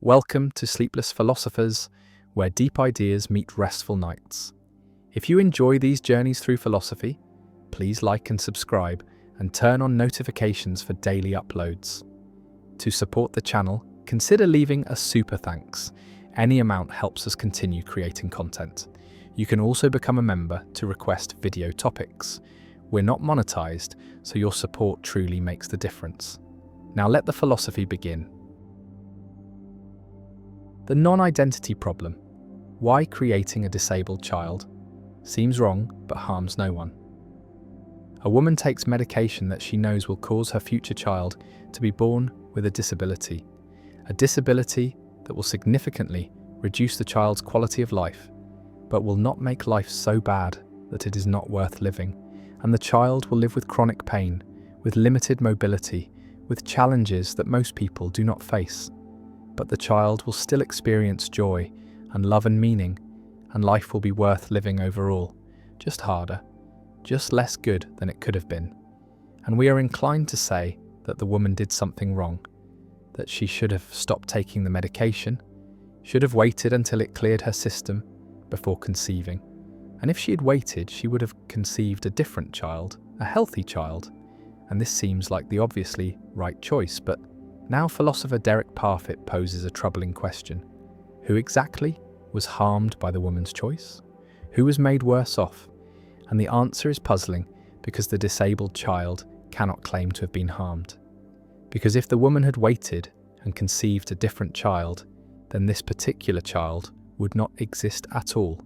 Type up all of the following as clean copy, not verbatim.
Welcome to Sleepless Philosophers, where deep ideas meet restful nights. If you enjoy these journeys through philosophy, please like and subscribe and turn on notifications for daily uploads. To support the channel, consider leaving a super thanks. Any amount helps us continue creating content. You can also become a member to request video topics. We're not monetized, so your support truly makes the difference. Now let the philosophy begin. The non-identity problem. Why creating a disabled child? Seems wrong, but harms no one. A woman takes medication that she knows will cause her future child to be born with a disability that will significantly reduce the child's quality of life, but will not make life so bad that it is not worth living, and the child will live with chronic pain, with limited mobility, with challenges that most people do not face. But the child will still experience joy and love and meaning, and life will be worth living overall, just harder, just less good than it could have been. And we are inclined to say that the woman did something wrong, that she should have stopped taking the medication, should have waited until it cleared her system before conceiving. And if she had waited, she would have conceived a different child, a healthy child. And this seems like the obviously right choice, but now philosopher Derek Parfit poses a troubling question. Who exactly was harmed by the woman's choice? Who was made worse off? And the answer is puzzling because the disabled child cannot claim to have been harmed. Because if the woman had waited and conceived a different child, then this particular child would not exist at all,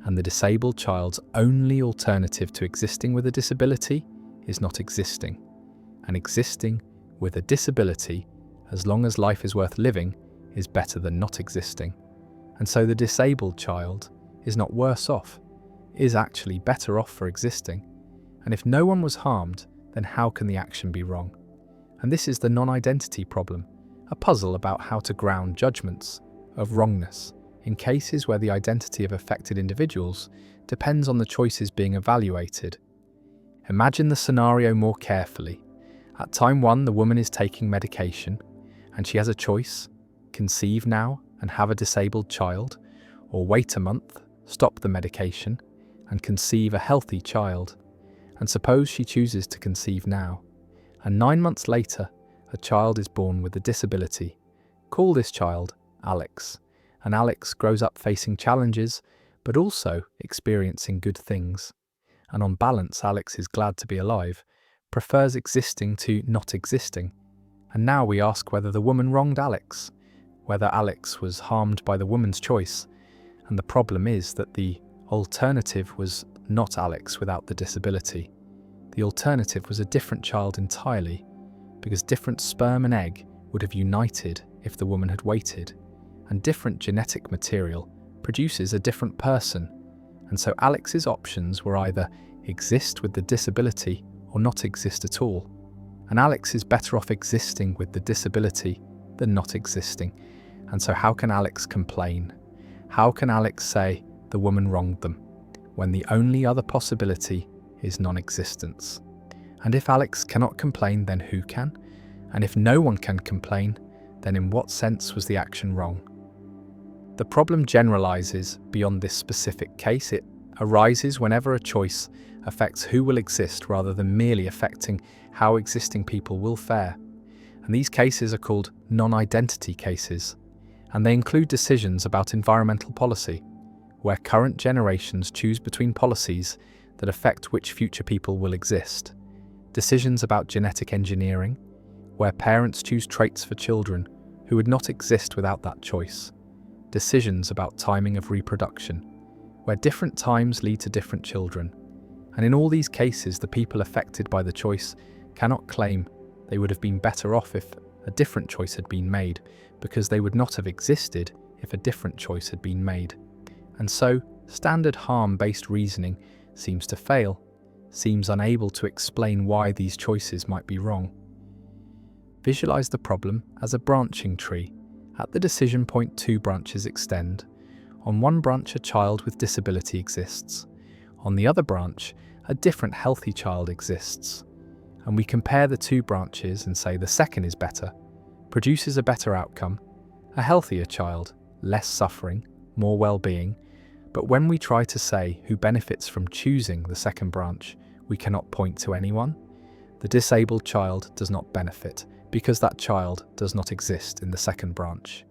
and the disabled child's only alternative to existing with a disability is not existing. And existing with a disability, as long as life is worth living, is better than not existing. And so the disabled child is not worse off, is actually better off for existing. And if no one was harmed, then how can the action be wrong? And this is the non-identity problem, a puzzle about how to ground judgments of wrongness in cases where the identity of affected individuals depends on the choices being evaluated. Imagine the scenario more carefully. At time 1, the woman is taking medication, and she has a choice: conceive now and have a disabled child, or wait a month, stop the medication, and conceive a healthy child. And suppose she chooses to conceive now, and 9 months later, a child is born with a disability. Call this child Alex, and Alex grows up facing challenges, but also experiencing good things. And on balance, Alex is glad to be alive, prefers existing to not existing. And now we ask whether the woman wronged Alex, whether Alex was harmed by the woman's choice. And the problem is that the alternative was not Alex without the disability. The alternative was a different child entirely, because different sperm and egg would have united if the woman had waited, and different genetic material produces a different person. And so Alex's options were either exist with the disability or not exist at all. And Alex is better off existing with the disability than not existing. And so how can Alex complain? How can Alex say the woman wronged them, when the only other possibility is non-existence? And if Alex cannot complain, then who can? And if no one can complain, then in what sense was the action wrong? The problem generalizes beyond this specific case. It arises whenever a choice affects who will exist rather than merely affecting how existing people will fare. And these cases are called non-identity cases, and they include decisions about environmental policy, where current generations choose between policies that affect which future people will exist. Decisions about genetic engineering, where parents choose traits for children who would not exist without that choice. Decisions about timing of reproduction, where different times lead to different children. And in all these cases, the people affected by the choice cannot claim they would have been better off if a different choice had been made, because they would not have existed if a different choice had been made. And so, standard harm-based reasoning seems to fail, seems unable to explain why these choices might be wrong. Visualize the problem as a branching tree. At the decision point, 2 branches extend. On one branch, a child with disability exists. On the other branch, a different healthy child exists. And we compare the 2 branches and say the second is better, produces a better outcome, A healthier child, less suffering, more well-being. But when we try to say who benefits from choosing the second branch, we cannot point to anyone. The disabled child does not benefit because that child does not exist in the second branch.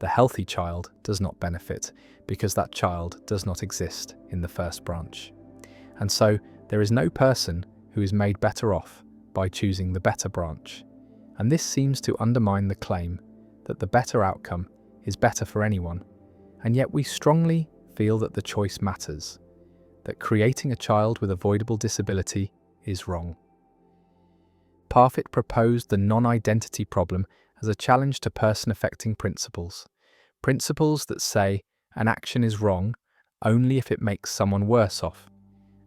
The healthy child does not benefit because that child does not exist in the first branch. And so there is no person who is made better off by choosing the better branch. And this seems to undermine the claim that the better outcome is better for anyone. And yet we strongly feel that the choice matters, that creating a child with avoidable disability is wrong. Parfit proposed the non-identity problem as a challenge to person-affecting principles. Principles that say an action is wrong only if it makes someone worse off.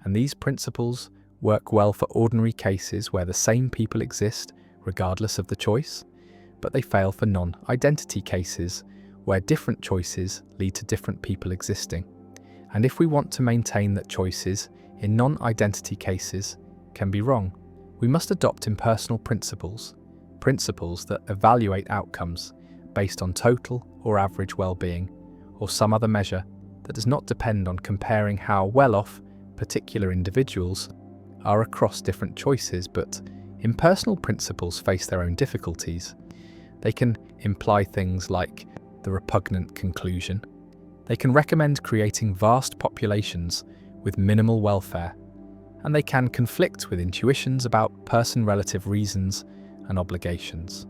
And these principles work well for ordinary cases where the same people exist regardless of the choice, but they fail for non-identity cases where different choices lead to different people existing. And if we want to maintain that choices in non-identity cases can be wrong, we must adopt impersonal principles, principles that evaluate outcomes based on total or average well-being, or some other measure that does not depend on comparing how well-off particular individuals are across different choices. But impersonal principles face their own difficulties. They can imply things like the repugnant conclusion. They can recommend creating vast populations with minimal welfare, and they can conflict with intuitions about person-relative reasons and obligations.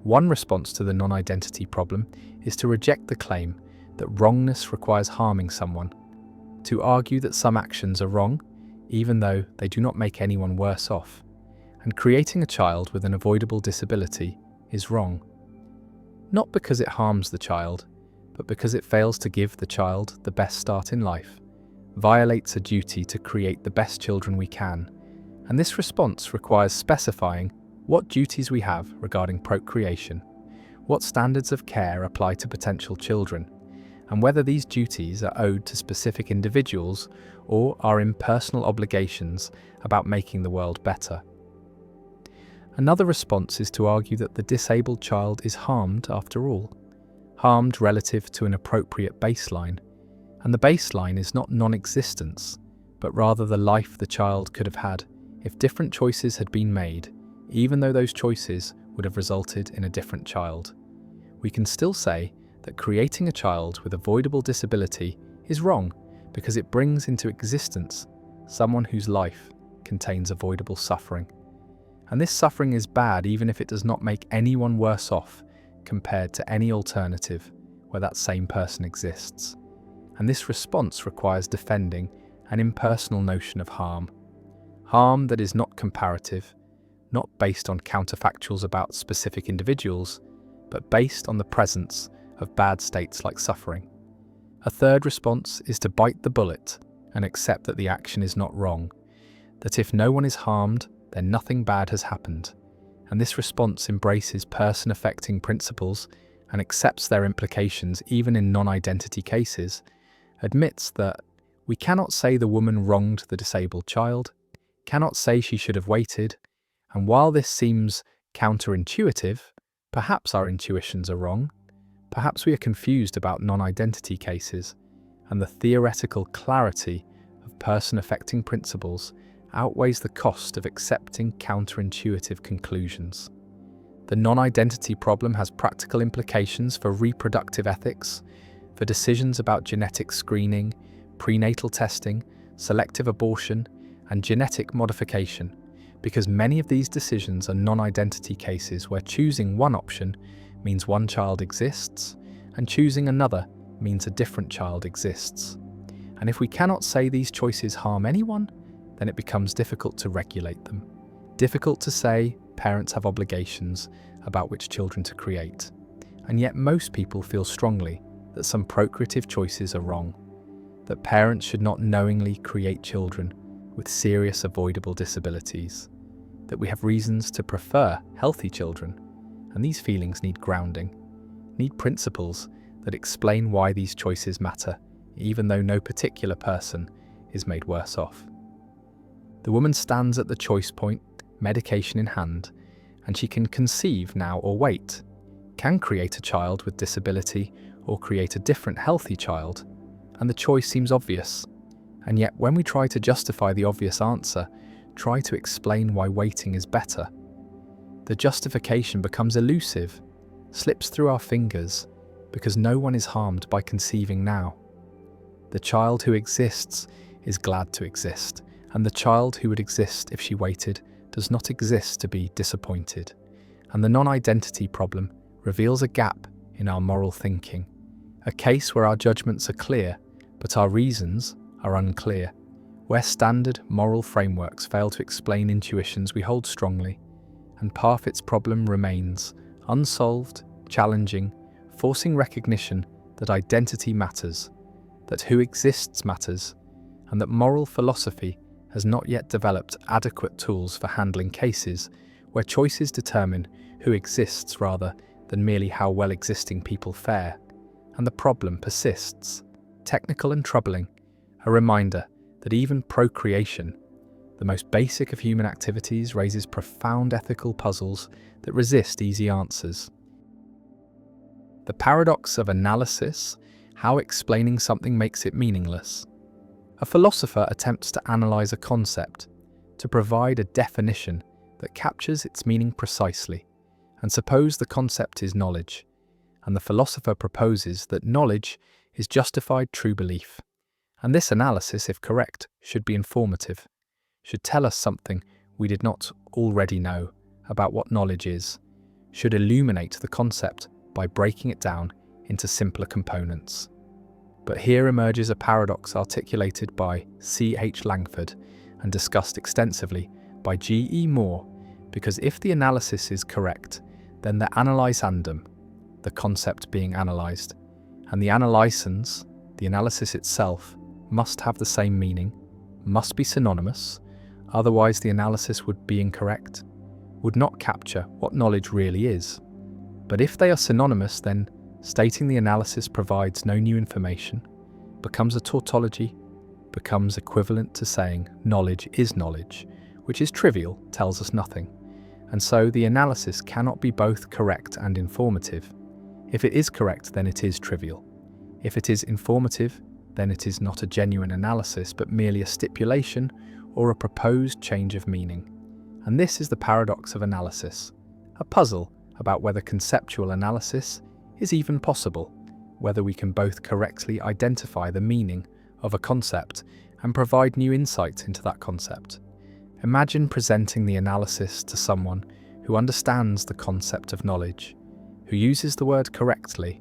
One response to the non-identity problem is to reject the claim that wrongness requires harming someone, to argue that some actions are wrong, even though they do not make anyone worse off, and creating a child with an avoidable disability is wrong. Not because it harms the child, but because it fails to give the child the best start in life, violates a duty to create the best children we can, and this response requires specifying what duties we have regarding procreation, what standards of care apply to potential children, and whether these duties are owed to specific individuals or are impersonal obligations about making the world better. Another response is to argue that the disabled child is harmed after all, harmed relative to an appropriate baseline, and the baseline is not non-existence, but rather the life the child could have had if different choices had been made, even though those choices would have resulted in a different child. We can still say that creating a child with avoidable disability is wrong because it brings into existence someone whose life contains avoidable suffering. And this suffering is bad even if it does not make anyone worse off compared to any alternative where that same person exists. And this response requires defending an impersonal notion of harm. Harm that is not comparative, not based on counterfactuals about specific individuals, but based on the presence of bad states like suffering. A third response is to bite the bullet and accept that the action is not wrong, that if no one is harmed, then nothing bad has happened. And this response embraces person-affecting principles and accepts their implications even in non-identity cases, admits that we cannot say the woman wronged the disabled child, cannot say she should have waited, and while this seems counterintuitive, perhaps our intuitions are wrong, perhaps we are confused about non-identity cases, and the theoretical clarity of person-affecting principles outweighs the cost of accepting counterintuitive conclusions. The non-identity problem has practical implications for reproductive ethics, for decisions about genetic screening, prenatal testing, selective abortion, and genetic modification, because many of these decisions are non-identity cases where choosing one option means one child exists, and choosing another means a different child exists. And if we cannot say these choices harm anyone, then it becomes difficult to regulate them. Difficult to say parents have obligations about which children to create. And yet most people feel strongly that some procreative choices are wrong, that parents should not knowingly create children with serious avoidable disabilities, that we have reasons to prefer healthy children, and these feelings need grounding, need principles that explain why these choices matter, even though no particular person is made worse off. The woman stands at the choice point, medication in hand, and she can conceive now or wait. can create a child with disability or create a different healthy child, and the choice seems obvious. And yet when we try to justify the obvious answer, try to explain why waiting is better, the justification becomes elusive, slips through our fingers, because no one is harmed by conceiving now. The child who exists is glad to exist, and the child who would exist if she waited does not exist to be disappointed. And the non-identity problem reveals a gap in our moral thinking, a case where our judgments are clear, but our reasons are unclear, where standard moral frameworks fail to explain intuitions we hold strongly, and Parfit's problem remains unsolved, challenging, forcing recognition that identity matters, that who exists matters, and that moral philosophy has not yet developed adequate tools for handling cases where choices determine who exists rather than merely how well existing people fare. And the problem persists, technical and troubling, a reminder that even procreation, the most basic of human activities, raises profound ethical puzzles that resist easy answers. The paradox of analysis, how explaining something makes it meaningless. A philosopher attempts to analyze a concept, to provide a definition that captures its meaning precisely, and suppose the concept is knowledge, and the philosopher proposes that knowledge is justified true belief. And this analysis, if correct, should be informative, should tell us something we did not already know about what knowledge is, should illuminate the concept by breaking it down into simpler components. But here emerges a paradox articulated by C.H. Langford and discussed extensively by G.E. Moore, because if the analysis is correct, then the analysandum, the concept being analysed, and the analysans, the analysis itself, must have the same meaning, must be synonymous, otherwise the analysis would be incorrect, would not capture what knowledge really is. But if they are synonymous, then stating the analysis provides no new information, becomes a tautology, becomes equivalent to saying knowledge is knowledge, which is trivial, tells us nothing. And so the analysis cannot be both correct and informative. If it is correct, then it is trivial. If it is informative, then it is not a genuine analysis, but merely a stipulation or a proposed change of meaning. And this is the paradox of analysis, a puzzle about whether conceptual analysis is even possible, whether we can both correctly identify the meaning of a concept and provide new insight into that concept. Imagine presenting the analysis to someone who understands the concept of knowledge, who uses the word correctly,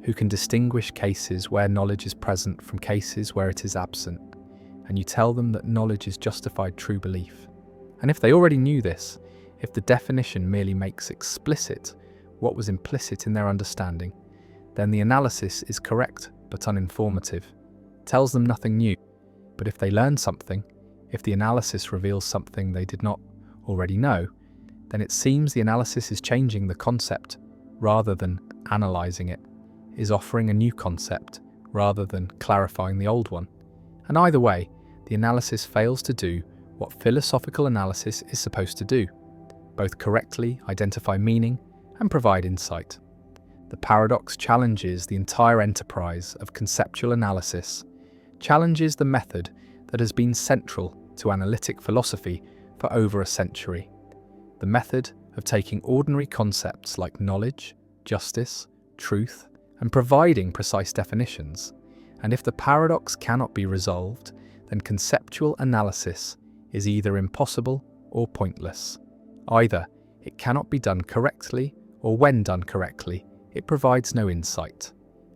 who can distinguish cases where knowledge is present from cases where it is absent, and you tell them that knowledge is justified true belief. And if they already knew this, if the definition merely makes explicit what was implicit in their understanding, then the analysis is correct but uninformative, tells them nothing new. But if they learn something, if the analysis reveals something they did not already know, then it seems the analysis is changing the concept rather than analysing it, is offering a new concept rather than clarifying the old one. And either way, the analysis fails to do what philosophical analysis is supposed to do, both correctly identify meaning and provide insight. The paradox challenges the entire enterprise of conceptual analysis, challenges the method that has been central to analytic philosophy for over a century. The method of taking ordinary concepts like knowledge, justice, truth, and providing precise definitions. And if the paradox cannot be resolved, then conceptual analysis is either impossible or pointless. Either it cannot be done correctly, or when done correctly, it provides no insight.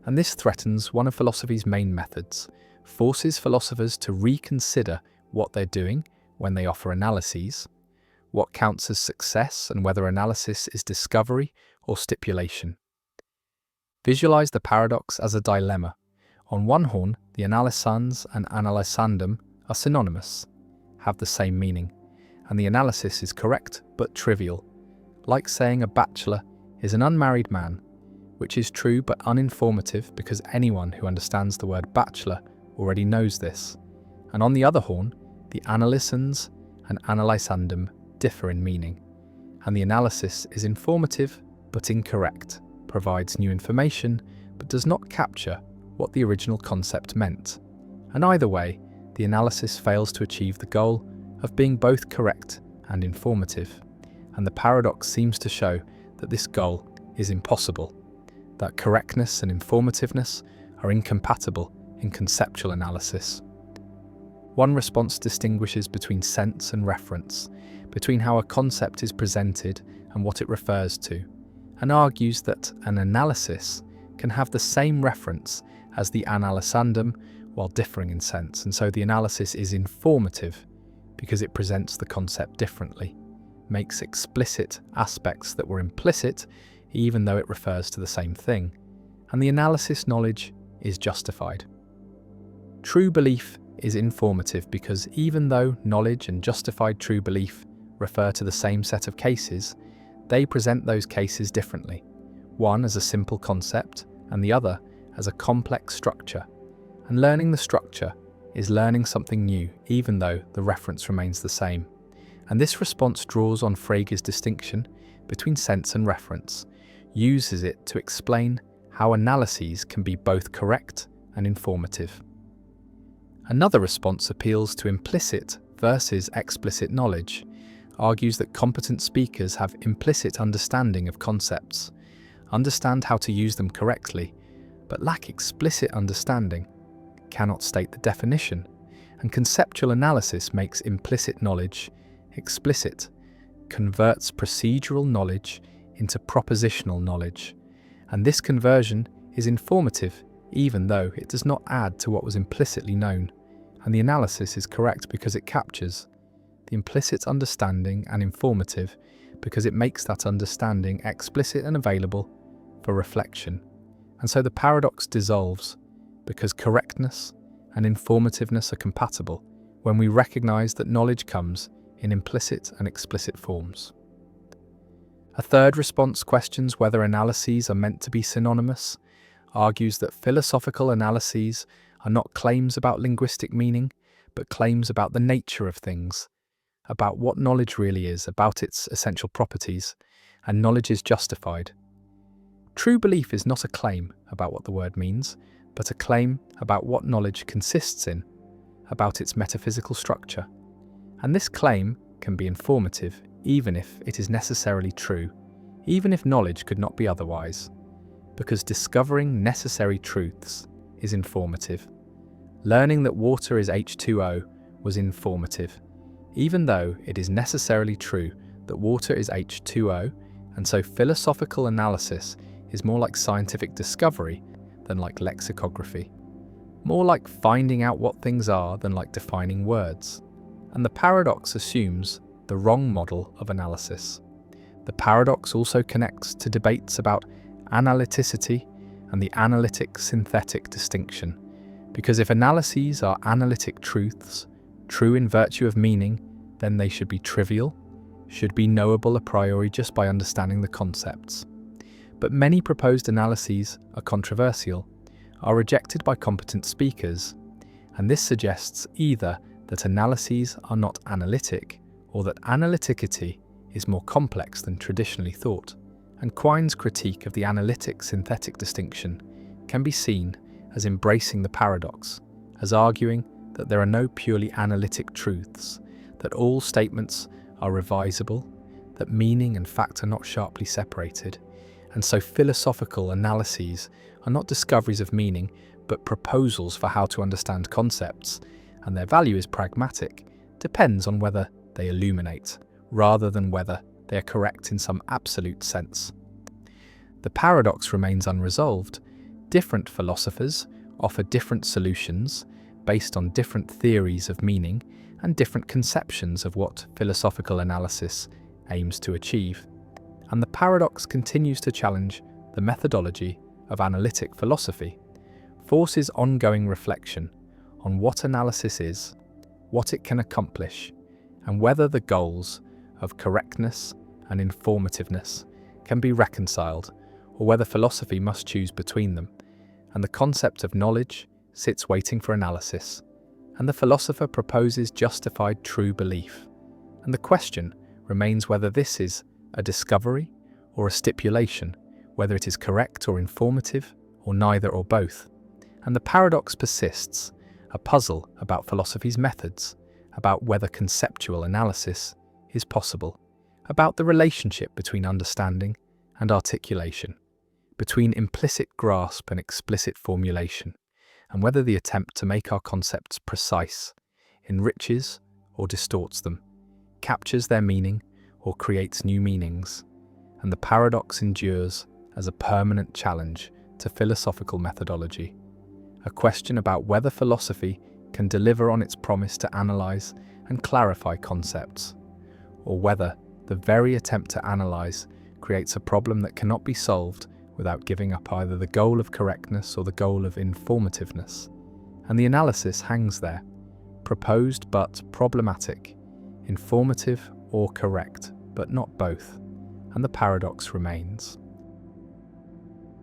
And this threatens one of philosophy's main methods, forces philosophers to reconsider what they're doing when they offer analyses, what counts as success and whether analysis is discovery or stipulation. Visualize the paradox as a dilemma. On one horn, the analysans and analysandum are synonymous, have the same meaning, and the analysis is correct but trivial, like saying a bachelor is an unmarried man, which is true but uninformative because anyone who understands the word bachelor already knows this. And on the other horn, the analysans and analysandum differ in meaning, and the analysis is informative but incorrect, provides new information but does not capture what the original concept meant. And either way, the analysis fails to achieve the goal of being both correct and informative. And the paradox seems to show that this goal is impossible, that correctness and informativeness are incompatible in conceptual analysis. One response distinguishes between sense and reference, between how a concept is presented and what it refers to, and argues that an analysis can have the same reference as the analysandum while differing in sense, and so the analysis is informative because it presents the concept differently, makes explicit aspects that were implicit even though it refers to the same thing, and the analysis knowledge is justified. True belief is informative because even though knowledge and justified true belief refer to the same set of cases, they present those cases differently, one as a simple concept and the other as a complex structure. And learning the structure is learning something new, even though the reference remains the same. And this response draws on Frege's distinction between sense and reference, uses it to explain how analyses can be both correct and informative. Another response appeals to implicit versus explicit knowledge, argues that competent speakers have implicit understanding of concepts, understand how to use them correctly, but lack explicit understanding, cannot state the definition, and conceptual analysis makes implicit knowledge explicit, converts procedural knowledge into propositional knowledge, and this conversion is informative even though it does not add to what was implicitly known, and the analysis is correct because it captures the implicit understanding and informative because it makes that understanding explicit and available for reflection. And so the paradox dissolves because correctness and informativeness are compatible when we recognize that knowledge comes in implicit and explicit forms. A third response questions whether analyses are meant to be synonymous, argues that philosophical analyses are not claims about linguistic meaning, but claims about the nature of things, about what knowledge really is, about its essential properties, and knowledge is justified. True belief is not a claim about what the word means, but a claim about what knowledge consists in, about its metaphysical structure. And this claim can be informative, even if it is necessarily true, even if knowledge could not be otherwise, because discovering necessary truths is informative. Learning that water is H2O was informative, even though it is necessarily true that water is H2O, and so philosophical analysis is more like scientific discovery than like lexicography, more like finding out what things are than like defining words. And the paradox assumes the wrong model of analysis. The paradox also connects to debates about analyticity and the analytic-synthetic distinction, because if analyses are analytic truths, true in virtue of meaning, then they should be trivial, should be knowable a priori just by understanding the concepts. But many proposed analyses are controversial, are rejected by competent speakers, and this suggests either that analyses are not analytic, or that analyticity is more complex than traditionally thought. And Quine's critique of the analytic-synthetic distinction can be seen as embracing the paradox, as arguing that there are no purely analytic truths, that all statements are revisable, that meaning and fact are not sharply separated, and so philosophical analyses are not discoveries of meaning, but proposals for how to understand concepts, and their value is pragmatic, depends on whether they illuminate, rather than whether they are correct in some absolute sense. The paradox remains unresolved. Different philosophers offer different solutions based on different theories of meaning and different conceptions of what philosophical analysis aims to achieve. And the paradox continues to challenge the methodology of analytic philosophy, forces ongoing reflection on what analysis is, what it can accomplish, and whether the goals of correctness and informativeness can be reconciled, or whether philosophy must choose between them. And the concept of knowledge sits waiting for analysis, and the philosopher proposes justified true belief. And the question remains whether this is a discovery or a stipulation, whether it is correct or informative, or neither or both. And the paradox persists, a puzzle about philosophy's methods, about whether conceptual analysis is possible, about the relationship between understanding and articulation, between implicit grasp and explicit formulation, and whether the attempt to make our concepts precise enriches or distorts them, captures their meaning or creates new meanings. And the paradox endures as a permanent challenge to philosophical methodology, a question about whether philosophy can deliver on its promise to analyze and clarify concepts, or whether the very attempt to analyze creates a problem that cannot be solved without giving up either the goal of correctness or the goal of informativeness. And the analysis hangs there, proposed but problematic, informative or correct, but not both, and the paradox remains.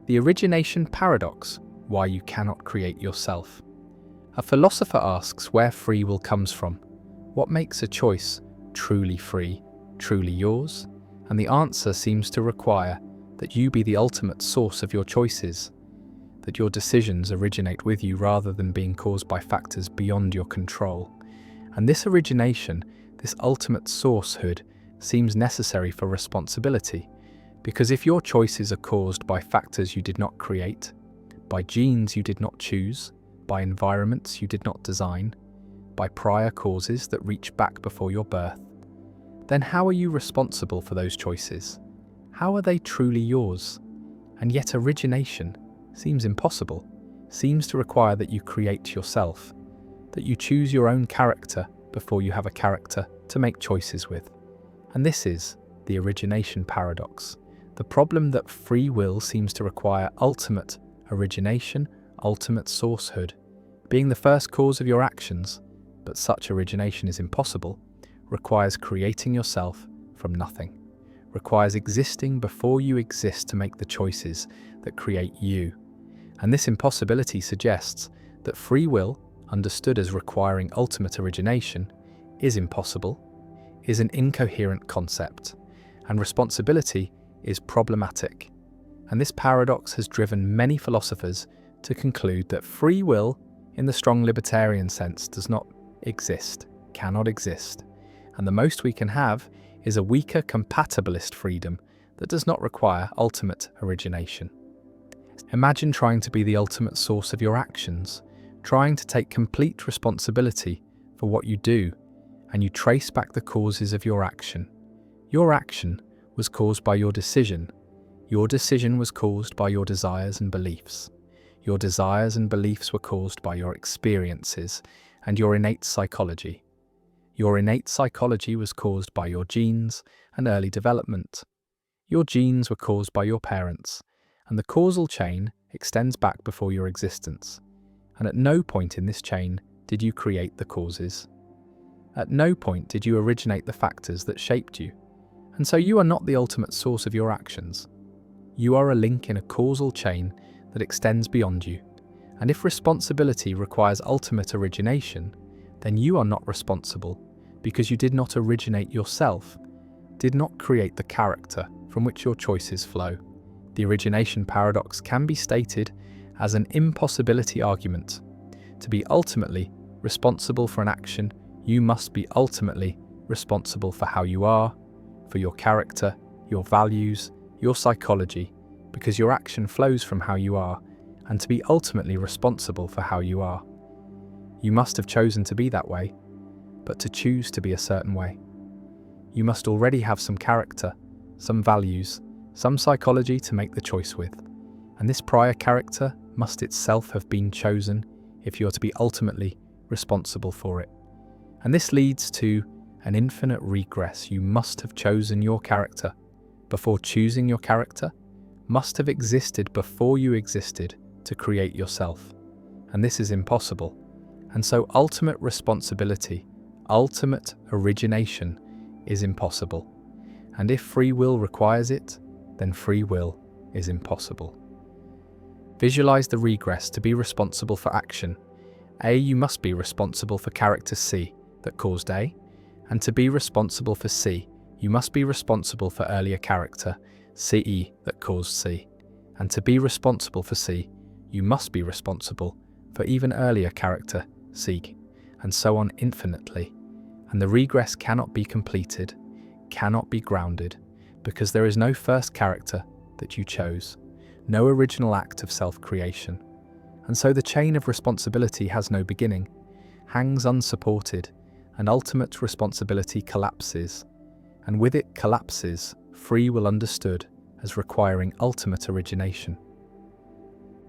The origination paradox, why you cannot create yourself. A philosopher asks where free will comes from. What makes a choice truly free, truly yours? And the answer seems to require that you be the ultimate source of your choices, that your decisions originate with you rather than being caused by factors beyond your control. And this origination, this ultimate sourcehood, seems necessary for responsibility, because if your choices are caused by factors you did not create, by genes you did not choose, by environments you did not design, by prior causes that reach back before your birth, then how are you responsible for those choices? How are they truly yours? And yet origination seems impossible, seems to require that you create yourself, that you choose your own character before you have a character to make choices with. And this is the origination paradox, the problem that free will seems to require ultimate origination, ultimate sourcehood, being the first cause of your actions, but such origination is impossible, requires creating yourself from nothing, requires existing before you exist to make the choices that create you. And this impossibility suggests that free will, understood as requiring ultimate origination, is impossible, is an incoherent concept, and responsibility is problematic. And this paradox has driven many philosophers to conclude that free will, in the strong libertarian sense, does not exist, cannot exist, and the most we can have is a weaker compatibilist freedom that does not require ultimate origination. Imagine trying to be the ultimate source of your actions, trying to take complete responsibility for what you do, and you trace back the causes of your action. Your action was caused by your decision. Your decision was caused by your desires and beliefs. Your desires and beliefs were caused by your experiences and your innate psychology. Your innate psychology was caused by your genes and early development. Your genes were caused by your parents, and the causal chain extends back before your existence. And at no point in this chain did you create the causes. At no point did you originate the factors that shaped you. And so you are not the ultimate source of your actions. You are a link in a causal chain that extends beyond you. And if responsibility requires ultimate origination, then you are not responsible because you did not originate yourself, did not create the character from which your choices flow. The origination paradox can be stated as an impossibility argument. To be ultimately responsible for an action, you must be ultimately responsible for how you are, for your character, your values, your psychology, because your action flows from how you are, and to be ultimately responsible for how you are. You must have chosen to be that way, but to choose to be a certain way, you must already have some character, some values, some psychology to make the choice with. And this prior character must itself have been chosen if you are to be ultimately responsible for it. And this leads to an infinite regress. You must have chosen your character before choosing your character, must have existed before you existed to create yourself. And this is impossible. And so ultimate responsibility, ultimate origination is impossible. And if free will requires it, then free will is impossible. Visualize the regress to be responsible for action. A, you must be responsible for character C that caused A, and to be responsible for C, you must be responsible for earlier character CE that caused C. And to be responsible for C, you must be responsible for even earlier character, C, and so on infinitely. And the regress cannot be completed, cannot be grounded, because there is no first character that you chose, no original act of self-creation. And so the chain of responsibility has no beginning, hangs unsupported, and ultimate responsibility collapses. And with it collapses free will understood as requiring ultimate origination.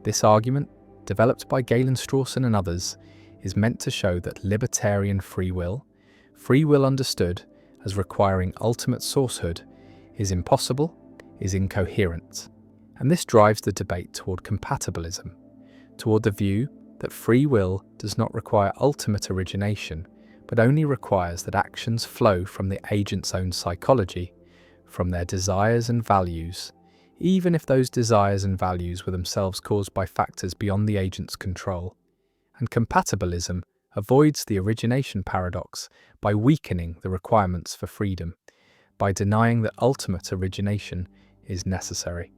This argument, developed by Galen Strawson and others, is meant to show that libertarian free will understood as requiring ultimate sourcehood, is impossible, is incoherent. And this drives the debate toward compatibilism, toward the view that free will does not require ultimate origination, but only requires that actions flow from the agent's own psychology, from their desires and values, even if those desires and values were themselves caused by factors beyond the agent's control. And compatibilism avoids the origination paradox by weakening the requirements for freedom, by denying that ultimate origination is necessary.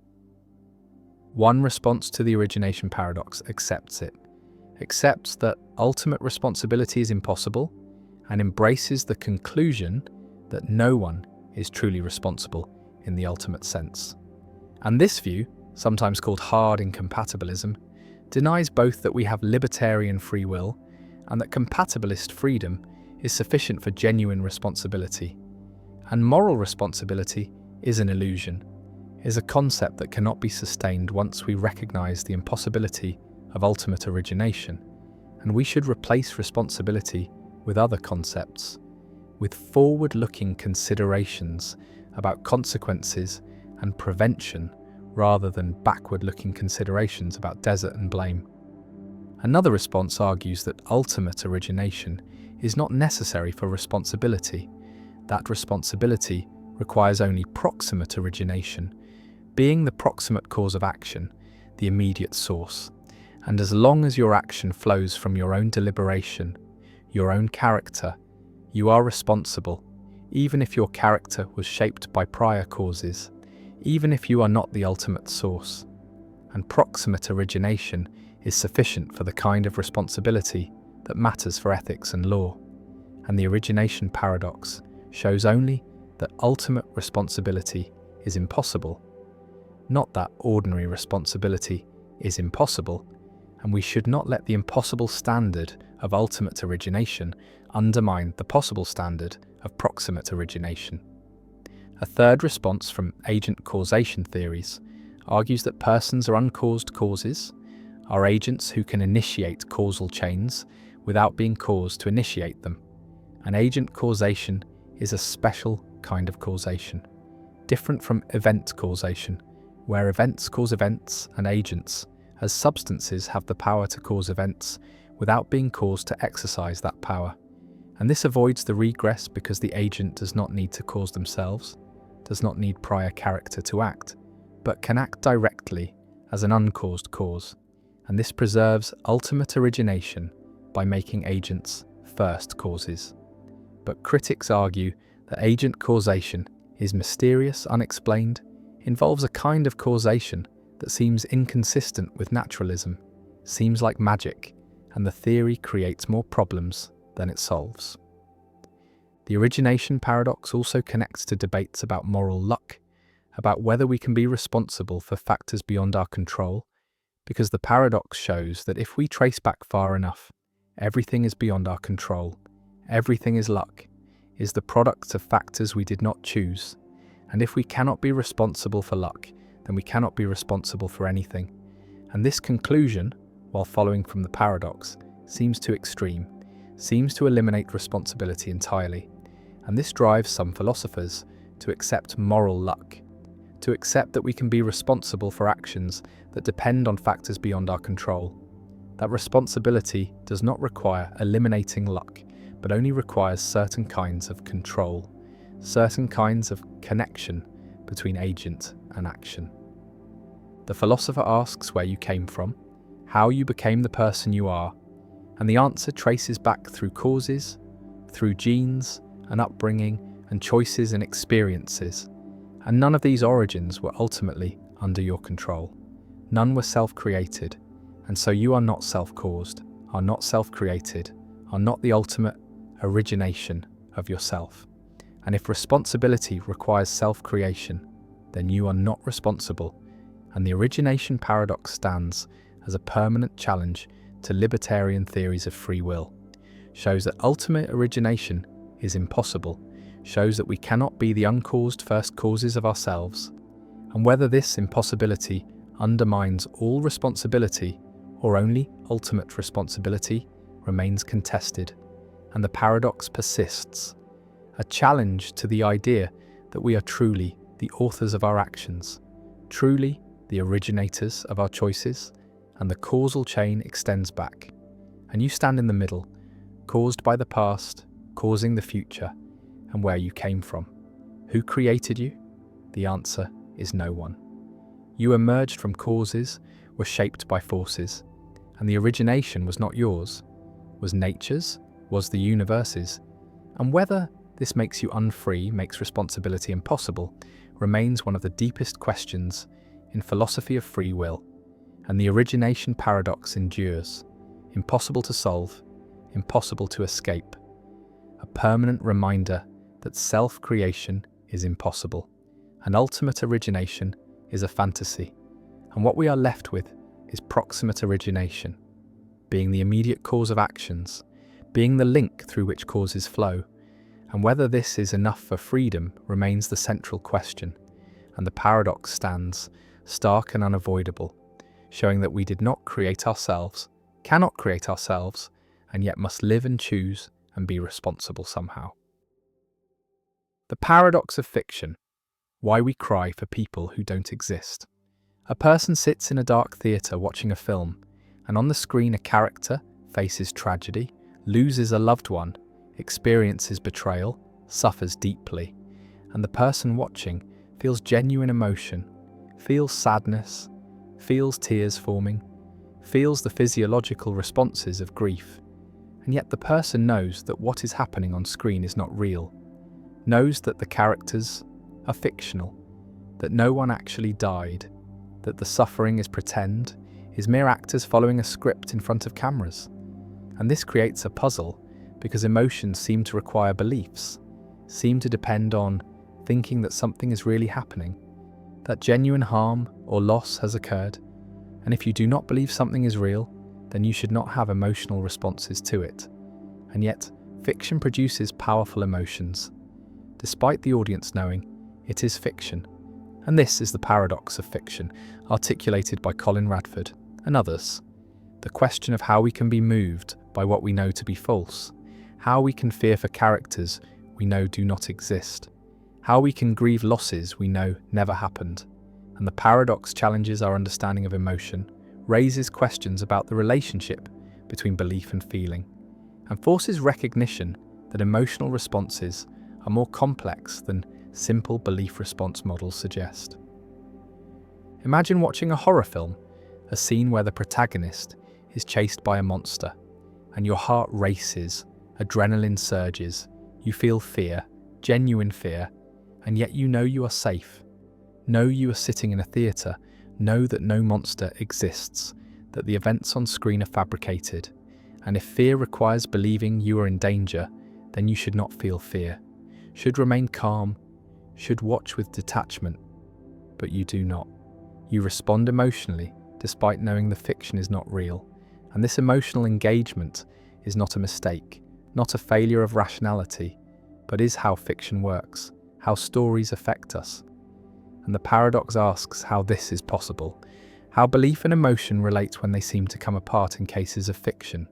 One response to the origination paradox accepts it, accepts that ultimate responsibility is impossible, and embraces the conclusion that no one is truly responsible in the ultimate sense. And this view, sometimes called hard incompatibilism, denies both that we have libertarian free will and that compatibilist freedom is sufficient for genuine responsibility. And moral responsibility is an illusion, is a concept that cannot be sustained once we recognize the impossibility of ultimate origination, and we should replace responsibility with other concepts, with forward-looking considerations about consequences and prevention rather than backward-looking considerations about desert and blame. Another response argues that ultimate origination is not necessary for responsibility, that responsibility requires only proximate origination, being the proximate cause of action, the immediate source. And as long as your action flows from your own deliberation, your own character, you are responsible, even if your character was shaped by prior causes, even if you are not the ultimate source. And proximate origination is sufficient for the kind of responsibility that matters for ethics and law. And the origination paradox shows only that ultimate responsibility is impossible, not that ordinary responsibility is impossible, and we should not let the impossible standard of ultimate origination undermine the possible standard of proximate origination. A third response from agent causation theories argues that persons are uncaused causes, are agents who can initiate causal chains without being caused to initiate them. And agent causation is a special kind of causation, different from event causation, where events cause events and agents, as substances have the power to cause events without being caused to exercise that power. And this avoids the regress because the agent does not need to cause themselves, does not need prior character to act, but can act directly as an uncaused cause. And this preserves ultimate origination by making agents first causes. But critics argue that agent causation is mysterious, unexplained, involves a kind of causation that seems inconsistent with naturalism, seems like magic, and the theory creates more problems than it solves. The origination paradox also connects to debates about moral luck, about whether we can be responsible for factors beyond our control, because the paradox shows that if we trace back far enough, everything is beyond our control, everything is luck, is the product of factors we did not choose, and if we cannot be responsible for luck, then we cannot be responsible for anything. And this conclusion, while following from the paradox, seems too extreme, seems to eliminate responsibility entirely. And this drives some philosophers to accept moral luck, to accept that we can be responsible for actions that depend on factors beyond our control. That responsibility does not require eliminating luck, but only requires certain kinds of control, certain kinds of connection between agent and action. The philosopher asks where you came from, how you became the person you are, and the answer traces back through causes, through genes and upbringing and choices and experiences, and none of these origins were ultimately under your control. None were self-created, and so you are not self-caused, are not self-created, are not the ultimate origination of yourself. And if responsibility requires self-creation, then you are not responsible, and the origination paradox stands as a permanent challenge to libertarian theories of free will, shows that ultimate origination is impossible, shows that we cannot be the uncaused first causes of ourselves, and whether this impossibility undermines all responsibility or only ultimate responsibility remains contested, and the paradox persists, a challenge to the idea that we are truly the authors of our actions, truly the originators of our choices, and the causal chain extends back, and you stand in the middle, caused by the past, causing the future, and where you came from. Who created you? The answer is no one. You emerged from causes, were shaped by forces, and the origination was not yours, was nature's, was the universe's, and whether this makes you unfree, makes responsibility impossible, remains one of the deepest questions in philosophy of free will, and the origination paradox endures, impossible to solve, impossible to escape, a permanent reminder that self-creation is impossible, and ultimate origination is a fantasy, and what we are left with is proximate origination, being the immediate cause of actions, being the link through which causes flow, and whether this is enough for freedom remains the central question, and the paradox stands, stark and unavoidable, showing that we did not create ourselves, cannot create ourselves, and yet must live and choose and be responsible somehow. The paradox of fiction, why we cry for people who don't exist. A person sits in a dark theatre watching a film, and on the screen a character faces tragedy, loses a loved one, experiences betrayal, suffers deeply, and the person watching feels genuine emotion, feels sadness, feels tears forming, feels the physiological responses of grief, and yet the person knows that what is happening on screen is not real, knows that the characters are fictional, that no one actually died, that the suffering is pretend, is mere actors following a script in front of cameras. And this creates a puzzle, because emotions seem to require beliefs, seem to depend on thinking that something is really happening, that genuine harm or loss has occurred, and if you do not believe something is real, then you should not have emotional responses to it. And yet, fiction produces powerful emotions, despite the audience knowing it is fiction. And this is the paradox of fiction, articulated by Colin Radford and others. The question of how we can be moved by what we know to be false, how we can fear for characters we know do not exist, how we can grieve losses we know never happened. And the paradox challenges our understanding of emotion, raises questions about the relationship between belief and feeling, and forces recognition that emotional responses are more complex than simple belief response models suggest. Imagine watching a horror film, a scene where the protagonist is chased by a monster, and your heart races, adrenaline surges, you feel fear, genuine fear, and yet you know you are safe. Know you are sitting in a theatre, know that no monster exists, that the events on screen are fabricated, and if fear requires believing you are in danger, then you should not feel fear, should remain calm, should watch with detachment, but you do not. You respond emotionally, despite knowing the fiction is not real, and this emotional engagement is not a mistake, not a failure of rationality, but is how fiction works, how stories affect us. And the paradox asks how this is possible, how belief and emotion relate when they seem to come apart in cases of fiction.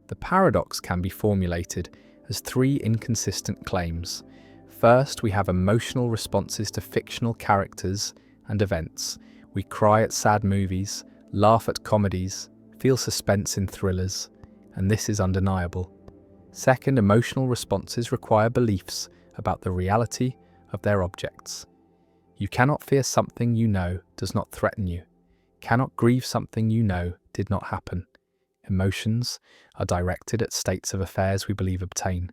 The paradox can be formulated as three inconsistent claims. First, we have emotional responses to fictional characters and events. We cry at sad movies, laugh at comedies, feel suspense in thrillers, and this is undeniable. Second, emotional responses require beliefs about the reality of their objects. You cannot fear something you know does not threaten you, cannot grieve something you know did not happen. Emotions are directed at states of affairs we believe obtain.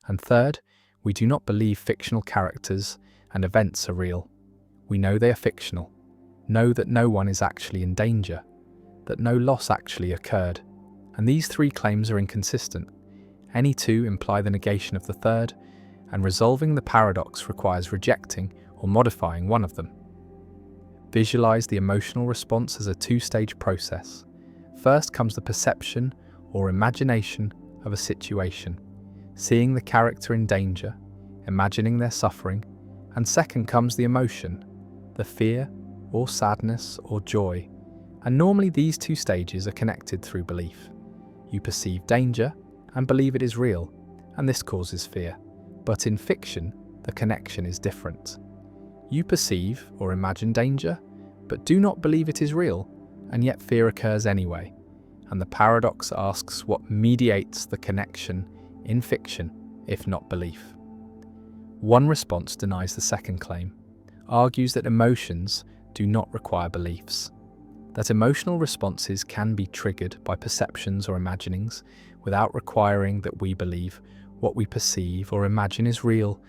And third, we do not believe fictional characters and events are real. We know they are fictional, know that no one is actually in danger, that no loss actually occurred. And these three claims are inconsistent. Any two imply the negation of the third, and resolving the paradox requires rejecting or modifying one of them. Visualize the emotional response as a two-stage process. First comes the perception or imagination of a situation, seeing the character in danger, imagining their suffering, and second comes the emotion, the fear or sadness or joy. And normally these two stages are connected through belief. You perceive danger and believe it is real, and this causes fear. But in fiction, the connection is different. You perceive or imagine danger, but do not believe it is real, and yet fear occurs anyway. And the paradox asks what mediates the connection in fiction, if not belief. One response denies the second claim, argues that emotions do not require beliefs, that emotional responses can be triggered by perceptions or imaginings without requiring that we believe what we perceive or imagine is real,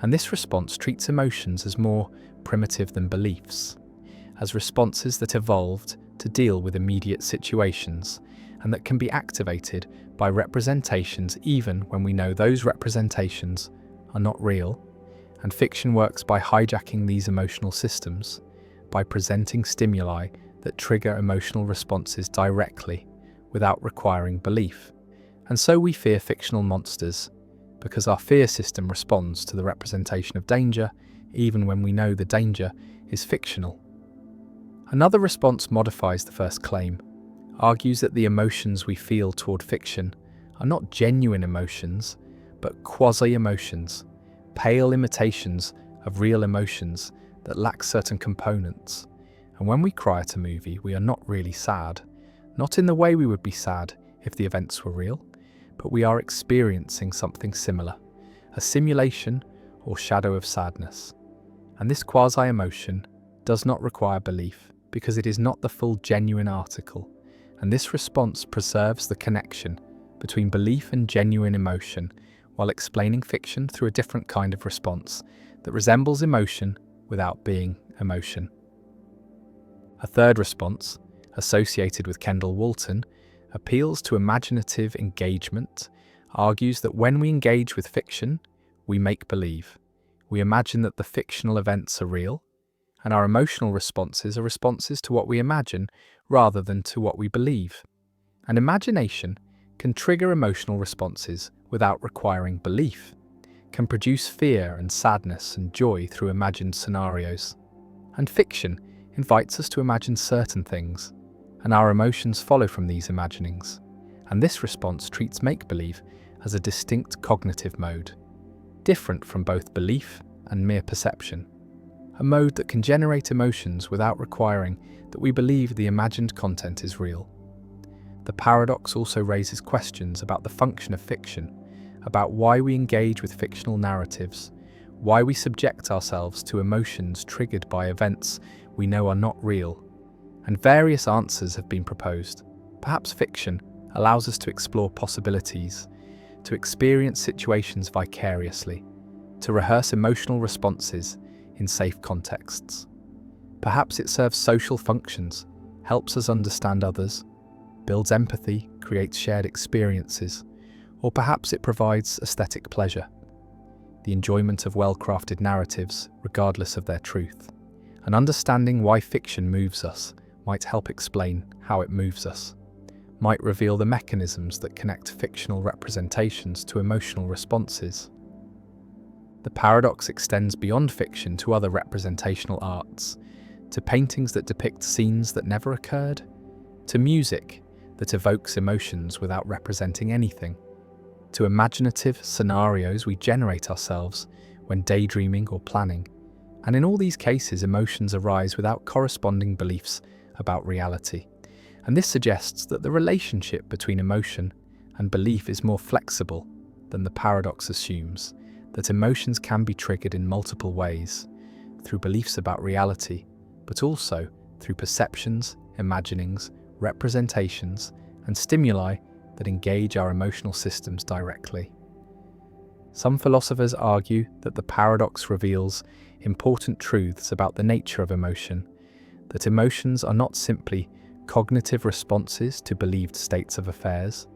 and this response treats emotions as more primitive than beliefs, as responses that evolved to deal with immediate situations and that can be activated by representations even when we know those representations are not real. And fiction works by hijacking these emotional systems, by presenting stimuli that trigger emotional responses directly without requiring belief. And so we fear fictional monsters, because our fear system responds to the representation of danger even when we know the danger is fictional. Another response modifies the first claim, argues that the emotions we feel toward fiction are not genuine emotions, but quasi-emotions, pale imitations of real emotions that lack certain components. And when we cry at a movie, we are not really sad, not in the way we would be sad if the events were real, but we are experiencing something similar, a simulation or shadow of sadness. And this quasi-emotion does not require belief because it is not the full genuine article, and this response preserves the connection between belief and genuine emotion while explaining fiction through a different kind of response that resembles emotion without being emotion. A third response, associated with Kendall Walton, appeals to imaginative engagement, argues that when we engage with fiction, we make believe. We imagine that the fictional events are real, and our emotional responses are responses to what we imagine rather than to what we believe. And imagination can trigger emotional responses without requiring belief, can produce fear and sadness and joy through imagined scenarios. And fiction invites us to imagine certain things, and our emotions follow from these imaginings. And this response treats make-believe as a distinct cognitive mode, different from both belief and mere perception. A mode that can generate emotions without requiring that we believe the imagined content is real. The paradox also raises questions about the function of fiction, about why we engage with fictional narratives, why we subject ourselves to emotions triggered by events we know are not real. And various answers have been proposed. Perhaps fiction allows us to explore possibilities, to experience situations vicariously, to rehearse emotional responses in safe contexts. Perhaps it serves social functions, helps us understand others, builds empathy, creates shared experiences, or perhaps it provides aesthetic pleasure, the enjoyment of well-crafted narratives regardless of their truth. And understanding why fiction moves us might help explain how it moves us, might reveal the mechanisms that connect fictional representations to emotional responses. The paradox extends beyond fiction to other representational arts, to paintings that depict scenes that never occurred, to music that evokes emotions without representing anything, to imaginative scenarios we generate ourselves when daydreaming or planning. And in all these cases, emotions arise without corresponding beliefs about reality. And this suggests that the relationship between emotion and belief is more flexible than the paradox assumes, that emotions can be triggered in multiple ways, through beliefs about reality, but also through perceptions, imaginings, representations, and stimuli that engage our emotional systems directly. Some philosophers argue that the paradox reveals important truths about the nature of emotion, that emotions are not simply cognitive responses to believed states of affairs,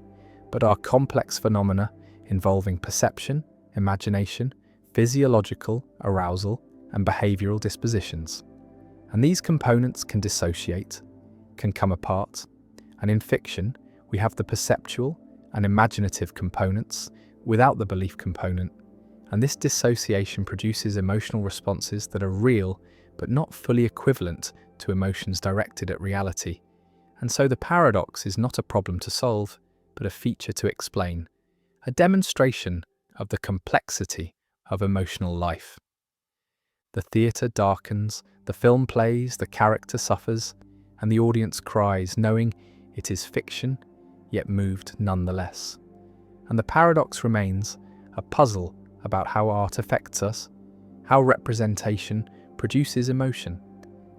but are complex phenomena involving perception, imagination, physiological arousal, and behavioral dispositions. And these components can dissociate, can come apart, and in fiction, we have the perceptual and imaginative components without the belief component, and this dissociation produces emotional responses that are real but not fully equivalent to emotions directed at reality. And so the paradox is not a problem to solve, but a feature to explain, a demonstration of the complexity of emotional life. The theatre darkens, the film plays, the character suffers, and the audience cries, knowing it is fiction, yet moved nonetheless. And the paradox remains a puzzle about how art affects us, how representation produces emotion,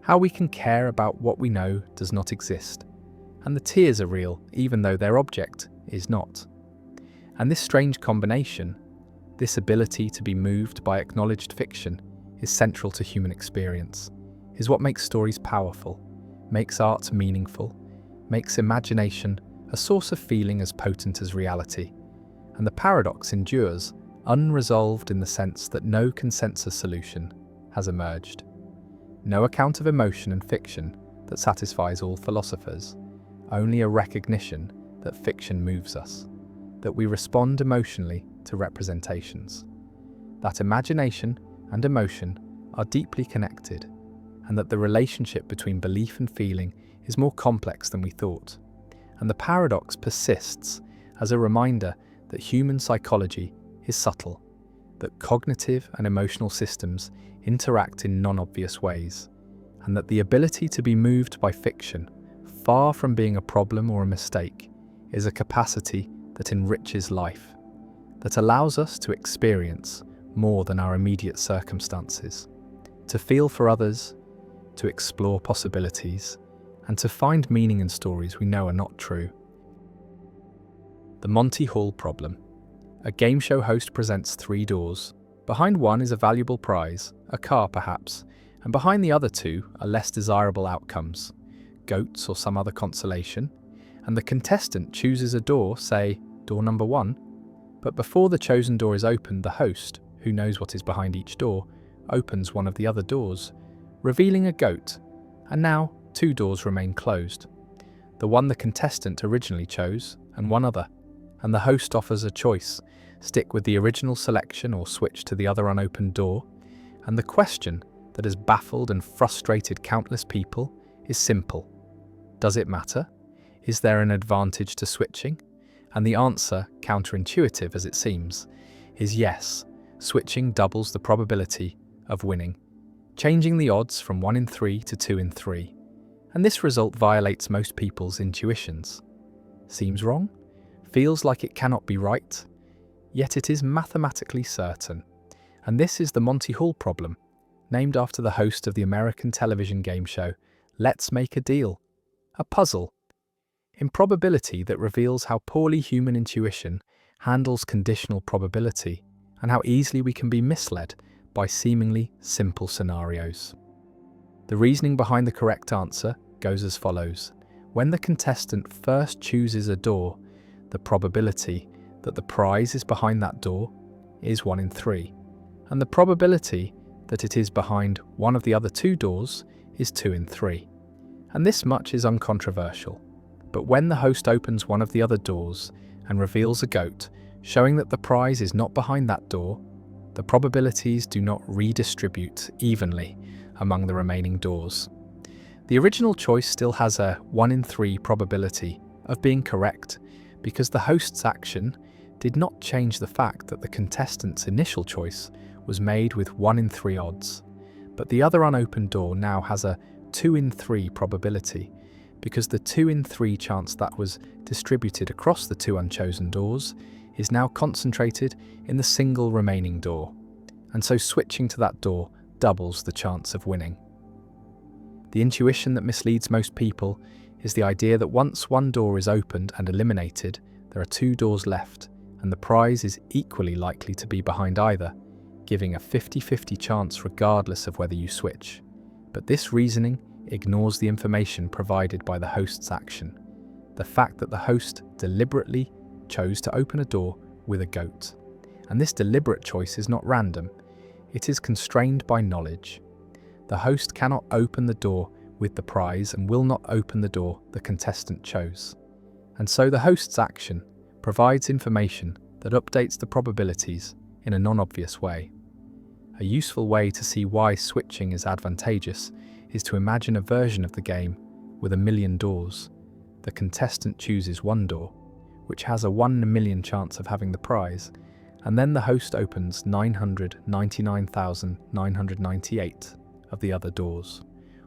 how we can care about what we know does not exist, and the tears are real even though their object is not. And this strange combination, this ability to be moved by acknowledged fiction, is central to human experience, is what makes stories powerful, makes art meaningful, makes imagination a source of feeling as potent as reality. And the paradox endures, unresolved in the sense that no consensus solution has emerged. No account of emotion and fiction that satisfies all philosophers, only a recognition that fiction moves us, that we respond emotionally to representations, that imagination and emotion are deeply connected, and that the relationship between belief and feeling is more complex than we thought. And the paradox persists as a reminder that human psychology is subtle, that cognitive and emotional systems interact in non-obvious ways, and that the ability to be moved by fiction, far from being a problem or a mistake, is a capacity that enriches life, that allows us to experience more than our immediate circumstances, to feel for others, to explore possibilities, and to find meaning in stories we know are not true. The Monty Hall Problem. A game show host presents 3 doors. Behind one is a valuable prize, a car perhaps, and behind the other 2 are less desirable outcomes, goats or some other consolation, and the contestant chooses a door, say, door number 1, but before the chosen door is opened, the host, who knows what is behind each door, opens one of the other doors, revealing a goat, and now 2 doors remain closed. The one the contestant originally chose, and one other, and the host offers a choice: stick with the original selection or switch to the other unopened door. And the question that has baffled and frustrated countless people is simple. Does it matter? Is there an advantage to switching? And the answer, counterintuitive as it seems, is yes. Switching doubles the probability of winning, changing the odds from 1 in 3 to 2 in 3. And this result violates most people's intuitions. Seems wrong? Feels like it cannot be right? Yet it is mathematically certain. And this is the Monty Hall Problem, named after the host of the American television game show Let's Make a Deal, a puzzle, improbability that reveals how poorly human intuition handles conditional probability and how easily we can be misled by seemingly simple scenarios. The reasoning behind the correct answer goes as follows. When the contestant first chooses a door, the probability that the prize is behind that door is 1 in 3, and the probability that it is behind one of the other 2 doors is 2 in 3. And this much is uncontroversial. But when the host opens one of the other doors and reveals a goat, showing that the prize is not behind that door, the probabilities do not redistribute evenly among the remaining doors. The original choice still has a 1 in 3 probability of being correct because the host's action did not change the fact that the contestant's initial choice was made with 1 in 3 odds. But the other unopened door now has a 2 in 3 probability because the 2 in 3 chance that was distributed across the 2 unchosen doors is now concentrated in the single remaining door, and so switching to that door doubles the chance of winning. The intuition that misleads most people is the idea that once one door is opened and eliminated, there are 2 doors left, and the prize is equally likely to be behind either, giving a 50-50 chance regardless of whether you switch. But this reasoning ignores the information provided by the host's action, the fact that the host deliberately chose to open a door with a goat. And this deliberate choice is not random, it is constrained by knowledge. The host cannot open the door with the prize and will not open the door the contestant chose. And so the host's action provides information that updates the probabilities in a non-obvious way. A useful way to see why switching is advantageous is to imagine a version of the game with 1,000,000 doors. The contestant chooses one door, which has a 1 in a million chance of having the prize, and then the host opens 999,998 of the other doors,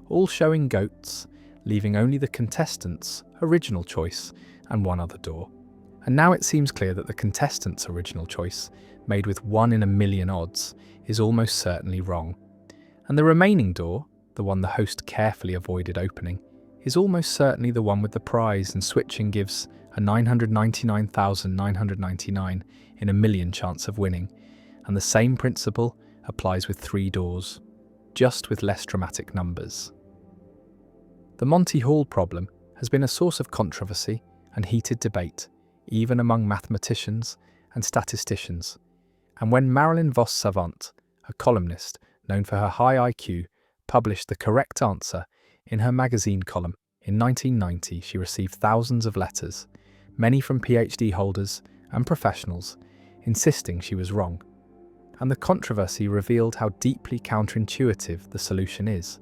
all showing goats, leaving only the contestant's original choice and one other door. And now it seems clear that the contestant's original choice, made with 1 in a million odds, is almost certainly wrong. And the remaining door, the one the host carefully avoided opening, is almost certainly the one with the prize, and switching gives a 999,999 in a million chance of winning. And the same principle applies with 3 doors, just with less dramatic numbers. The Monty Hall problem has been a source of controversy and heated debate, even among mathematicians and statisticians. And when Marilyn Vos Savant, a columnist known for her high IQ, published the correct answer in her magazine column in 1990, she received thousands of letters, many from PhD holders and professionals, insisting she was wrong. And the controversy revealed how deeply counterintuitive the solution is,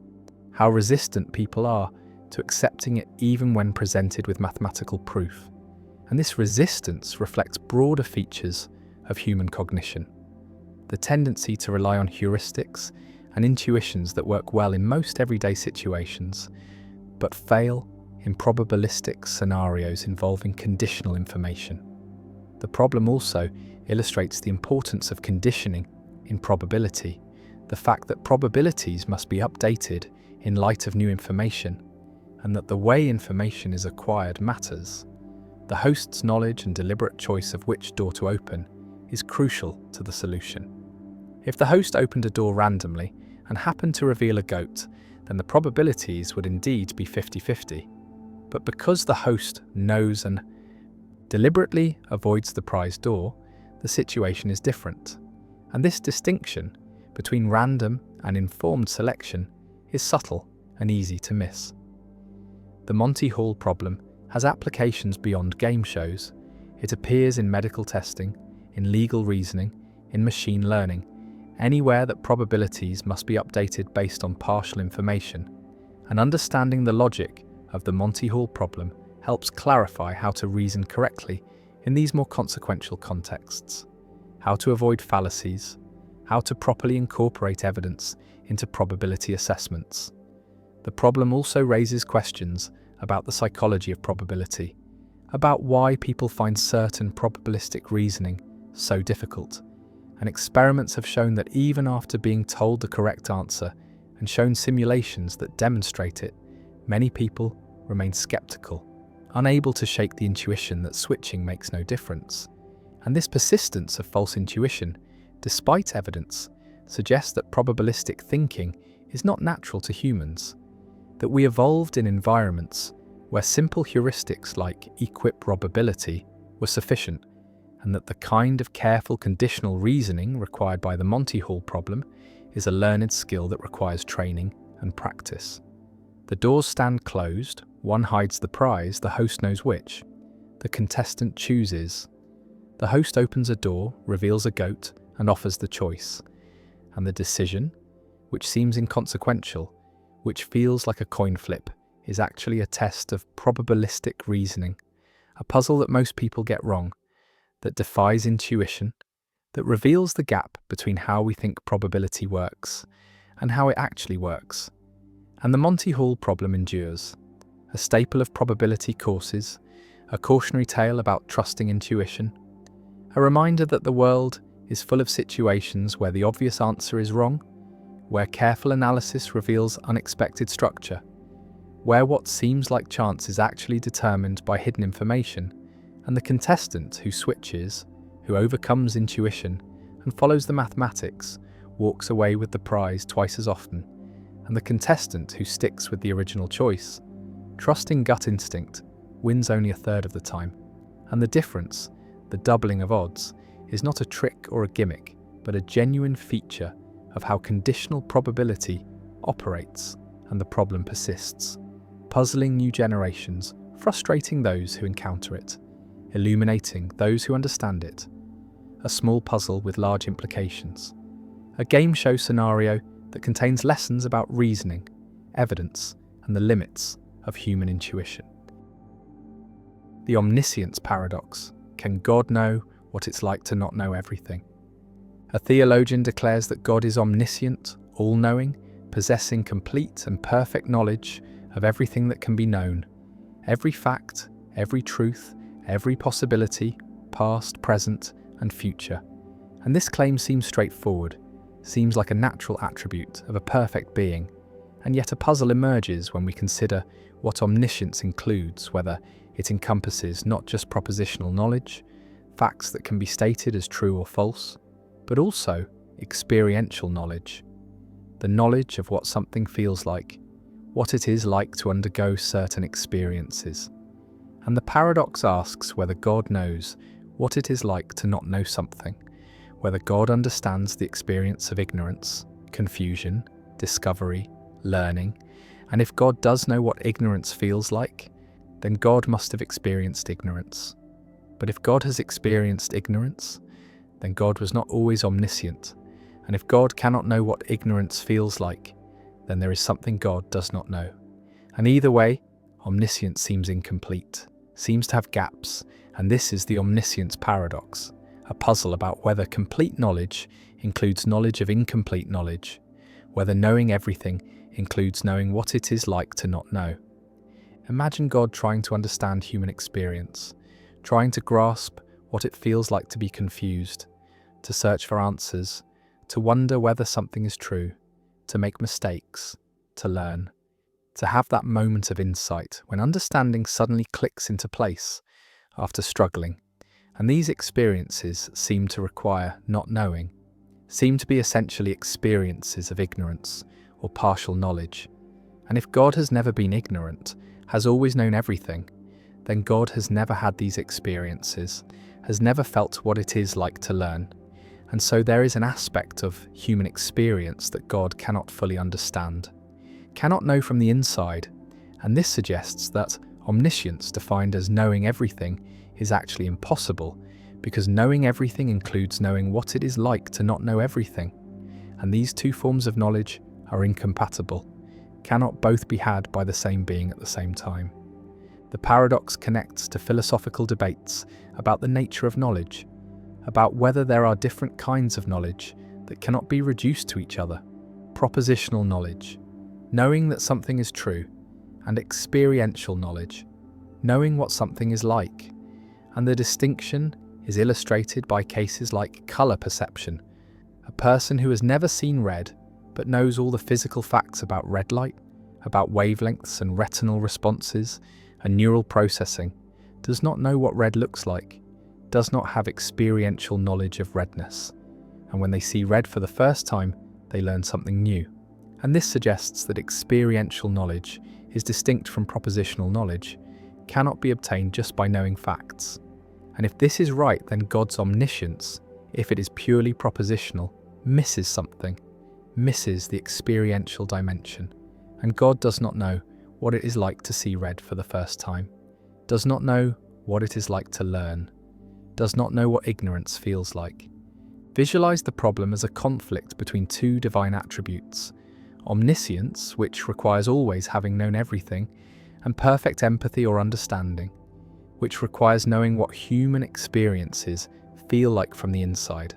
how resistant people are to accepting it even when presented with mathematical proof. And this resistance reflects broader features of human cognition. The tendency to rely on heuristics and intuitions that work well in most everyday situations, but fail in probabilistic scenarios involving conditional information. The problem also illustrates the importance of conditioning in probability, the fact that probabilities must be updated in light of new information, and that the way information is acquired matters. The host's knowledge and deliberate choice of which door to open is crucial to the solution. If the host opened a door randomly and happened to reveal a goat, then the probabilities would indeed be 50-50. But because the host knows and deliberately avoids the prize door, the situation is different. And this distinction between random and informed selection is subtle and easy to miss. The Monty Hall problem has applications beyond game shows. It appears in medical testing, in legal reasoning, in machine learning, anywhere that probabilities must be updated based on partial information. And understanding the logic of the Monty Hall problem helps clarify how to reason correctly in these more consequential contexts, how to avoid fallacies, how to properly incorporate evidence into probability assessments. The problem also raises questions about the psychology of probability, about why people find certain probabilistic reasoning so difficult. And experiments have shown that even after being told the correct answer and shown simulations that demonstrate it, many people remain skeptical, unable to shake the intuition that switching makes no difference. And this persistence of false intuition, despite evidence, suggests that probabilistic thinking is not natural to humans, that we evolved in environments where simple heuristics like equiprobability were sufficient, and that the kind of careful conditional reasoning required by the Monty Hall problem is a learned skill that requires training and practice. The doors stand closed, one hides the prize, the host knows which. The contestant chooses. The host opens a door, reveals a goat, and offers the choice. And the decision, which seems inconsequential, which feels like a coin flip, is actually a test of probabilistic reasoning, a puzzle that most people get wrong, that defies intuition, that reveals the gap between how we think probability works and how it actually works. And the Monty Hall problem endures, a staple of probability courses, a cautionary tale about trusting intuition, a reminder that the world is full of situations where the obvious answer is wrong, where careful analysis reveals unexpected structure, where what seems like chance is actually determined by hidden information, and the contestant who switches, who overcomes intuition and follows the mathematics, walks away with the prize twice as often. and the contestant who sticks with the original choice. Trusting gut instinct wins only a third of the time, and the difference, the doubling of odds, is not a trick or a gimmick, but a genuine feature of how conditional probability operates and the problem persists, puzzling new generations, frustrating those who encounter it, illuminating those who understand it. A small puzzle with large implications. A game show scenario that contains lessons about reasoning, evidence, and the limits of human intuition. The omniscience paradox. Can God know what it's like to not know everything? A theologian declares that God is omniscient, all-knowing, possessing complete and perfect knowledge of everything that can be known. Every fact, every truth, every possibility, past, present, and future. And this claim seems straightforward, seems like a natural attribute of a perfect being, and yet a puzzle emerges when we consider what omniscience includes, whether it encompasses not just propositional knowledge, facts that can be stated as true or false, but also experiential knowledge. The knowledge of what something feels like, what it is like to undergo certain experiences. And the paradox asks whether God knows what it is like to not know something, whether God understands the experience of ignorance, confusion, discovery, learning, and if God does know what ignorance feels like, then God must have experienced ignorance. But if God has experienced ignorance, then God was not always omniscient, and if God cannot know what ignorance feels like, then there is something God does not know. And either way, omniscience seems incomplete, seems to have gaps, and this is the omniscience paradox, a puzzle about whether complete knowledge includes knowledge of incomplete knowledge, whether knowing everything includes knowing what it is like to not know. Imagine God trying to understand human experience, trying to grasp what it feels like to be confused, to search for answers, to wonder whether something is true, to make mistakes, to learn, to have that moment of insight when understanding suddenly clicks into place after struggling. And these experiences seem to require not knowing, seem to be essentially experiences of ignorance or partial knowledge. And if God has never been ignorant, has always known everything, then God has never had these experiences, has never felt what it is like to learn. And so there is an aspect of human experience that God cannot fully understand, cannot know from the inside, and this suggests that omniscience defined as knowing everything is actually impossible, because knowing everything includes knowing what it is like to not know everything, and these two forms of knowledge are incompatible, cannot both be had by the same being at the same time. The paradox connects to philosophical debates about the nature of knowledge, about whether there are different kinds of knowledge that cannot be reduced to each other, propositional knowledge, knowing that something is true, and experiential knowledge, knowing what something is like. And the distinction is illustrated by cases like colour perception. A person who has never seen red but knows all the physical facts about red light, about wavelengths and retinal responses and neural processing, does not know what red looks like, does not have experiential knowledge of redness. And when they see red for the first time, they learn something new. And this suggests that experiential knowledge is distinct from propositional knowledge, cannot be obtained just by knowing facts. And if this is right, then God's omniscience, if it is purely propositional, misses something, misses the experiential dimension. And God does not know what it is like to see red for the first time, does not know what it is like to learn, does not know what ignorance feels like. Visualize the problem as a conflict between two divine attributes: omniscience, which requires always having known everything, and perfect empathy or understanding, which requires knowing what human experiences feel like from the inside.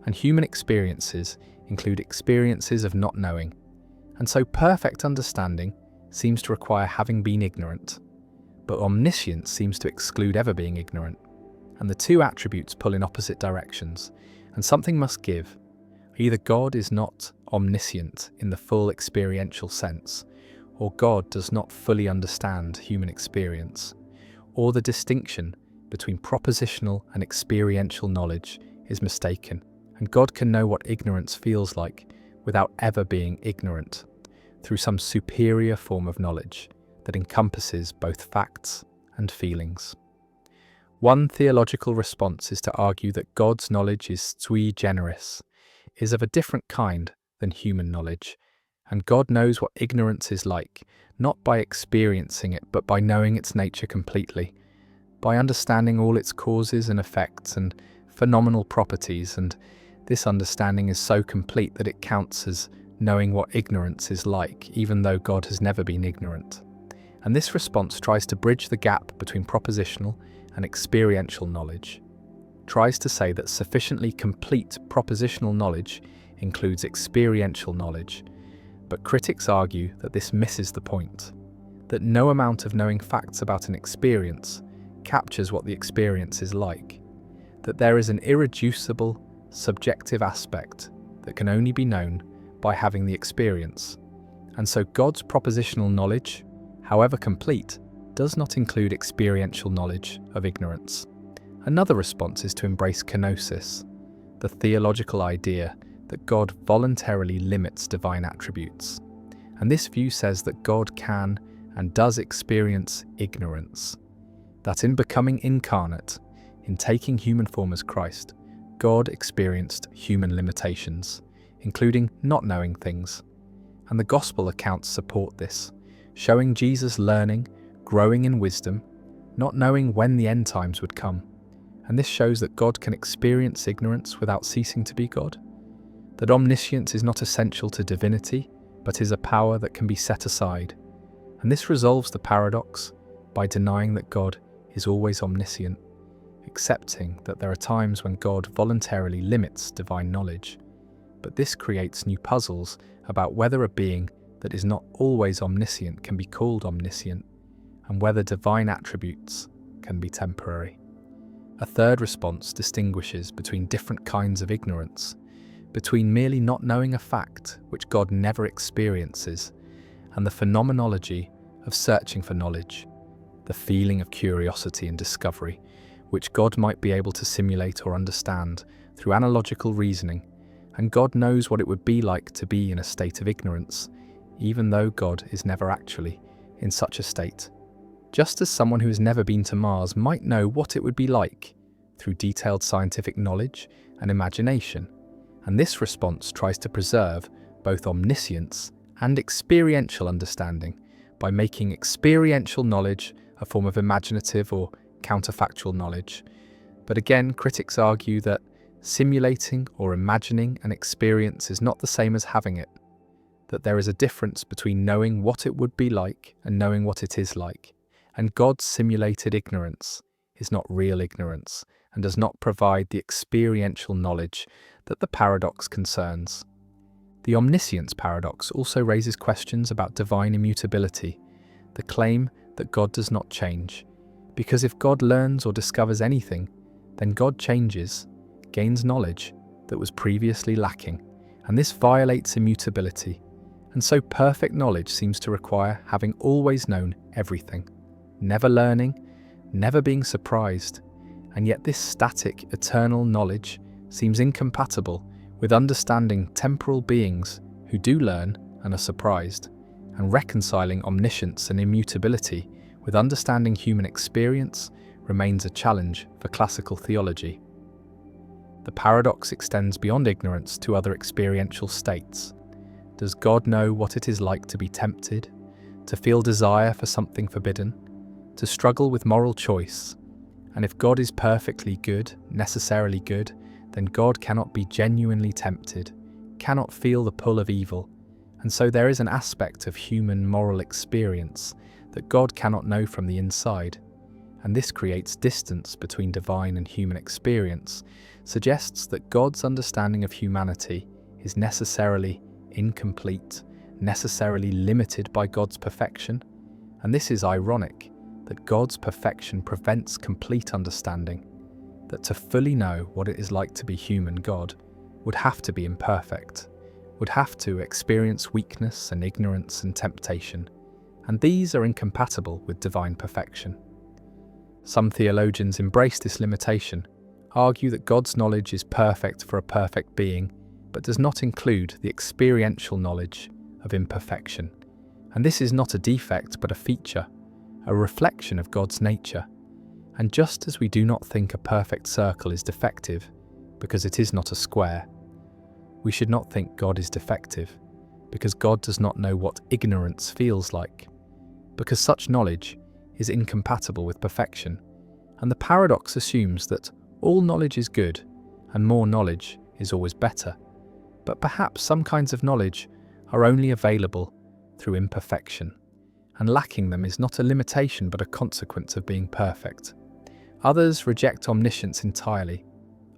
And human experiences include experiences of not knowing, and so perfect understanding seems to require having been ignorant, but omniscience seems to exclude ever being ignorant. And the two attributes pull in opposite directions, and something must give. Either God is not omniscient in the full experiential sense, or God does not fully understand human experience, or the distinction between propositional and experiential knowledge is mistaken, and God can know what ignorance feels like without ever being ignorant. through some superior form of knowledge that encompasses both facts and feelings. One theological response is to argue that God's knowledge is sui generis, is of a different kind than human knowledge, and God knows what ignorance is like, not by experiencing it, but by knowing its nature completely, by understanding all its causes and effects and phenomenal properties, and this understanding is so complete that it counts as knowing what ignorance is like, even though God has never been ignorant. And this response tries to bridge the gap between propositional and experiential knowledge, tries to say that sufficiently complete propositional knowledge includes experiential knowledge, but critics argue that this misses the point, that no amount of knowing facts about an experience captures what the experience is like, that there is an irreducible, subjective aspect that can only be known by having the experience, and so God's propositional knowledge, however complete, does not include experiential knowledge of ignorance. Another response is to embrace kenosis, the theological idea that God voluntarily limits divine attributes. And this view says that God can and does experience ignorance, that in becoming incarnate, in taking human form as Christ, God experienced human limitations, including not knowing things. And the gospel accounts support this, showing Jesus learning, growing in wisdom, not knowing when the end times would come. And this shows that God can experience ignorance without ceasing to be God, that omniscience is not essential to divinity, but is a power that can be set aside. And this resolves the paradox by denying that God is always omniscient, accepting that there are times when God voluntarily limits divine knowledge. But this creates new puzzles about whether a being that is not always omniscient can be called omniscient, and whether divine attributes can be temporary. A third response distinguishes between different kinds of ignorance, between merely not knowing a fact which God never experiences, and the phenomenology of searching for knowledge, the feeling of curiosity and discovery, which God might be able to simulate or understand through analogical reasoning, and God knows what it would be like to be in a state of ignorance, even though God is never actually in such a state. Just as someone who has never been to Mars might know what it would be like through detailed scientific knowledge and imagination, and this response tries to preserve both omniscience and experiential understanding by making experiential knowledge a form of imaginative or counterfactual knowledge. But again, critics argue that simulating or imagining an experience is not the same as having it, that there is a difference between knowing what it would be like and knowing what it is like, and God's simulated ignorance is not real ignorance and does not provide the experiential knowledge that the paradox concerns. The omniscience paradox also raises questions about divine immutability, the claim that God does not change, because if God learns or discovers anything, then God changes, gains knowledge that was previously lacking, and this violates immutability, and so perfect knowledge seems to require having always known everything, never learning, never being surprised, and yet this static, eternal knowledge seems incompatible with understanding temporal beings who do learn and are surprised, and reconciling omniscience and immutability with understanding human experience remains a challenge for classical theology. The paradox extends beyond ignorance to other experiential states. Does God know what it is like to be tempted, to feel desire for something forbidden, to struggle with moral choice? And if God is perfectly good, necessarily good, then God cannot be genuinely tempted, cannot feel the pull of evil, and so there is an aspect of human moral experience that God cannot know from the inside, and this creates distance between divine and human experience, suggests that God's understanding of humanity is necessarily incomplete, necessarily limited by God's perfection, and this is ironic, that God's perfection prevents complete understanding, that to fully know what it is like to be human, God would have to be imperfect, would have to experience weakness and ignorance and temptation, and these are incompatible with divine perfection. Some theologians embrace this limitation, argue that God's knowledge is perfect for a perfect being, but does not include the experiential knowledge of imperfection, And this is not a defect but a feature, a reflection of God's nature. And just as we do not think a perfect circle is defective because it is not a square, we should not think God is defective because God does not know what ignorance feels like, because such knowledge is incompatible with perfection. And the paradox assumes that all knowledge is good and more knowledge is always better. But perhaps some kinds of knowledge are only available through imperfection, and lacking them is not a limitation but a consequence of being perfect. Others reject omniscience entirely,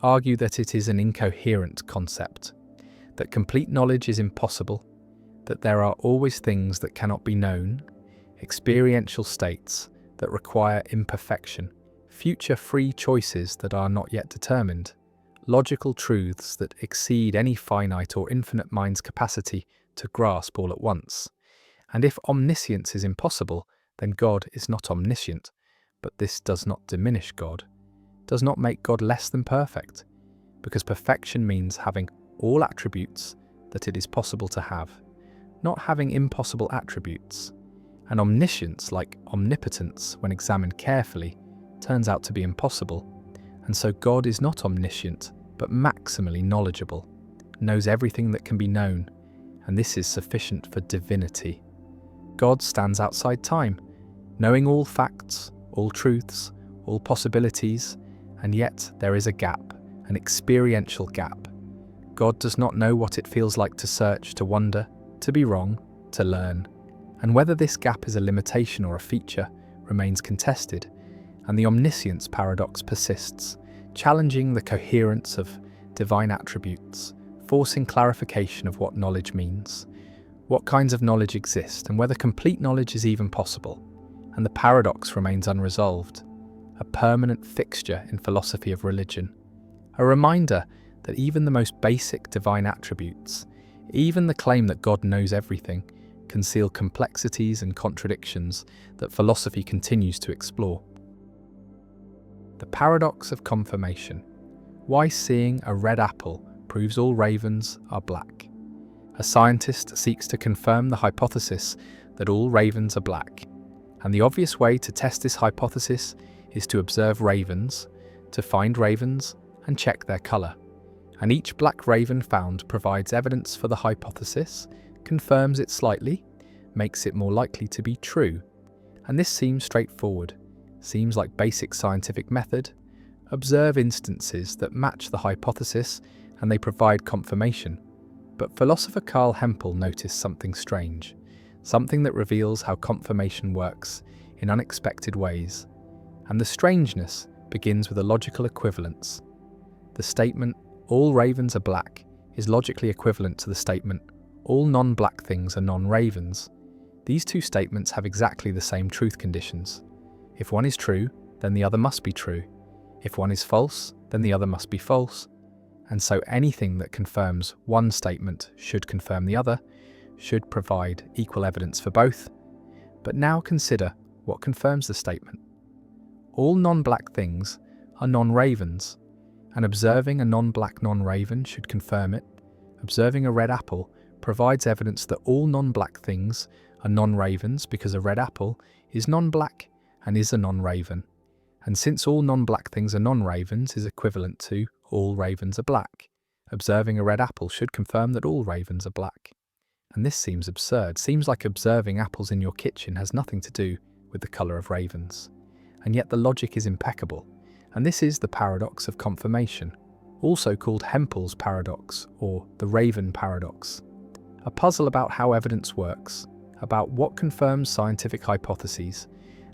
argue that it is an incoherent concept, that complete knowledge is impossible, that there are always things that cannot be known, experiential states that require imperfection, future free choices that are not yet determined, logical truths that exceed any finite or infinite mind's capacity to grasp all at once. And if omniscience is impossible, then God is not omniscient. But this does not diminish God, does not make God less than perfect, because perfection means having all attributes that it is possible to have, not having impossible attributes. And omniscience, like omnipotence, when examined carefully, turns out to be impossible. And so God is not omniscient, but maximally knowledgeable, knows everything that can be known, and this is sufficient for divinity. God stands outside time, knowing all facts, all truths, all possibilities, and yet there is a gap, an experiential gap. God does not know what it feels like to search, to wonder, to be wrong, to learn. And whether this gap is a limitation or a feature remains contested, and the omniscience paradox persists, challenging the coherence of divine attributes, forcing clarification of what knowledge means, what kinds of knowledge exist, and whether complete knowledge is even possible. And the paradox remains unresolved, a permanent fixture in philosophy of religion, a reminder that even the most basic divine attributes, even the claim that God knows everything, conceal complexities and contradictions that philosophy continues to explore. The paradox of confirmation. Why seeing a red apple proves all ravens are black. A scientist seeks to confirm the hypothesis that all ravens are black. And the obvious way to test this hypothesis is to observe ravens, to find ravens and check their colour. And each black raven found provides evidence for the hypothesis, confirms it slightly, makes it more likely to be true. And this seems straightforward, seems like basic scientific method. Observe instances that match the hypothesis and they provide confirmation. But philosopher Carl Hempel noticed something strange, something that reveals how confirmation works in unexpected ways. And the strangeness begins with a logical equivalence. The statement, all ravens are black, is logically equivalent to the statement, all non-black things are non-ravens. These two statements have exactly the same truth conditions. If one is true, then the other must be true. If one is false, then the other must be false. And so anything that confirms one statement should confirm the other, should provide equal evidence for both. But now consider what confirms the statement. All non-black things are non-ravens, and observing a non-black non-raven should confirm it. Observing a red apple provides evidence that all non-black things are non-ravens because a red apple is non-black and is a non-raven. And since all non-black things are non-ravens is equivalent to all ravens are black, observing a red apple should confirm that all ravens are black. And this seems absurd, seems like observing apples in your kitchen has nothing to do with the colour of ravens. And yet the logic is impeccable. And this is the paradox of confirmation, also called Hempel's paradox or the raven paradox. A puzzle about how evidence works, about what confirms scientific hypotheses,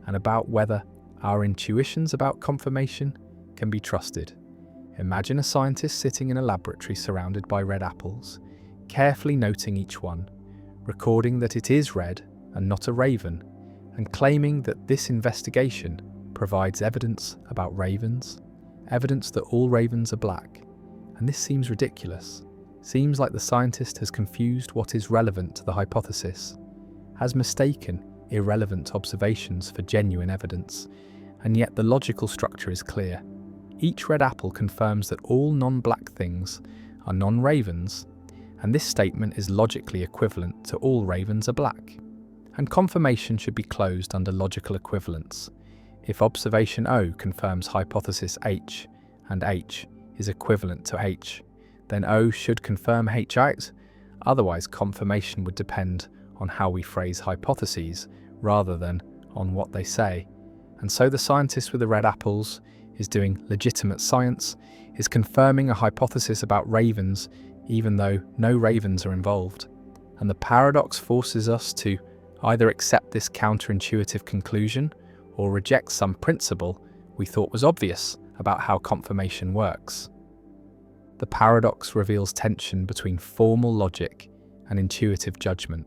and about whether our intuitions about confirmation can be trusted. Imagine a scientist sitting in a laboratory surrounded by red apples, carefully noting each one, recording that it is red and not a raven, and claiming that this investigation provides evidence about ravens, evidence that all ravens are black. And this seems ridiculous. Seems like the scientist has confused what is relevant to the hypothesis, has mistaken irrelevant observations for genuine evidence, and yet the logical structure is clear. Each red apple confirms that all non-black things are non-ravens, and this statement is logically equivalent to all ravens are black. and confirmation should be closed under logical equivalence. If observation O confirms hypothesis H, and H is equivalent to H, then O should confirm H out, otherwise confirmation would depend on how we phrase hypotheses rather than on what they say. And so the scientist with the red apples is doing legitimate science, is confirming a hypothesis about ravens even though no ravens are involved. And the paradox forces us to either accept this counterintuitive conclusion or reject some principle we thought was obvious about how confirmation works. The paradox reveals tension between formal logic and intuitive judgment.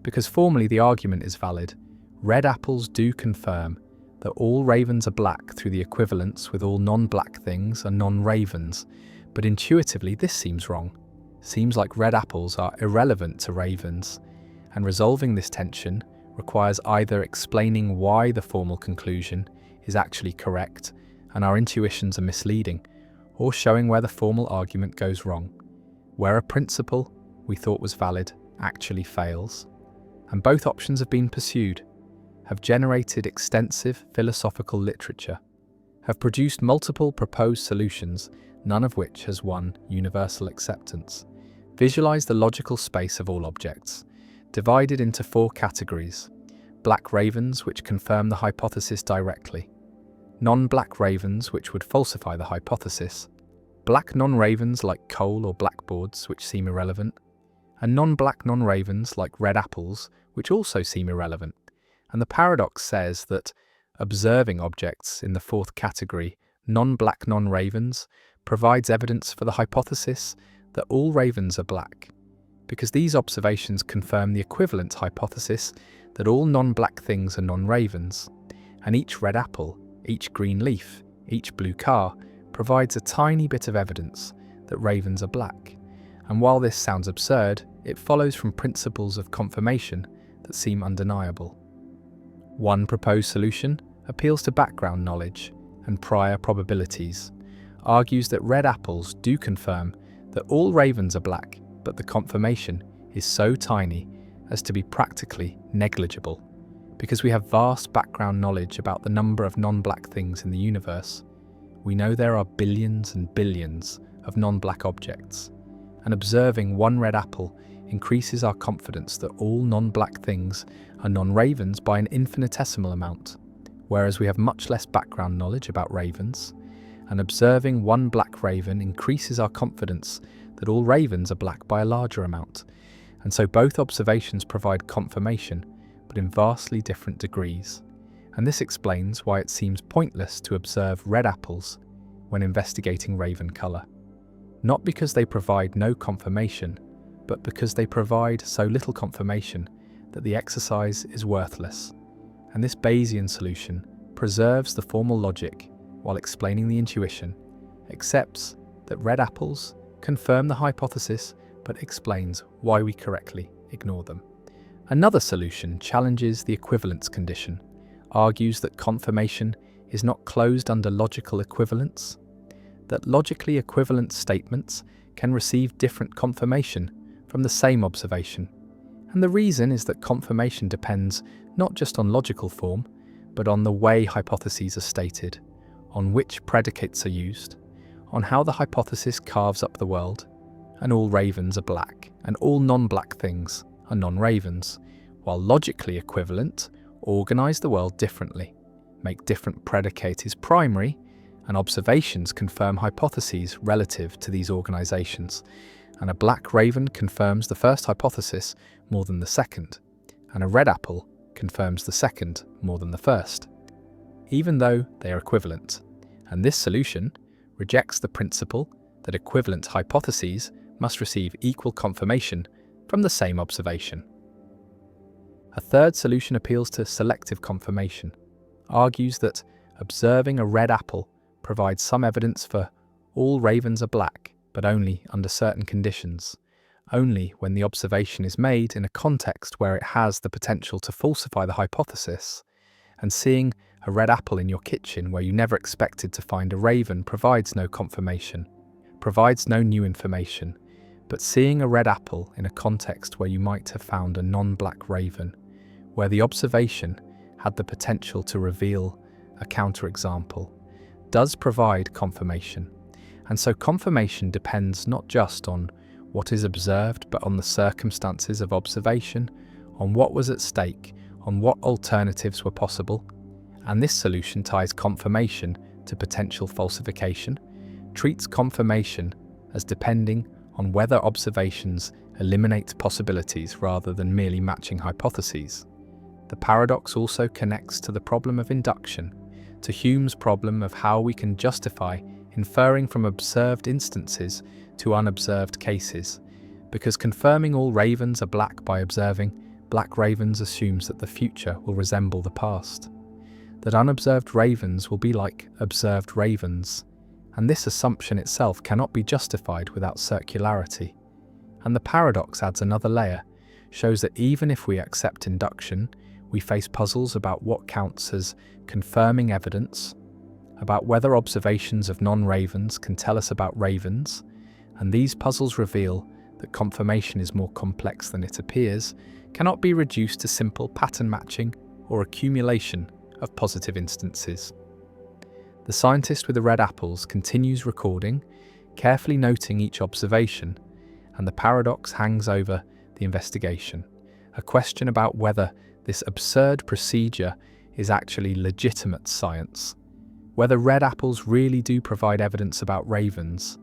Because formally the argument is valid, red apples do confirm that all ravens are black through the equivalence with all non-black things are non-ravens, but intuitively this seems wrong. Seems like red apples are irrelevant to ravens, and resolving this tension requires either explaining why the formal conclusion is actually correct and our intuitions are misleading, or showing where the formal argument goes wrong, where a principle we thought was valid actually fails. And both options have been pursued, have generated extensive philosophical literature, have produced multiple proposed solutions, none of which has won universal acceptance. Visualize the logical space of all objects, divided into 4 categories: black ravens, which confirm the hypothesis directly; non-black ravens, which would falsify the hypothesis; black non-ravens like coal or blackboards, which seem irrelevant; and non-black non-ravens like red apples, which also seem irrelevant. And the paradox says that observing objects in the 4th category, non-black non-ravens, provides evidence for the hypothesis that all ravens are black, because these observations confirm the equivalent hypothesis that all non-black things are non-ravens, and each red apple, each green leaf, each blue car provides a tiny bit of evidence that ravens are black. And while this sounds absurd, it follows from principles of confirmation that seem undeniable. One proposed solution appeals to background knowledge and prior probabilities, argues that red apples do confirm that all ravens are black, but the confirmation is so tiny as to be practically negligible. Because we have vast background knowledge about the number of non-black things in the universe, we know there are billions and billions of non-black objects, and observing one red apple increases our confidence that all non-black things are non-ravens by an infinitesimal amount, whereas we have much less background knowledge about ravens, and observing one black raven increases our confidence that all ravens are black by a larger amount. And so both observations provide confirmation, but in vastly different degrees. And this explains why it seems pointless to observe red apples when investigating raven colour. Not because they provide no confirmation, but because they provide so little confirmation that the exercise is worthless. And this Bayesian solution preserves the formal logic while explaining the intuition, accepts that red apples confirm the hypothesis, but explains why we correctly ignore them. Another solution challenges the equivalence condition, argues that confirmation is not closed under logical equivalence, that logically equivalent statements can receive different confirmation from the same observation. And the reason is that confirmation depends not just on logical form, but on the way hypotheses are stated, on which predicates are used, on how the hypothesis carves up the world, and all ravens are black, and all non-black things are non-ravens, while logically equivalent organise the world differently, make different predicates primary, and observations confirm hypotheses relative to these organisations, and a black raven confirms the first hypothesis more than the second, and a red apple confirms the second more than the first, even though they are equivalent. And this solution rejects the principle that equivalent hypotheses must receive equal confirmation from the same observation. A third solution appeals to selective confirmation, argues that observing a red apple provides some evidence for all ravens are black, but only under certain conditions, only when the observation is made in a context where it has the potential to falsify the hypothesis, and seeing a red apple in your kitchen where you never expected to find a raven provides no confirmation, provides no new information, but seeing a red apple in a context where you might have found a non-black raven, where the observation had the potential to reveal a counterexample, does provide confirmation. And so confirmation depends not just on what is observed, but on the circumstances of observation, on what was at stake, on what alternatives were possible. And this solution ties confirmation to potential falsification, treats confirmation as depending on whether observations eliminate possibilities rather than merely matching hypotheses. The paradox also connects to the problem of induction, to Hume's problem of how we can justify inferring from observed instances to unobserved cases, because confirming all ravens are black by observing black ravens assumes that the future will resemble the past, that unobserved ravens will be like observed ravens, and this assumption itself cannot be justified without circularity. And the paradox adds another layer, shows that even if we accept induction, we face puzzles about what counts as confirming evidence, about whether observations of non-ravens can tell us about ravens, and these puzzles reveal that confirmation is more complex than it appears, cannot be reduced to simple pattern matching or accumulation of positive instances. The scientist with the red apples continues recording, carefully noting each observation, and the paradox hangs over the investigation, a question about whether this absurd procedure is actually legitimate science, whether red apples really do provide evidence about ravens,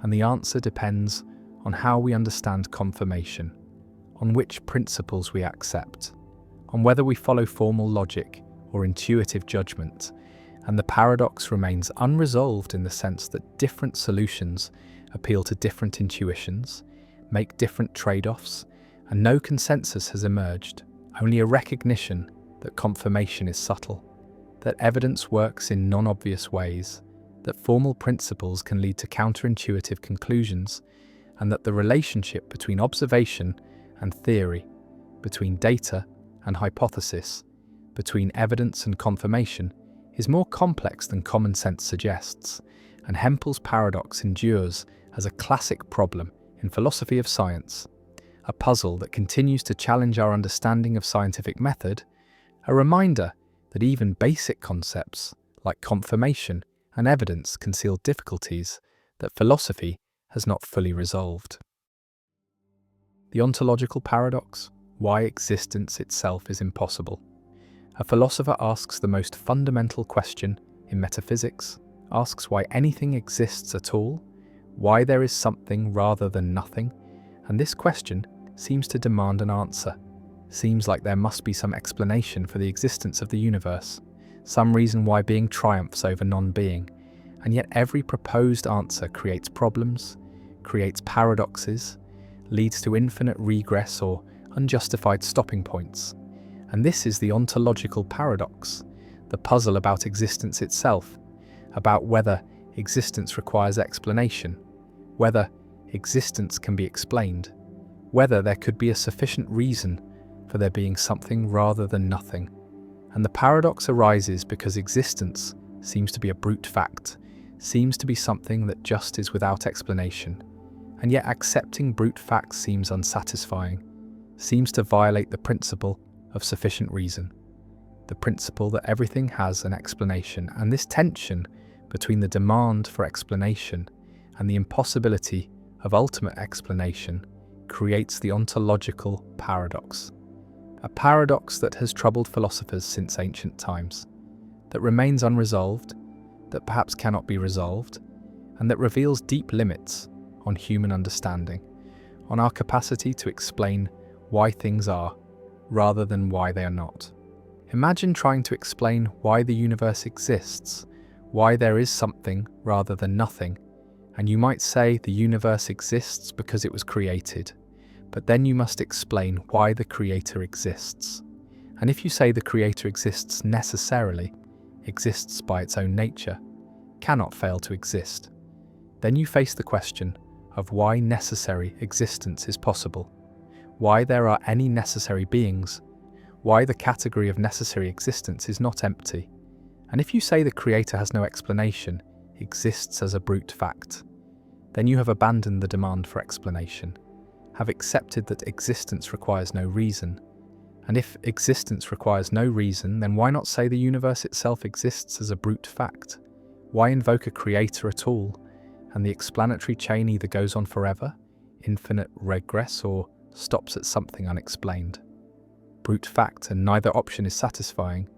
and the answer depends on how we understand confirmation, on which principles we accept, on whether we follow formal logic or intuitive judgment, and the paradox remains unresolved in the sense that different solutions appeal to different intuitions, make different trade-offs, and no consensus has emerged, only a recognition that confirmation is subtle, that evidence works in non-obvious ways, that formal principles can lead to counterintuitive conclusions, and that the relationship between observation and theory, between data and hypothesis, between evidence and confirmation, is more complex than common sense suggests, and Hempel's paradox endures as a classic problem in philosophy of science, a puzzle that continues to challenge our understanding of scientific method, a reminder that even basic concepts like confirmation and evidence conceal difficulties that philosophy has not fully resolved. The ontological paradox, why existence itself is impossible. A philosopher asks the most fundamental question in metaphysics, asks why anything exists at all, why there is something rather than nothing, and this question seems to demand an answer. Seems like there must be some explanation for the existence of the universe, some reason why being triumphs over non-being, and yet every proposed answer creates problems, creates paradoxes, leads to infinite regress or unjustified stopping points. And this is the ontological paradox, the puzzle about existence itself, about whether existence requires explanation, whether existence can be explained, whether there could be a sufficient reason for there being something rather than nothing. And the paradox arises because existence seems to be a brute fact, seems to be something that just is without explanation, and yet accepting brute facts seems unsatisfying, seems to violate the principle of sufficient reason, the principle that everything has an explanation, and this tension between the demand for explanation and the impossibility of ultimate explanation creates the ontological paradox, a paradox that has troubled philosophers since ancient times, that remains unresolved, that perhaps cannot be resolved, and that reveals deep limits on human understanding, on our capacity to explain why things are rather than why they are not. Imagine trying to explain why the universe exists, why there is something rather than nothing, and you might say the universe exists because it was created, but then you must explain why the creator exists. And if you say the creator exists necessarily, exists by its own nature, cannot fail to exist, then you face the question of why necessary existence is possible, why there are any necessary beings, why the category of necessary existence is not empty. And if you say the creator has no explanation, exists as a brute fact, then you have abandoned the demand for explanation, have accepted that existence requires no reason, And if existence requires no reason, then why not say the universe itself exists as a brute fact? Why invoke a creator at all? And the explanatory chain either goes on forever, infinite regress, or stops at something unexplained. Brute fact, and neither option is satisfying.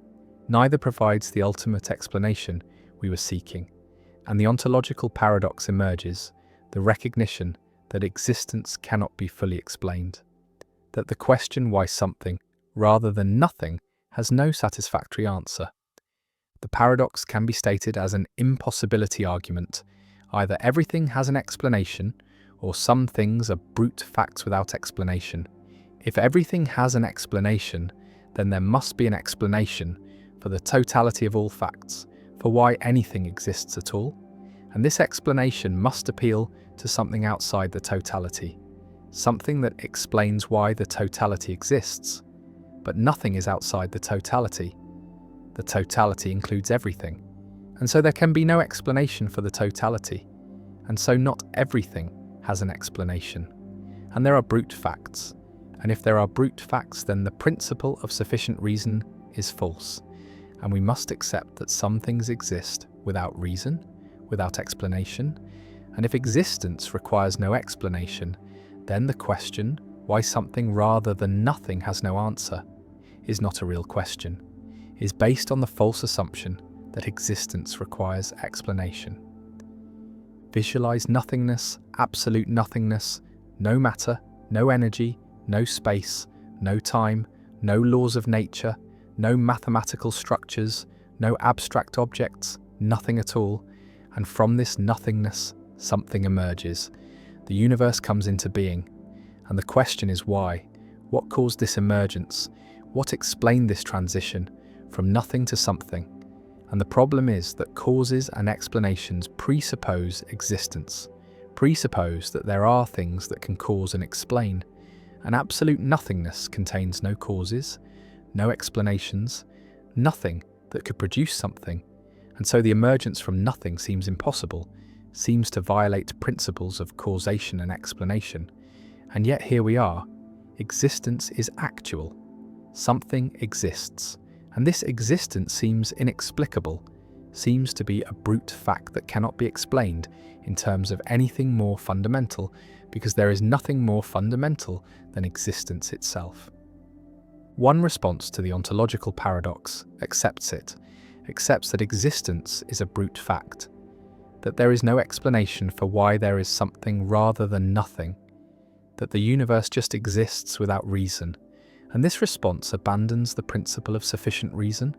Neither provides the ultimate explanation we were seeking. And the ontological paradox emerges, the recognition that existence cannot be fully explained. That the question why something, rather than nothing, has no satisfactory answer. The paradox can be stated as an impossibility argument. Either everything has an explanation, or some things are brute facts without explanation. If everything has an explanation, then there must be an explanation for the totality of all facts, for why anything exists at all. And this explanation must appeal to something outside the totality, something that explains why the totality exists. But nothing is outside the totality. The totality includes everything, and so there can be no explanation for the totality, and so not everything has an explanation. And there are brute facts, and if there are brute facts, then the principle of sufficient reason is false, and we must accept that some things exist without reason, without explanation, and if existence requires no explanation, then the question why something rather than nothing has no answer is not a real question, is based on the false assumption that existence requires explanation. Visualize nothingness, absolute nothingness, no matter, no energy, no space, no time, no laws of nature, no mathematical structures, no abstract objects, nothing at all, and from this nothingness, something emerges. The universe comes into being, and the question is why? What caused this emergence? What explained this transition from nothing to something? And the problem is that causes and explanations presuppose existence, presuppose that there are things that can cause and explain. And absolute nothingness contains no causes, no explanations, nothing that could produce something. And so the emergence from nothing seems impossible, seems to violate principles of causation and explanation. And yet here we are. Existence is actual. Something exists, and this existence seems inexplicable, seems to be a brute fact that cannot be explained in terms of anything more fundamental, because there is nothing more fundamental than existence itself. One response to the ontological paradox accepts it, accepts that existence is a brute fact, that there is no explanation for why there is something rather than nothing, that the universe just exists without reason. And this response abandons the principle of sufficient reason,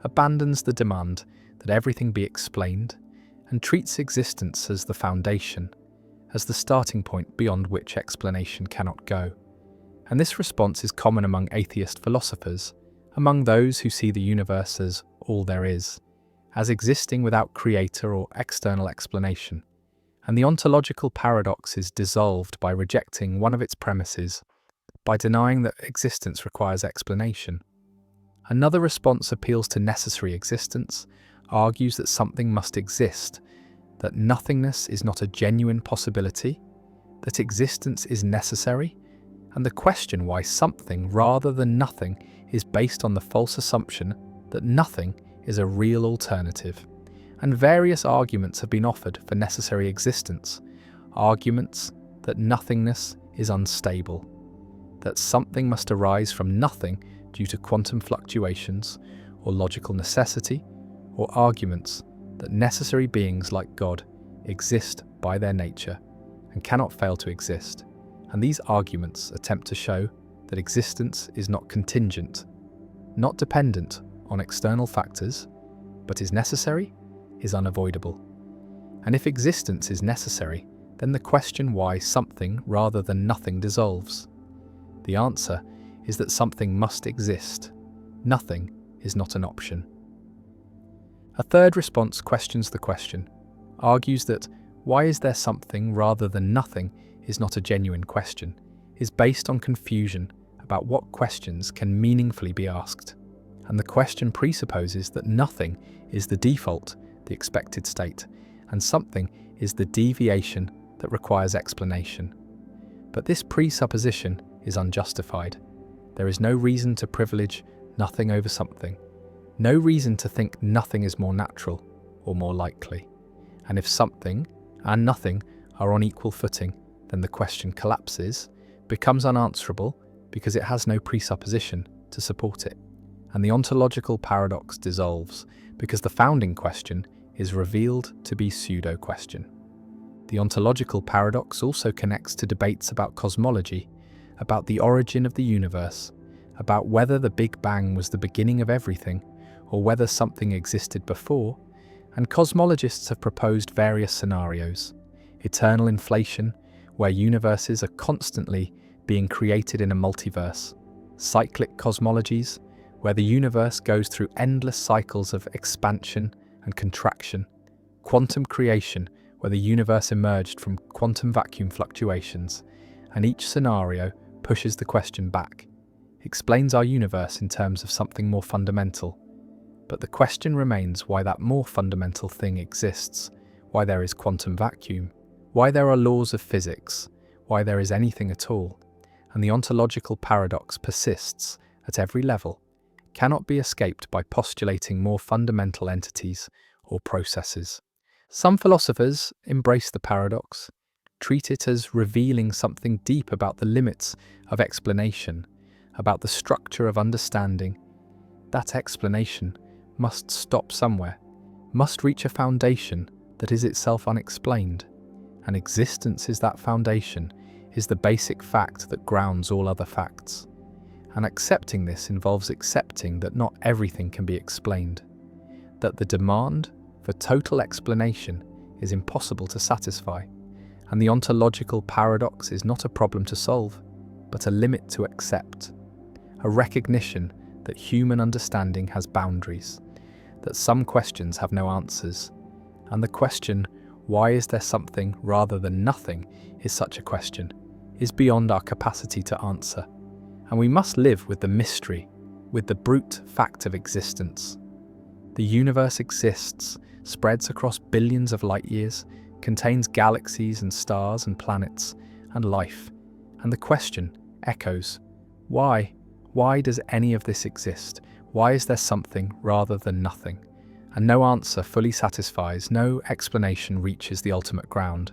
abandons the demand that everything be explained, and treats existence as the foundation, as the starting point beyond which explanation cannot go. And this response is common among atheist philosophers, among those who see the universe as all there is, as existing without creator or external explanation. And the ontological paradox is dissolved by rejecting one of its premises, by denying that existence requires explanation. Another response appeals to necessary existence, argues that something must exist, that nothingness is not a genuine possibility, that existence is necessary, and the question why something rather than nothing is based on the false assumption that nothing is a real alternative. And various arguments have been offered for necessary existence, arguments that nothingness is unstable, that something must arise from nothing due to quantum fluctuations or logical necessity, or arguments that necessary beings like God exist by their nature and cannot fail to exist. And these arguments attempt to show that existence is not contingent, not dependent on external factors, but is necessary, is unavoidable. And if existence is necessary, then the question why something rather than nothing dissolves. The answer is that something must exist. Nothing is not an option. A third response questions the question, argues that why is there something rather than nothing is not a genuine question, is based on confusion about what questions can meaningfully be asked. And the question presupposes that nothing is the default, the expected state, and something is the deviation that requires explanation. But this presupposition is unjustified. There is no reason to privilege nothing over something, no reason to think nothing is more natural or more likely. And if something and nothing are on equal footing, then the question collapses, becomes unanswerable because it has no presupposition to support it. And the ontological paradox dissolves because the founding question is revealed to be pseudo-question. The ontological paradox also connects to debates about cosmology, about the origin of the universe, about whether the Big Bang was the beginning of everything or whether something existed before, and cosmologists have proposed various scenarios. Eternal inflation, where universes are constantly being created in a multiverse. Cyclic cosmologies, where the universe goes through endless cycles of expansion and contraction. Quantum creation, where the universe emerged from quantum vacuum fluctuations, and each scenario pushes the question back, explains our universe in terms of something more fundamental. But the question remains why that more fundamental thing exists, why there is quantum vacuum, why there are laws of physics, why there is anything at all. And the ontological paradox persists at every level, cannot be escaped by postulating more fundamental entities or processes. Some philosophers embrace the paradox, treat it as revealing something deep about the limits of explanation, about the structure of understanding. That explanation must stop somewhere, must reach a foundation that is itself unexplained. And existence is that foundation, is the basic fact that grounds all other facts. And accepting this involves accepting that not everything can be explained, that the demand for total explanation is impossible to satisfy, and the ontological paradox is not a problem to solve, but a limit to accept, a recognition that human understanding has boundaries, that some questions have no answers, and the question, why is there something rather than nothing, is such a question, is beyond our capacity to answer. And we must live with the mystery, with the brute fact of existence. The universe exists, spreads across billions of light years, contains galaxies and stars and planets and life. And the question echoes, why? Why does any of this exist? Why is there something rather than nothing? And no answer fully satisfies, no explanation reaches the ultimate ground.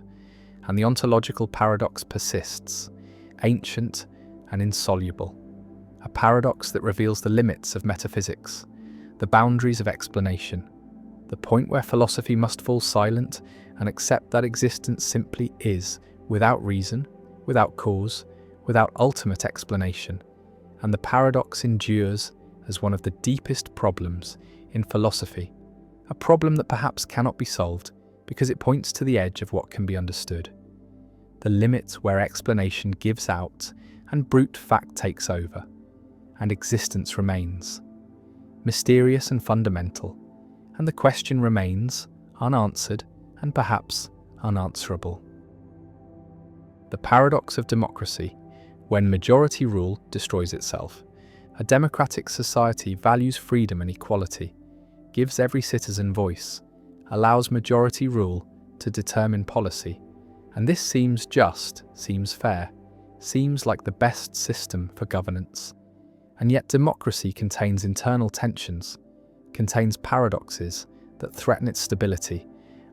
And the ontological paradox persists, ancient and insoluble. A paradox that reveals the limits of metaphysics, the boundaries of explanation, the point where philosophy must fall silent and accept that existence simply is, without reason, without cause, without ultimate explanation. And the paradox endures as one of the deepest problems in philosophy, a problem that perhaps cannot be solved because it points to the edge of what can be understood, the limit where explanation gives out and brute fact takes over, and existence remains, mysterious and fundamental, and the question remains unanswered and perhaps unanswerable. The paradox of democracy, when majority rule destroys itself. A democratic society values freedom and equality, gives every citizen voice, allows majority rule to determine policy, and this seems just, seems fair, seems like the best system for governance. And yet democracy contains internal tensions, contains paradoxes that threaten its stability,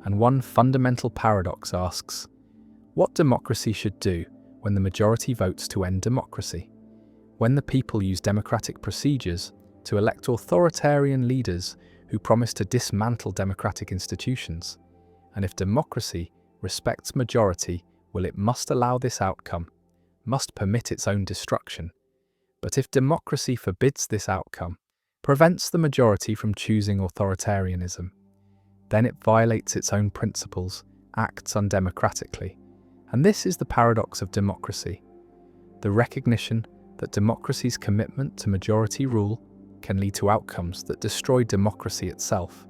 and one fundamental paradox asks, what democracy should do when the majority votes to end democracy? When the people use democratic procedures to elect authoritarian leaders who promise to dismantle democratic institutions? And if democracy respects majority, well, it must allow this outcome, must permit its own destruction. But if democracy forbids this outcome, prevents the majority from choosing authoritarianism, then it violates its own principles, acts undemocratically. And this is the paradox of democracy, the recognition that democracy's commitment to majority rule can lead to outcomes that destroy democracy itself.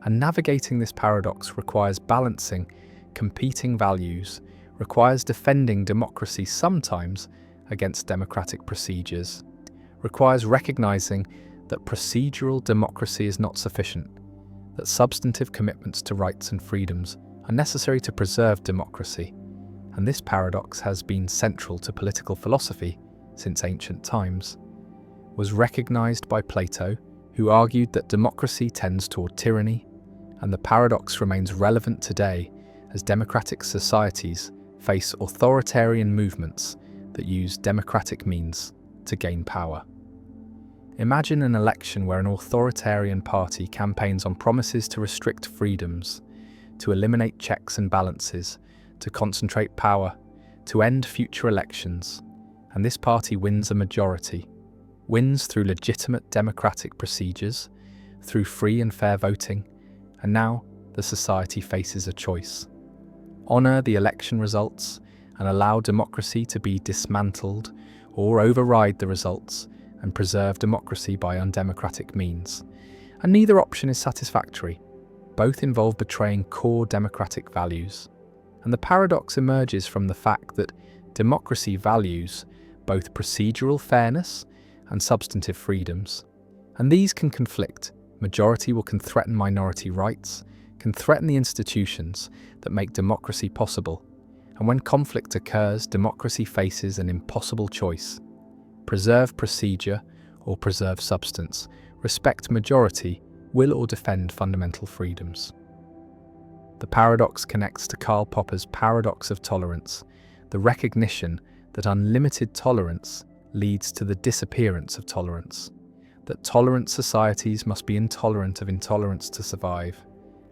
And navigating this paradox requires balancing competing values, requires defending democracy sometimes against democratic procedures, requires recognizing that procedural democracy is not sufficient, that substantive commitments to rights and freedoms are necessary to preserve democracy. And this paradox has been central to political philosophy since ancient times. was recognized by Plato, who argued that democracy tends toward tyranny, and the paradox remains relevant today as democratic societies face authoritarian movements that use democratic means to gain power. Imagine an election where an authoritarian party campaigns on promises to restrict freedoms, to eliminate checks and balances, to concentrate power, to end future elections, and this party wins a majority, wins through legitimate democratic procedures, through free and fair voting, and now the society faces a choice. Honour the election results and allow democracy to be dismantled, or override the results and preserve democracy by undemocratic means. And neither option is satisfactory. Both involve betraying core democratic values. And the paradox emerges from the fact that democracy values both procedural fairness and substantive freedoms. And these can conflict. Majority will can threaten minority rights, can threaten the institutions that make democracy possible. And when conflict occurs, democracy faces an impossible choice. Preserve procedure or preserve substance, respect majority, will or defend fundamental freedoms. The paradox connects to Karl Popper's paradox of tolerance, the recognition that unlimited tolerance leads to the disappearance of tolerance, that tolerant societies must be intolerant of intolerance to survive.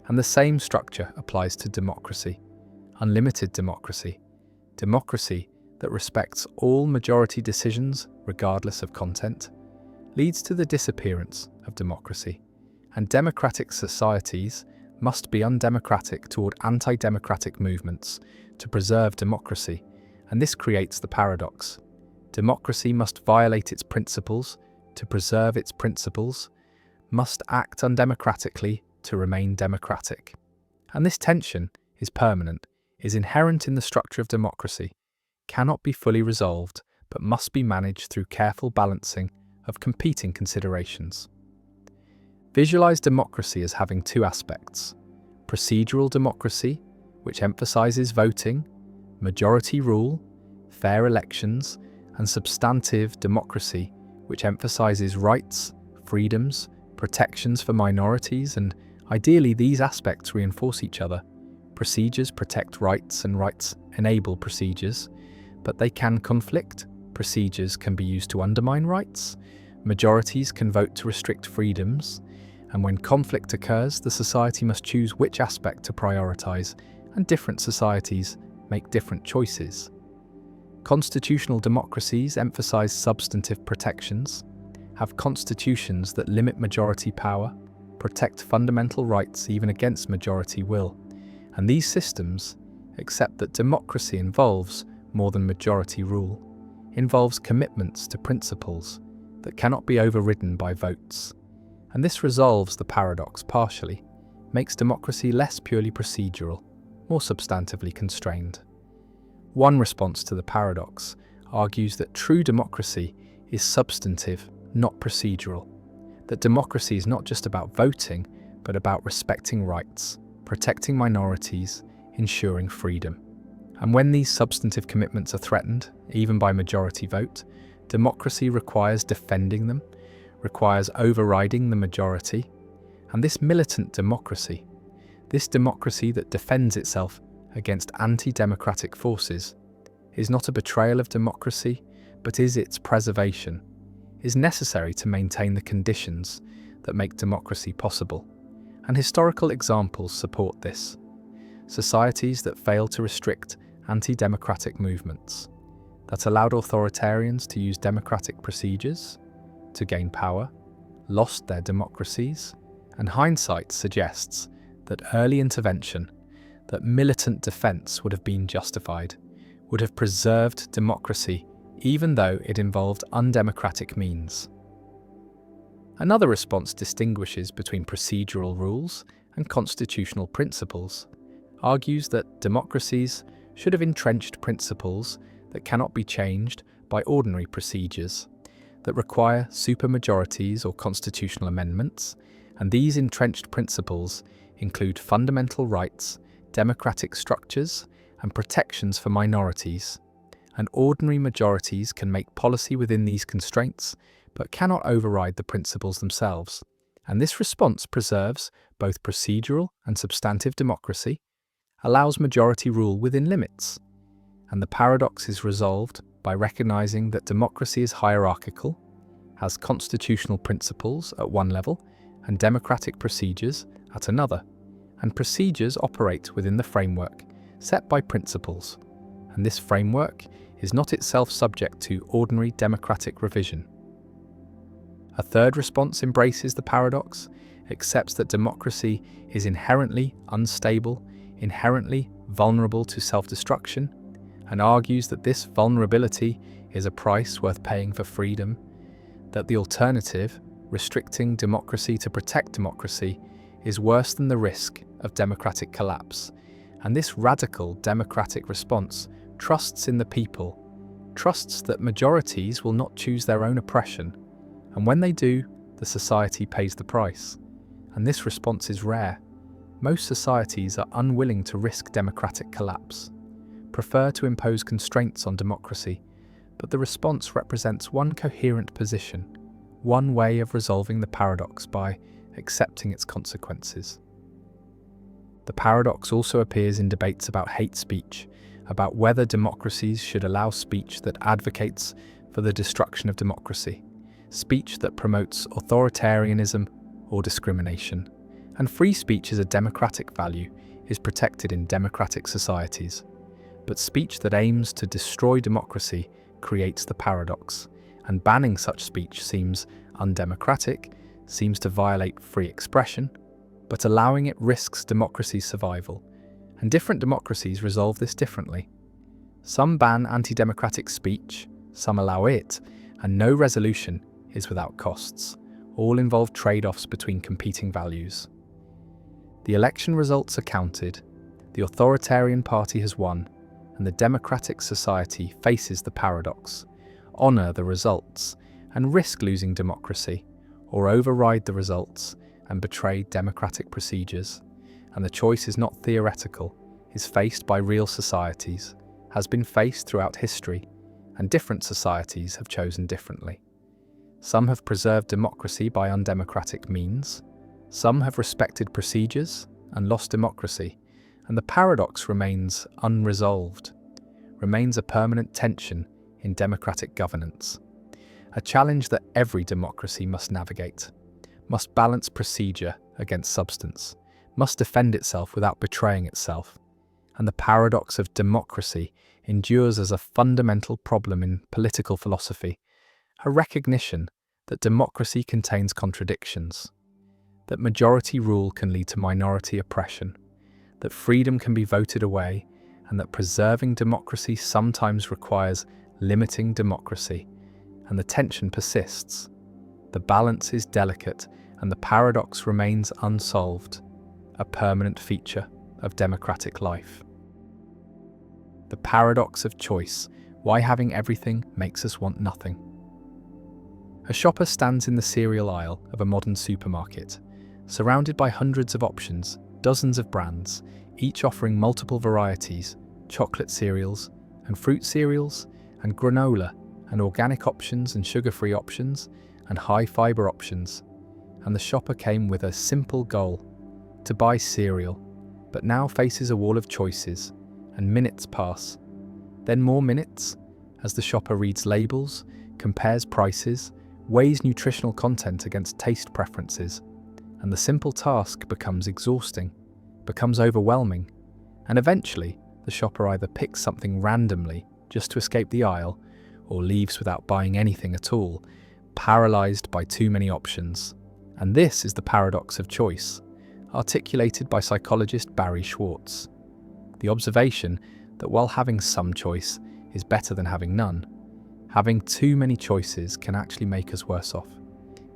And the same structure applies to democracy. Unlimited democracy, democracy that respects all majority decisions regardless of content, leads to the disappearance of democracy. And democratic societies must be undemocratic toward anti-democratic movements to preserve democracy, and this creates the paradox. Democracy must violate its principles to preserve its principles, must act undemocratically to remain democratic. And this tension is permanent, is inherent in the structure of democracy, cannot be fully resolved, but must be managed through careful balancing of competing considerations. Visualize democracy as having two aspects: procedural democracy, which emphasizes voting, majority rule, fair elections, and substantive democracy, which emphasizes rights, freedoms, protections for minorities, and ideally these aspects reinforce each other. Procedures protect rights and rights enable procedures, but they can conflict. Procedures can be used to undermine rights, majorities can vote to restrict freedoms, and when conflict occurs, the society must choose which aspect to prioritize, and different societies make different choices. Constitutional democracies emphasize substantive protections, have constitutions that limit majority power, protect fundamental rights even against majority will, and these systems accept that democracy involves more than majority rule, involves commitments to principles that cannot be overridden by votes. And this resolves the paradox partially, makes democracy less purely procedural, more substantively constrained. One response to the paradox argues that true democracy is substantive, not procedural, that democracy is not just about voting, but about respecting rights, protecting minorities, ensuring freedom. And when these substantive commitments are threatened, even by majority vote, democracy requires defending them, requires overriding the majority. And this militant democracy, this democracy that defends itself against anti-democratic forces, is not a betrayal of democracy, but is its preservation, is necessary to maintain the conditions that make democracy possible. And historical examples support this. Societies that failed to restrict anti-democratic movements, that allowed authoritarians to use democratic procedures to gain power, lost their democracies, and hindsight suggests that early intervention, that militant defense would have been justified, would have preserved democracy even though it involved undemocratic means. Another response distinguishes between procedural rules and constitutional principles, argues that democracies should have entrenched principles that cannot be changed by ordinary procedures, that require supermajorities or constitutional amendments, and these entrenched principles include fundamental rights, democratic structures, and protections for minorities. And ordinary majorities can make policy within these constraints, but cannot override the principles themselves. And this response preserves both procedural and substantive democracy, allows majority rule within limits. And the paradox is resolved by recognizing that democracy is hierarchical, has constitutional principles at one level and democratic procedures at another, and procedures operate within the framework set by principles, and this framework is not itself subject to ordinary democratic revision. A third response embraces the paradox, accepts that democracy is inherently unstable, inherently vulnerable to self-destruction, and argues that this vulnerability is a price worth paying for freedom, that the alternative, restricting democracy to protect democracy, is worse than the risk of democratic collapse. And this radical democratic response trusts in the people, trusts that majorities will not choose their own oppression, and when they do, the society pays the price. And this response is rare. Most societies are unwilling to risk democratic collapse, prefer to impose constraints on democracy, but the response represents one coherent position, one way of resolving the paradox by accepting its consequences. The paradox also appears in debates about hate speech, about whether democracies should allow speech that advocates for the destruction of democracy, speech that promotes authoritarianism or discrimination. And free speech is a democratic value, is protected in democratic societies. But speech that aims to destroy democracy creates the paradox, and banning such speech seems undemocratic, seems to violate free expression, but allowing it risks democracy's survival, and different democracies resolve this differently. Some ban anti-democratic speech, some allow it, and no resolution is without costs. All involve trade-offs between competing values. The election results are counted, the authoritarian party has won, and the democratic society faces the paradox: honour the results and risk losing democracy, or override the results and betray democratic procedures. And the choice is not theoretical, is faced by real societies, has been faced throughout history, and different societies have chosen differently. Some have preserved democracy by undemocratic means, some have respected procedures and lost democracy, and the paradox remains unresolved, remains a permanent tension in democratic governance, a challenge that every democracy must navigate, must balance procedure against substance, must defend itself without betraying itself. And the paradox of democracy endures as a fundamental problem in political philosophy, a recognition that democracy contains contradictions, that majority rule can lead to minority oppression, that freedom can be voted away, and that preserving democracy sometimes requires limiting democracy, and the tension persists. The balance is delicate, and the paradox remains unsolved, a permanent feature of democratic life. The paradox of choice: why having everything makes us want nothing. A shopper stands in the cereal aisle of a modern supermarket, surrounded by hundreds of options, dozens of brands, each offering multiple varieties: chocolate cereals and fruit cereals and granola and organic options and sugar-free options and high-fiber options. And the shopper came with a simple goal: to buy cereal, but now faces a wall of choices, and minutes pass. Then more minutes, as the shopper reads labels, compares prices, weighs nutritional content against taste preferences, and the simple task becomes exhausting, becomes overwhelming, and eventually the shopper either picks something randomly just to escape the aisle, or leaves without buying anything at all, paralyzed by too many options. And this is the paradox of choice, articulated by psychologist Barry Schwartz. The observation that while having some choice is better than having none, having too many choices can actually make us worse off,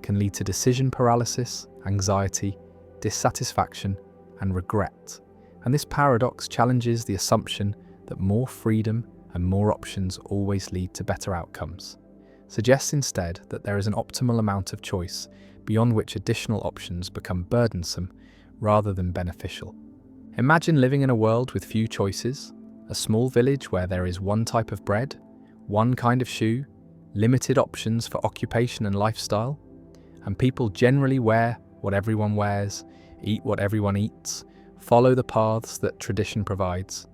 can lead to decision paralysis, anxiety, dissatisfaction, and regret. And this paradox challenges the assumption that more freedom and more options always lead to better outcomes, suggests instead that there is an optimal amount of choice beyond which additional options become burdensome rather than beneficial. Imagine living in a world with few choices, a small village where there is one type of bread, one kind of shoe, limited options for occupation and lifestyle, and people generally wear what everyone wears, eat what everyone eats, follow the paths that tradition provides.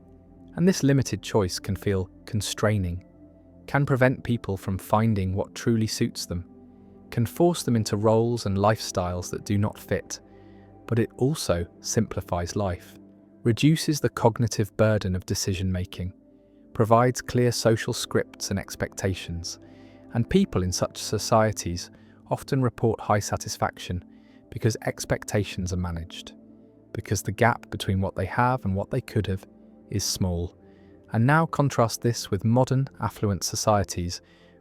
And this limited choice can feel constraining, can prevent people from finding what truly suits them, can force them into roles and lifestyles that do not fit. But it also simplifies life, reduces the cognitive burden of decision-making, provides clear social scripts and expectations, and people in such societies often report high satisfaction because expectations are managed, because the gap between what they have and what they could have is small. And now contrast this with modern, affluent societies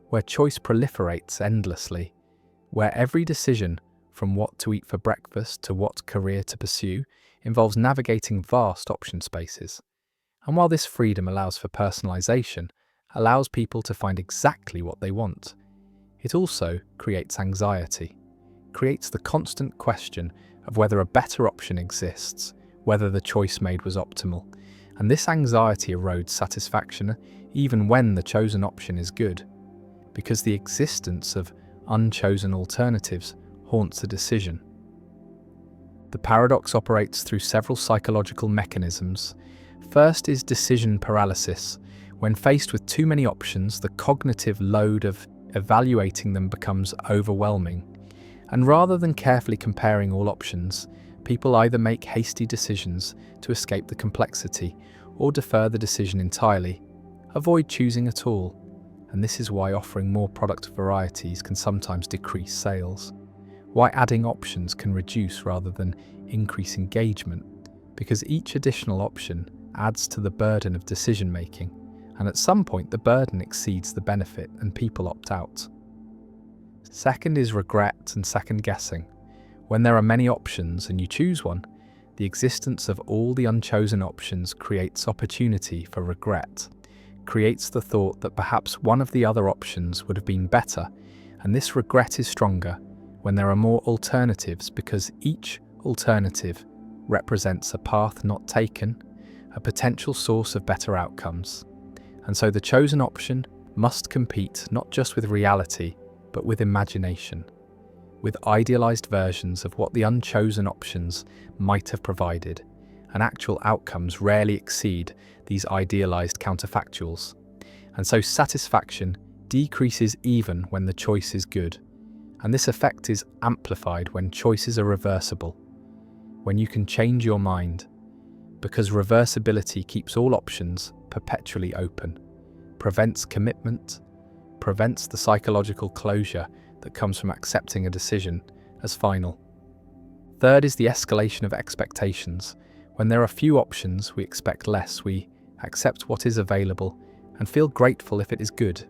where choice proliferates endlessly, where every decision, from what to eat for breakfast to what career to pursue, involves navigating vast option spaces. And while this freedom allows for personalization, allows people to find exactly what they want, it also creates anxiety, creates the constant question of whether a better option exists, whether the choice made was optimal. And this anxiety erodes satisfaction even when the chosen option is good, because the existence of unchosen alternatives haunts a decision. The paradox operates through several psychological mechanisms. First is decision paralysis. When faced with too many options, the cognitive load of evaluating them becomes overwhelming. And rather than carefully comparing all options, people either make hasty decisions to escape the complexity or defer the decision entirely, avoid choosing at all. And this is why offering more product varieties can sometimes decrease sales, why adding options can reduce rather than increase engagement, because each additional option adds to the burden of decision-making, and at some point the burden exceeds the benefit and people opt out. Second is regret and second-guessing. When there are many options and you choose one, the existence of all the unchosen options creates opportunity for regret, creates the thought that perhaps one of the other options would have been better, and this regret is stronger when there are more alternatives because each alternative represents a path not taken, a potential source of better outcomes. And so the chosen option must compete not just with reality, but with imagination, with idealized versions of what the unchosen options might have provided, and actual outcomes rarely exceed these idealized counterfactuals. And so satisfaction decreases even when the choice is good, and this effect is amplified when choices are reversible, when you can change your mind, because reversibility keeps all options perpetually open, prevents commitment, prevents the psychological closure that comes from accepting a decision as final. Third is the escalation of expectations. When there are few options, we expect less. We accept what is available and feel grateful if it is good.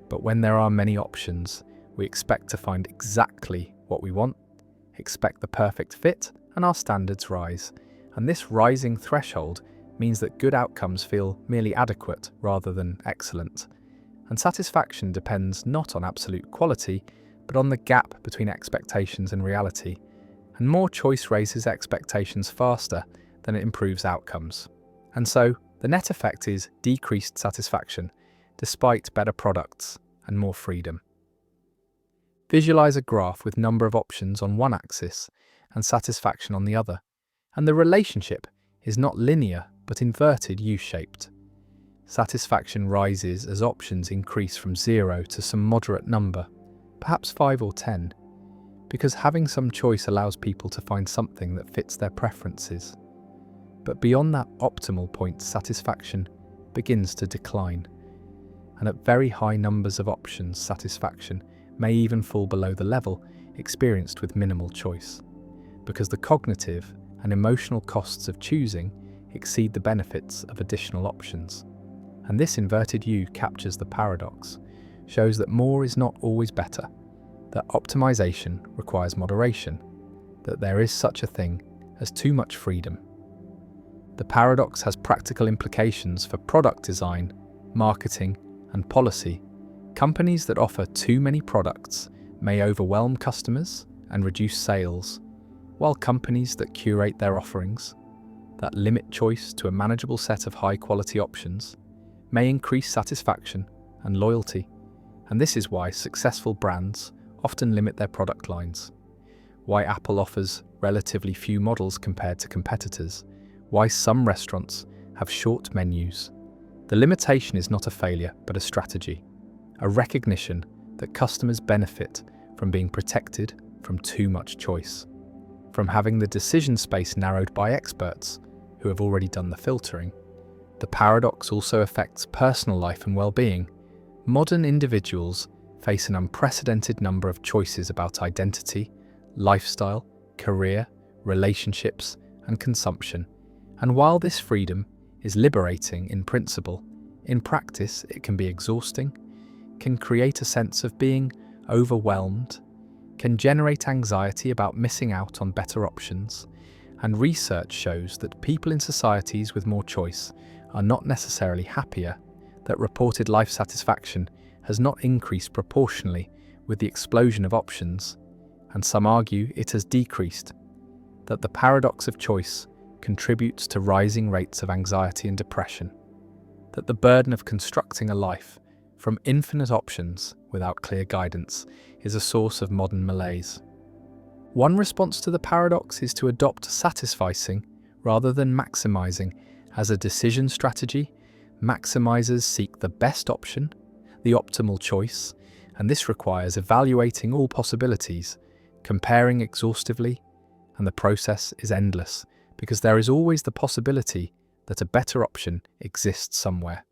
But when there are many options, we expect to find exactly what we want, expect the perfect fit, and our standards rise. And this rising threshold means that good outcomes feel merely adequate rather than excellent. And satisfaction depends not on absolute quality, but on the gap between expectations and reality. And more choice raises expectations faster than it improves outcomes. And so, the net effect is decreased satisfaction, despite better products and more freedom. Visualize a graph with number of options on one axis and satisfaction on the other. And the relationship is not linear, but inverted U-shaped. Satisfaction rises as options increase from 0 to some moderate number, perhaps 5 or 10, because having some choice allows people to find something that fits their preferences. But beyond that optimal point, satisfaction begins to decline. And at very high numbers of options, satisfaction may even fall below the level experienced with minimal choice, because the cognitive and emotional costs of choosing exceed the benefits of additional options. And this inverted U captures the paradox, shows that more is not always better, that optimization requires moderation, that there is such a thing as too much freedom. The paradox has practical implications for product design, marketing, and policy. Companies that offer too many products may overwhelm customers and reduce sales, while companies that curate their offerings, that limit choice to a manageable set of high-quality options, may increase satisfaction and loyalty, And this is why successful brands often limit their product lines, why Apple offers relatively few models compared to competitors, why some restaurants have short menus. The limitation is not a failure, but a strategy, a recognition that customers benefit from being protected from too much choice, from having the decision space narrowed by experts who have already done the filtering. The paradox also affects personal life and well-being. Modern individuals face an unprecedented number of choices about identity, lifestyle, career, relationships, and consumption. And while this freedom is liberating in principle, in practice it can be exhausting, can create a sense of being overwhelmed, can generate anxiety about missing out on better options, and research shows that people in societies with more choice are not necessarily happier, that reported life satisfaction has not increased proportionally with the explosion of options, and some argue it has decreased, that the paradox of choice contributes to rising rates of anxiety and depression, that the burden of constructing a life from infinite options without clear guidance is a source of modern malaise. One response to the paradox is to adopt satisficing rather than maximizing as a decision strategy. Maximizers seek the best option, the optimal choice, and this requires evaluating all possibilities, comparing exhaustively, and the process is endless because there is always the possibility that a better option exists somewhere.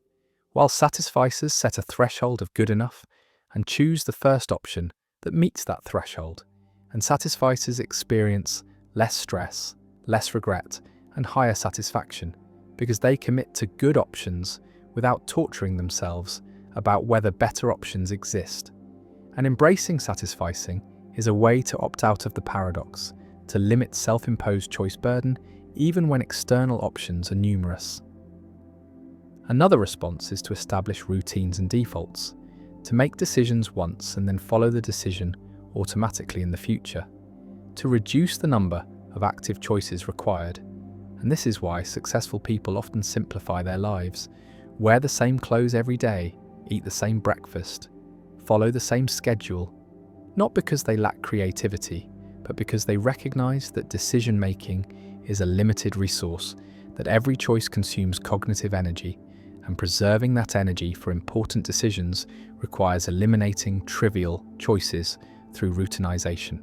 While satisficers set a threshold of good enough and choose the first option that meets that threshold, and satisficers experience less stress, less regret, and higher satisfaction because they commit to good options without torturing themselves about whether better options exist. And embracing satisficing is a way to opt out of the paradox, to limit self-imposed choice burden even when external options are numerous. Another response is to establish routines and defaults, to make decisions once and then follow the decision automatically in the future, to reduce the number of active choices required. And this is why successful people often simplify their lives, wear the same clothes every day, eat the same breakfast, follow the same schedule, not because they lack creativity, but because they recognize that decision-making is a limited resource, that every choice consumes cognitive energy, and preserving that energy for important decisions requires eliminating trivial choices through routinization.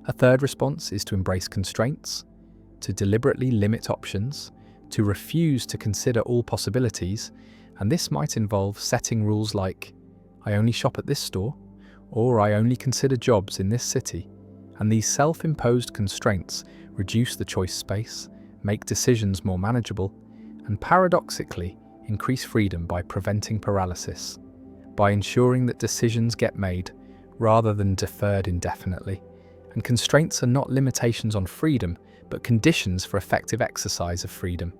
A third response is to embrace constraints, to deliberately limit options, to refuse to consider all possibilities, and this might involve setting rules like, I only shop at this store, or I only consider jobs in this city. And these self-imposed constraints reduce the choice space, make decisions more manageable, and paradoxically increase freedom by preventing paralysis, by ensuring that decisions get made rather than deferred indefinitely. And constraints are not limitations on freedom, but conditions for effective exercise of freedom,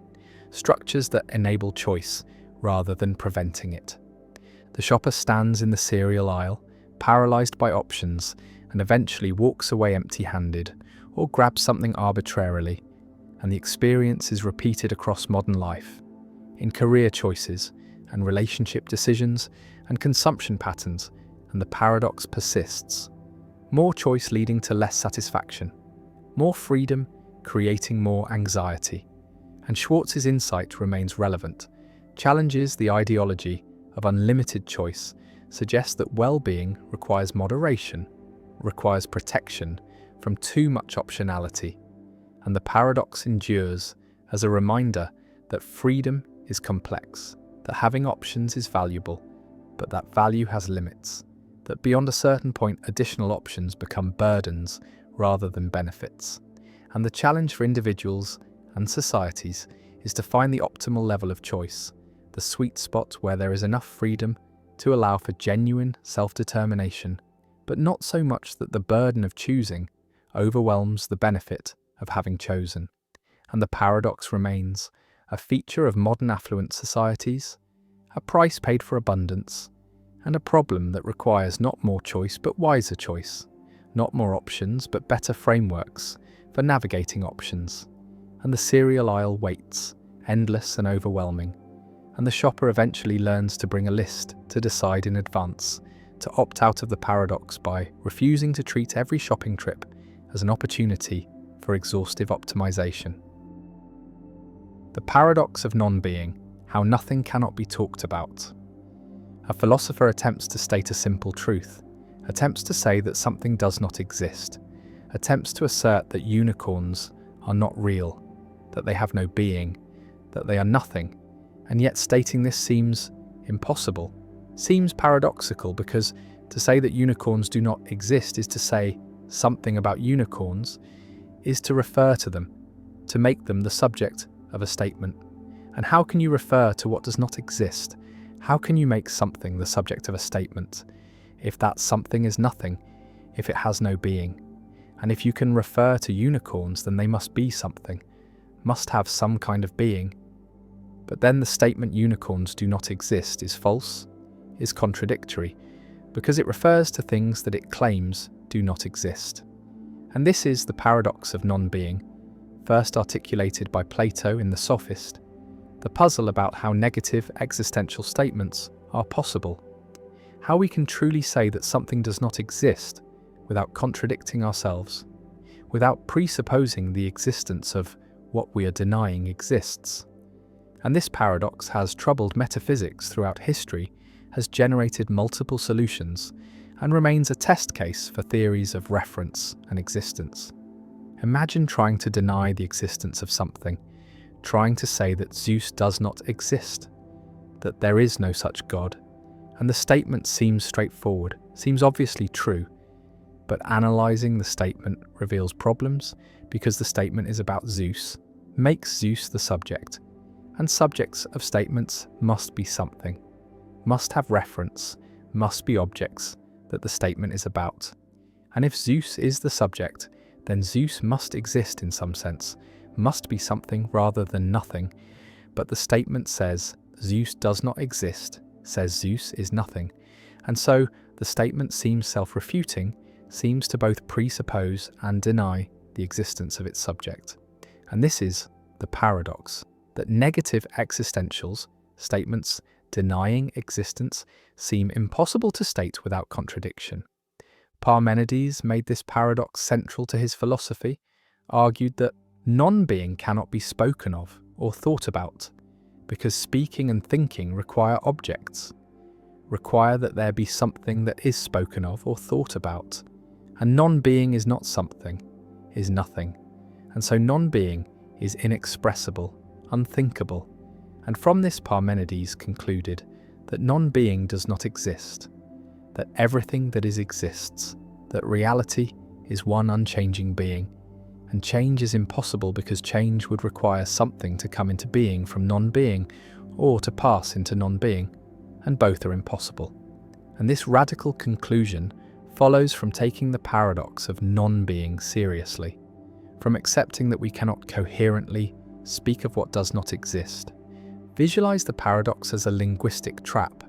structures that enable choice rather than preventing it. The shopper stands in the cereal aisle, paralyzed by options, and eventually walks away empty-handed or grabs something arbitrarily, and the experience is repeated across modern life, in career choices and relationship decisions and consumption patterns, and the paradox persists. More choice leading to less satisfaction, more freedom creating more anxiety. And Schwartz's insight remains relevant, challenges the ideology of unlimited choice, suggests that well-being requires moderation, requires protection from too much optionality, and the paradox endures as a reminder that freedom is complex, that having options is valuable, but that value has limits, that beyond a certain point additional options become burdens rather than benefits. And the challenge for individuals and societies is to find the optimal level of choice, the sweet spot where there is enough freedom to allow for genuine self-determination, but not so much that the burden of choosing overwhelms the benefit of having chosen. And the paradox remains a feature of modern affluent societies, a price paid for abundance, and a problem that requires not more choice but wiser choice, not more options but better frameworks for navigating options. And the cereal aisle waits, endless and overwhelming, and the shopper eventually learns to bring a list to decide in advance, to opt out of the paradox by refusing to treat every shopping trip as an opportunity for exhaustive optimization. The paradox of non-being, how nothing cannot be talked about. A philosopher attempts to state a simple truth, attempts to say that something does not exist, attempts to assert that unicorns are not real, that they have no being, that they are nothing, and yet stating this seems impossible, seems paradoxical, because to say that unicorns do not exist is to say something about unicorns, is to refer to them, to make them the subject of a statement. And how can you refer to what does not exist? How can you make something the subject of a statement if that something is nothing, if it has no being? And if you can refer to unicorns, then they must be something, must have some kind of being. But then the statement unicorns do not exist is false, is contradictory, because it refers to things that it claims do not exist. And this is the paradox of non-being, first articulated by Plato in the Sophist, the puzzle about how negative existential statements are possible, how we can truly say that something does not exist without contradicting ourselves, without presupposing the existence of what we are denying exists. And this paradox has troubled metaphysics throughout history, has generated multiple solutions, and remains a test case for theories of reference and existence. Imagine trying to deny the existence of something, trying to say that Zeus does not exist, that there is no such God, and the statement seems straightforward, seems obviously true, but analysing the statement reveals problems because the statement is about Zeus, makes Zeus the subject, and subjects of statements must be something, must have reference, must be objects that the statement is about. And if Zeus is the subject, then Zeus must exist in some sense, must be something rather than nothing. But the statement says Zeus does not exist, says Zeus is nothing. And so the statement seems self-refuting, seems to both presuppose and deny the existence of its subject. And this is the paradox, that negative existentials, statements denying existence, seem impossible to state without contradiction. Parmenides made this paradox central to his philosophy, argued that non-being cannot be spoken of or thought about, because speaking and thinking require objects, require that there be something that is spoken of or thought about. And non-being is not something, is nothing. And so non-being is inexpressible, unthinkable. And from this Parmenides concluded that non-being does not exist, that everything that is exists, that reality is one unchanging being, and change is impossible because change would require something to come into being from non-being or to pass into non-being, and both are impossible. And this radical conclusion follows from taking the paradox of non-being seriously, from accepting that we cannot coherently speak of what does not exist. Visualize the paradox as a linguistic trap.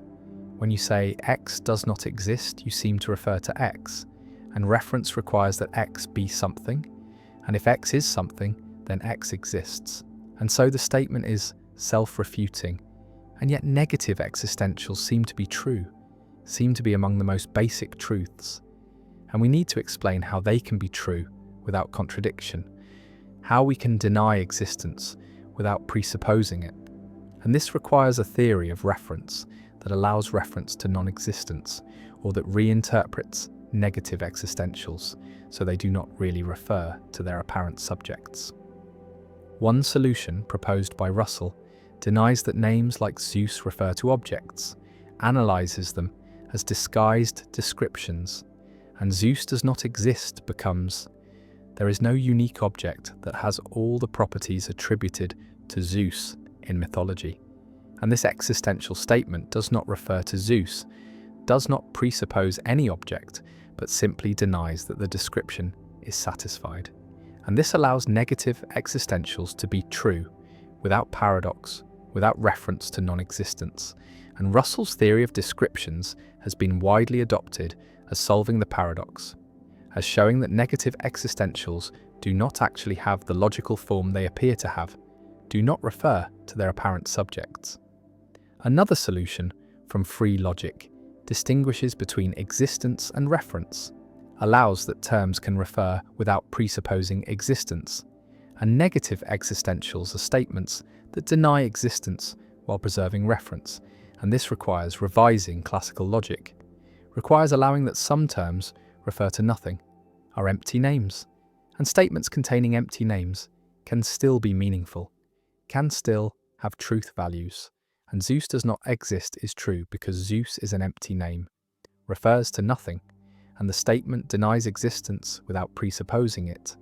When you say X does not exist, you seem to refer to X, and reference requires that X be something, and if X is something, then X exists. And so the statement is self-refuting, and yet negative existentials seem to be true, seem to be among the most basic truths. And we need to explain how they can be true without contradiction, how we can deny existence without presupposing it. And this requires a theory of reference that allows reference to non-existence, or that reinterprets negative existentials so they do not really refer to their apparent subjects. One solution proposed by Russell denies that names like Zeus refer to objects, analyzes them as disguised descriptions, and Zeus does not exist becomes, there is no unique object that has all the properties attributed to Zeus in mythology. And this existential statement does not refer to Zeus, does not presuppose any object, but simply denies that the description is satisfied. And this allows negative existentials to be true, without paradox, without reference to non-existence. And Russell's theory of descriptions has been widely adopted as solving the paradox, as showing that negative existentials do not actually have the logical form they appear to have, do not refer to their apparent subjects. Another solution from free logic distinguishes between existence and reference, allows that terms can refer without presupposing existence, and negative existentials are statements that deny existence while preserving reference, and this requires revising classical logic, requires allowing that some terms refer to nothing, are empty names, and statements containing empty names can still be meaningful, can still have truth values, and Zeus does not exist is true because Zeus is an empty name, refers to nothing, and the statement denies existence without presupposing it.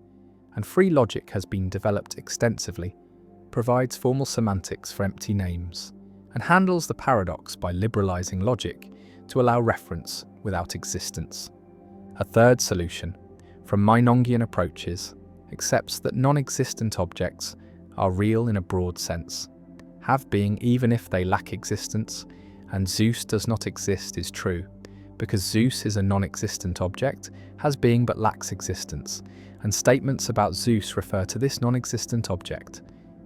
And free logic has been developed extensively, provides formal semantics for empty names, and handles the paradox by liberalizing logic to allow reference without existence. A third solution, from Meinongian approaches, accepts that non-existent objects are real in a broad sense, have being even if they lack existence, and Zeus does not exist is true, because Zeus is a non-existent object, has being but lacks existence, and statements about Zeus refer to this non-existent object,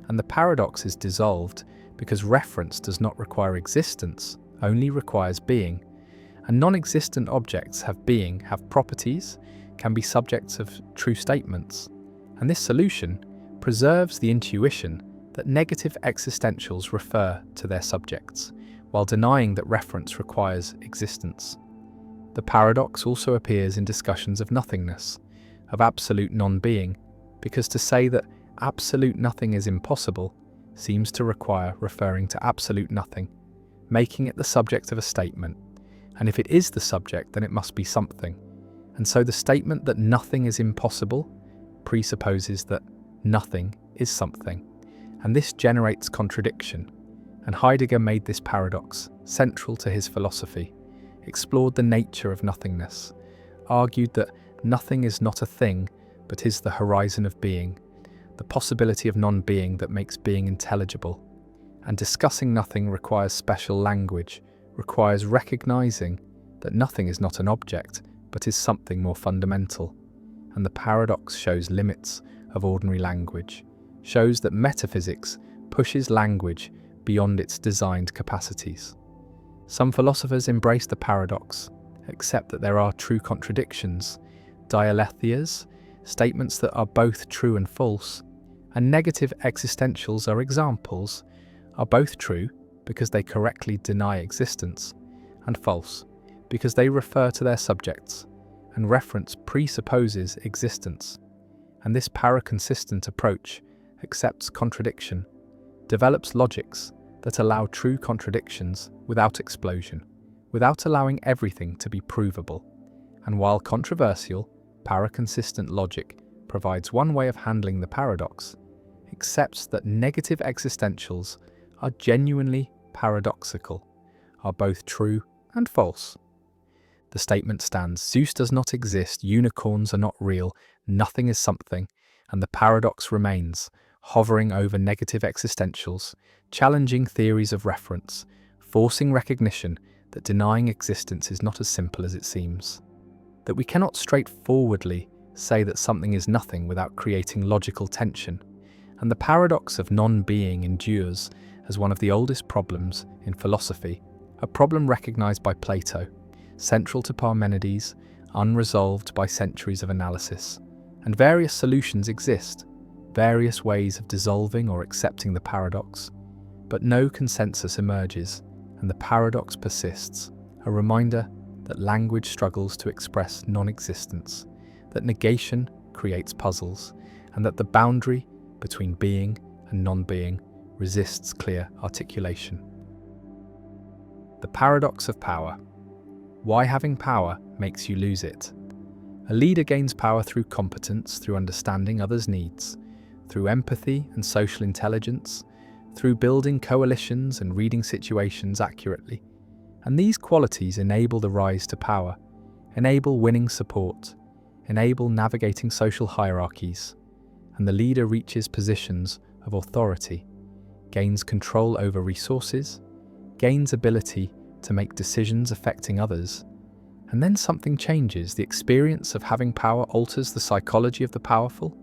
and the paradox is dissolved because reference does not require existence, only requires being, and non-existent objects have being, have properties, can be subjects of true statements, and this solution preserves the intuition that negative existentials refer to their subjects, while denying that reference requires existence. The paradox also appears in discussions of nothingness, of absolute non-being, because to say that absolute nothing is impossible seems to require referring to absolute nothing, making it the subject of a statement, and if it is the subject then it must be something, and so the statement that nothing is impossible presupposes that nothing is something, and this generates contradiction, and Heidegger made this paradox central to his philosophy, explored the nature of nothingness, argued that nothing is not a thing but is the horizon of being, the possibility of non-being that makes being intelligible, and discussing nothing requires special language, requires recognizing that nothing is not an object but is something more fundamental, and the paradox shows limits of ordinary language, shows that metaphysics pushes language beyond its designed capacities. Some philosophers embrace the paradox, accept that there are true contradictions, dialetheas, statements that are both true and false, and negative existentials are examples, are both true because they correctly deny existence, and false because they refer to their subjects, and reference presupposes existence. And this paraconsistent approach accepts contradiction, develops logics that allow true contradictions without explosion, without allowing everything to be provable. And while controversial, paraconsistent logic provides one way of handling the paradox, accepts that negative existentials are genuinely paradoxical, are both true and false. The statement stands: Zeus does not exist, unicorns are not real, nothing is something, and the paradox remains, hovering over negative existentials, challenging theories of reference, forcing recognition that denying existence is not as simple as it seems, that we cannot straightforwardly say that something is nothing without creating logical tension, and the paradox of non-being endures as one of the oldest problems in philosophy, a problem recognized by Plato, central to Parmenides, unresolved by centuries of analysis, and various solutions exist, various ways of dissolving or accepting the paradox, but no consensus emerges, and the paradox persists, a reminder that language struggles to express non-existence, that negation creates puzzles, and that the boundary between being and non-being resists clear articulation. The paradox of power. Why having power makes you lose it. A leader gains power through competence, through understanding others' needs, through empathy and social intelligence, through building coalitions and reading situations accurately. And these qualities enable the rise to power, enable winning support, enable navigating social hierarchies, and the leader reaches positions of authority, gains control over resources, gains ability to make decisions affecting others, and then something changes. The experience of having power alters the psychology of the powerful,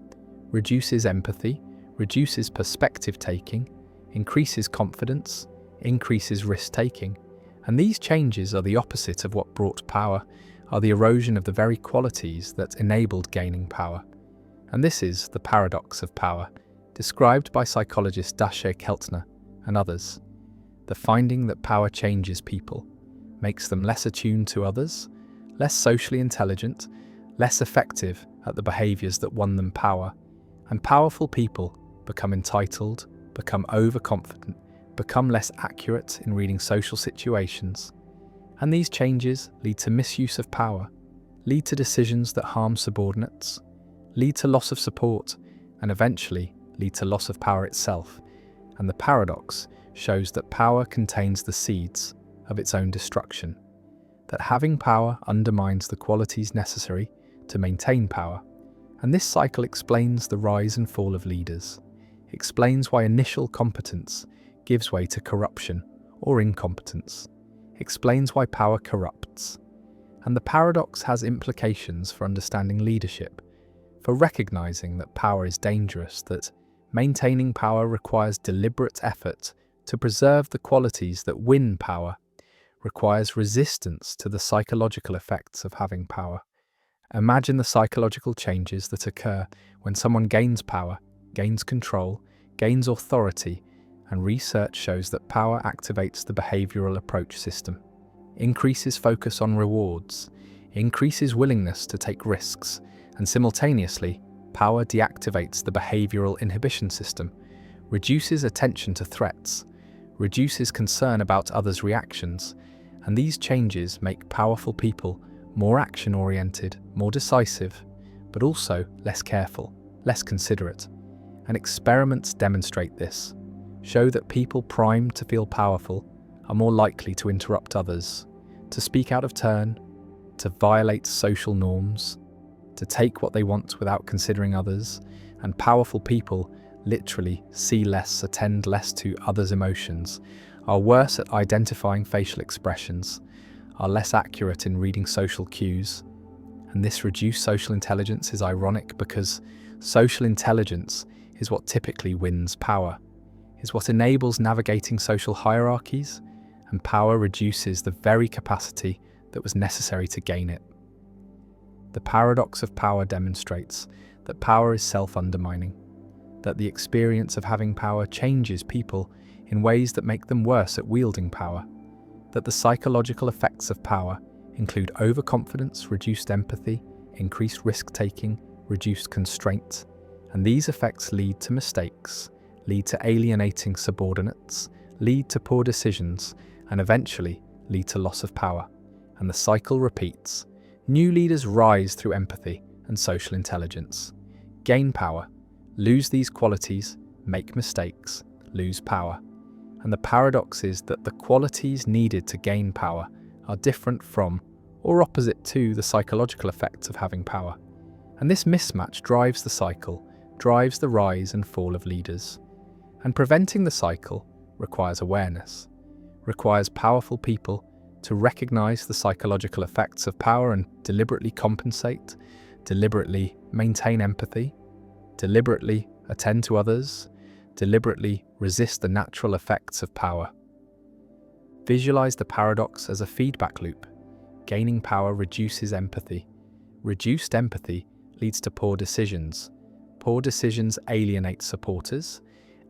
reduces empathy, reduces perspective taking, increases confidence, increases risk-taking, and these changes are the opposite of what brought power, are the erosion of the very qualities that enabled gaining power. And this is the paradox of power, described by psychologist Dacher Keltner and others. The finding that power changes people, makes them less attuned to others, less socially intelligent, less effective at the behaviours that won them power, and powerful people become entitled, become overconfident, become less accurate in reading social situations. And these changes lead to misuse of power, lead to decisions that harm subordinates, lead to loss of support, and eventually lead to loss of power itself. And the paradox shows that power contains the seeds of its own destruction, that having power undermines the qualities necessary to maintain power. And this cycle explains the rise and fall of leaders, explains why initial competence gives way to corruption or incompetence, explains why power corrupts. And the paradox has implications for understanding leadership, for recognizing that power is dangerous, that maintaining power requires deliberate effort to preserve the qualities that win power, requires resistance to the psychological effects of having power. Imagine the psychological changes that occur when someone gains power, gains control, gains authority, and research shows that power activates the behavioral approach system, increases focus on rewards, increases willingness to take risks, and simultaneously, power deactivates the behavioral inhibition system, reduces attention to threats, reduces concern about others' reactions, and these changes make powerful people more action-oriented, more decisive, but also less careful, less considerate. And experiments demonstrate this, show that people primed to feel powerful are more likely to interrupt others, to speak out of turn, to violate social norms, to take what they want without considering others, and powerful people literally see less, attend less to others' emotions, are worse at identifying facial expressions, are less accurate in reading social cues. And this reduced social intelligence is ironic because social intelligence is what typically wins power, is what enables navigating social hierarchies, and power reduces the very capacity that was necessary to gain it. The paradox of power demonstrates that power is self-undermining, that the experience of having power changes people in ways that make them worse at wielding power, that the psychological effects of power include overconfidence, reduced empathy, increased risk-taking, reduced constraint, and these effects lead to mistakes, lead to alienating subordinates, lead to poor decisions, and eventually lead to loss of power. And the cycle repeats. New leaders rise through empathy and social intelligence, gain power, lose these qualities, make mistakes, lose power. And the paradox is that the qualities needed to gain power are different from or opposite to the psychological effects of having power. And this mismatch drives the cycle, drives the rise and fall of leaders. And preventing the cycle requires awareness, requires powerful people to recognize the psychological effects of power and deliberately compensate, deliberately maintain empathy, deliberately attend to others, deliberately resist the natural effects of power. Visualize the paradox as a feedback loop. Gaining power reduces empathy. Reduced empathy leads to poor decisions. Poor decisions alienate supporters.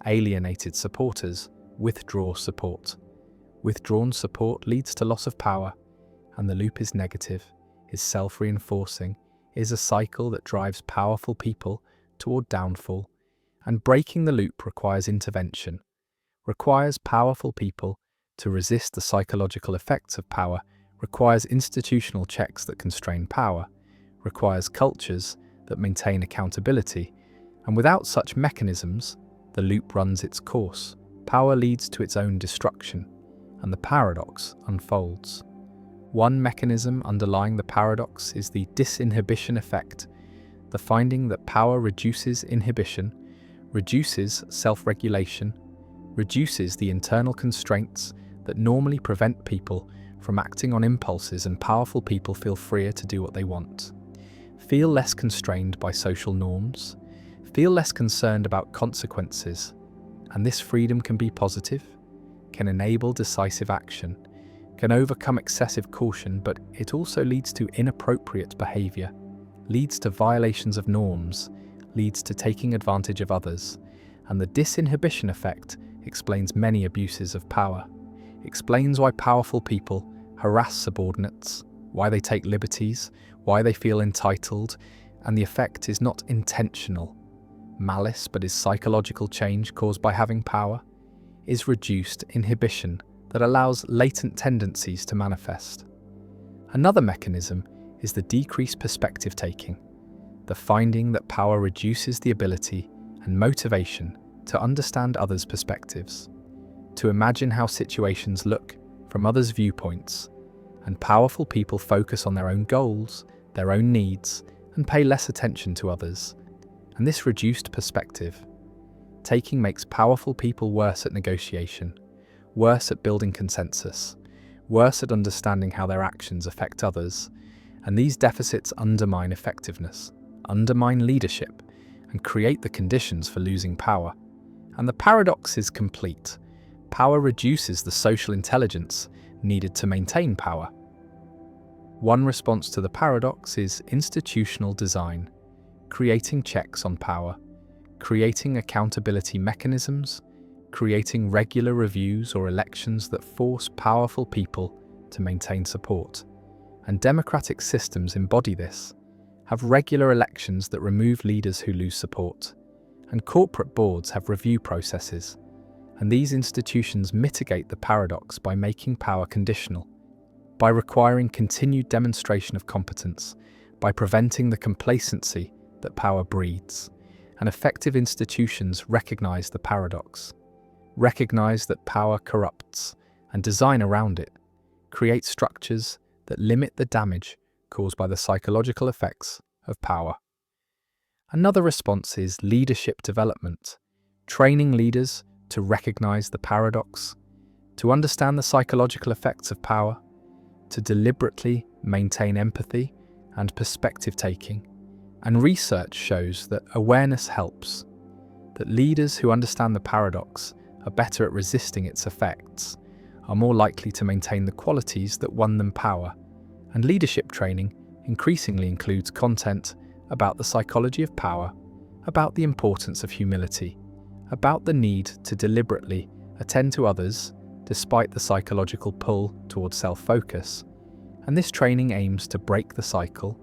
Alienated supporters withdraw support. Withdrawn support leads to loss of power, and the loop is negative, is self-reinforcing, is a cycle that drives powerful people toward downfall. And breaking the loop requires intervention, requires powerful people to resist the psychological effects of power, requires institutional checks that constrain power, requires cultures that maintain accountability, and without such mechanisms, the loop runs its course. Power leads to its own destruction, and the paradox unfolds. One mechanism underlying the paradox is the disinhibition effect, the finding that power reduces inhibition, reduces self-regulation, reduces the internal constraints that normally prevent people from acting on impulses, and powerful people feel freer to do what they want, feel less constrained by social norms, feel less concerned about consequences, and this freedom can be positive. can enable decisive action, can overcome excessive caution, but it also leads to inappropriate behavior, leads to violations of norms, leads to taking advantage of others, and the disinhibition effect explains many abuses of power, explains why powerful people harass subordinates, why they take liberties, why they feel entitled, and the effect is not intentional. Malice, but is psychological change caused by having power, is reduced inhibition that allows latent tendencies to manifest. Another mechanism is the decreased perspective taking, the finding that power reduces the ability and motivation to understand others' perspectives, to imagine how situations look from others' viewpoints, and powerful people focus on their own goals, their own needs, and pay less attention to others. And this reduced perspective taking makes powerful people worse at negotiation, worse at building consensus, worse at understanding how their actions affect others, and these deficits undermine effectiveness, undermine leadership, and create the conditions for losing power. And the paradox is complete. Power reduces the social intelligence needed to maintain power. One response to the paradox is institutional design, creating checks on power, creating accountability mechanisms, creating regular reviews or elections that force powerful people to maintain support. And democratic systems embody this, have regular elections that remove leaders who lose support, and corporate boards have review processes. And these institutions mitigate the paradox by making power conditional, by requiring continued demonstration of competence, by preventing the complacency that power breeds. And effective institutions recognize the paradox, recognize that power corrupts, and design around it, create structures that limit the damage caused by the psychological effects of power. Another response is leadership development, training leaders to recognize the paradox, to understand the psychological effects of power, to deliberately maintain empathy and perspective taking. And research shows that awareness helps, that leaders who understand the paradox are better at resisting its effects, are more likely to maintain the qualities that won them power. And leadership training increasingly includes content about the psychology of power, about the importance of humility, about the need to deliberately attend to others despite the psychological pull towards self-focus. And this training aims to break the cycle,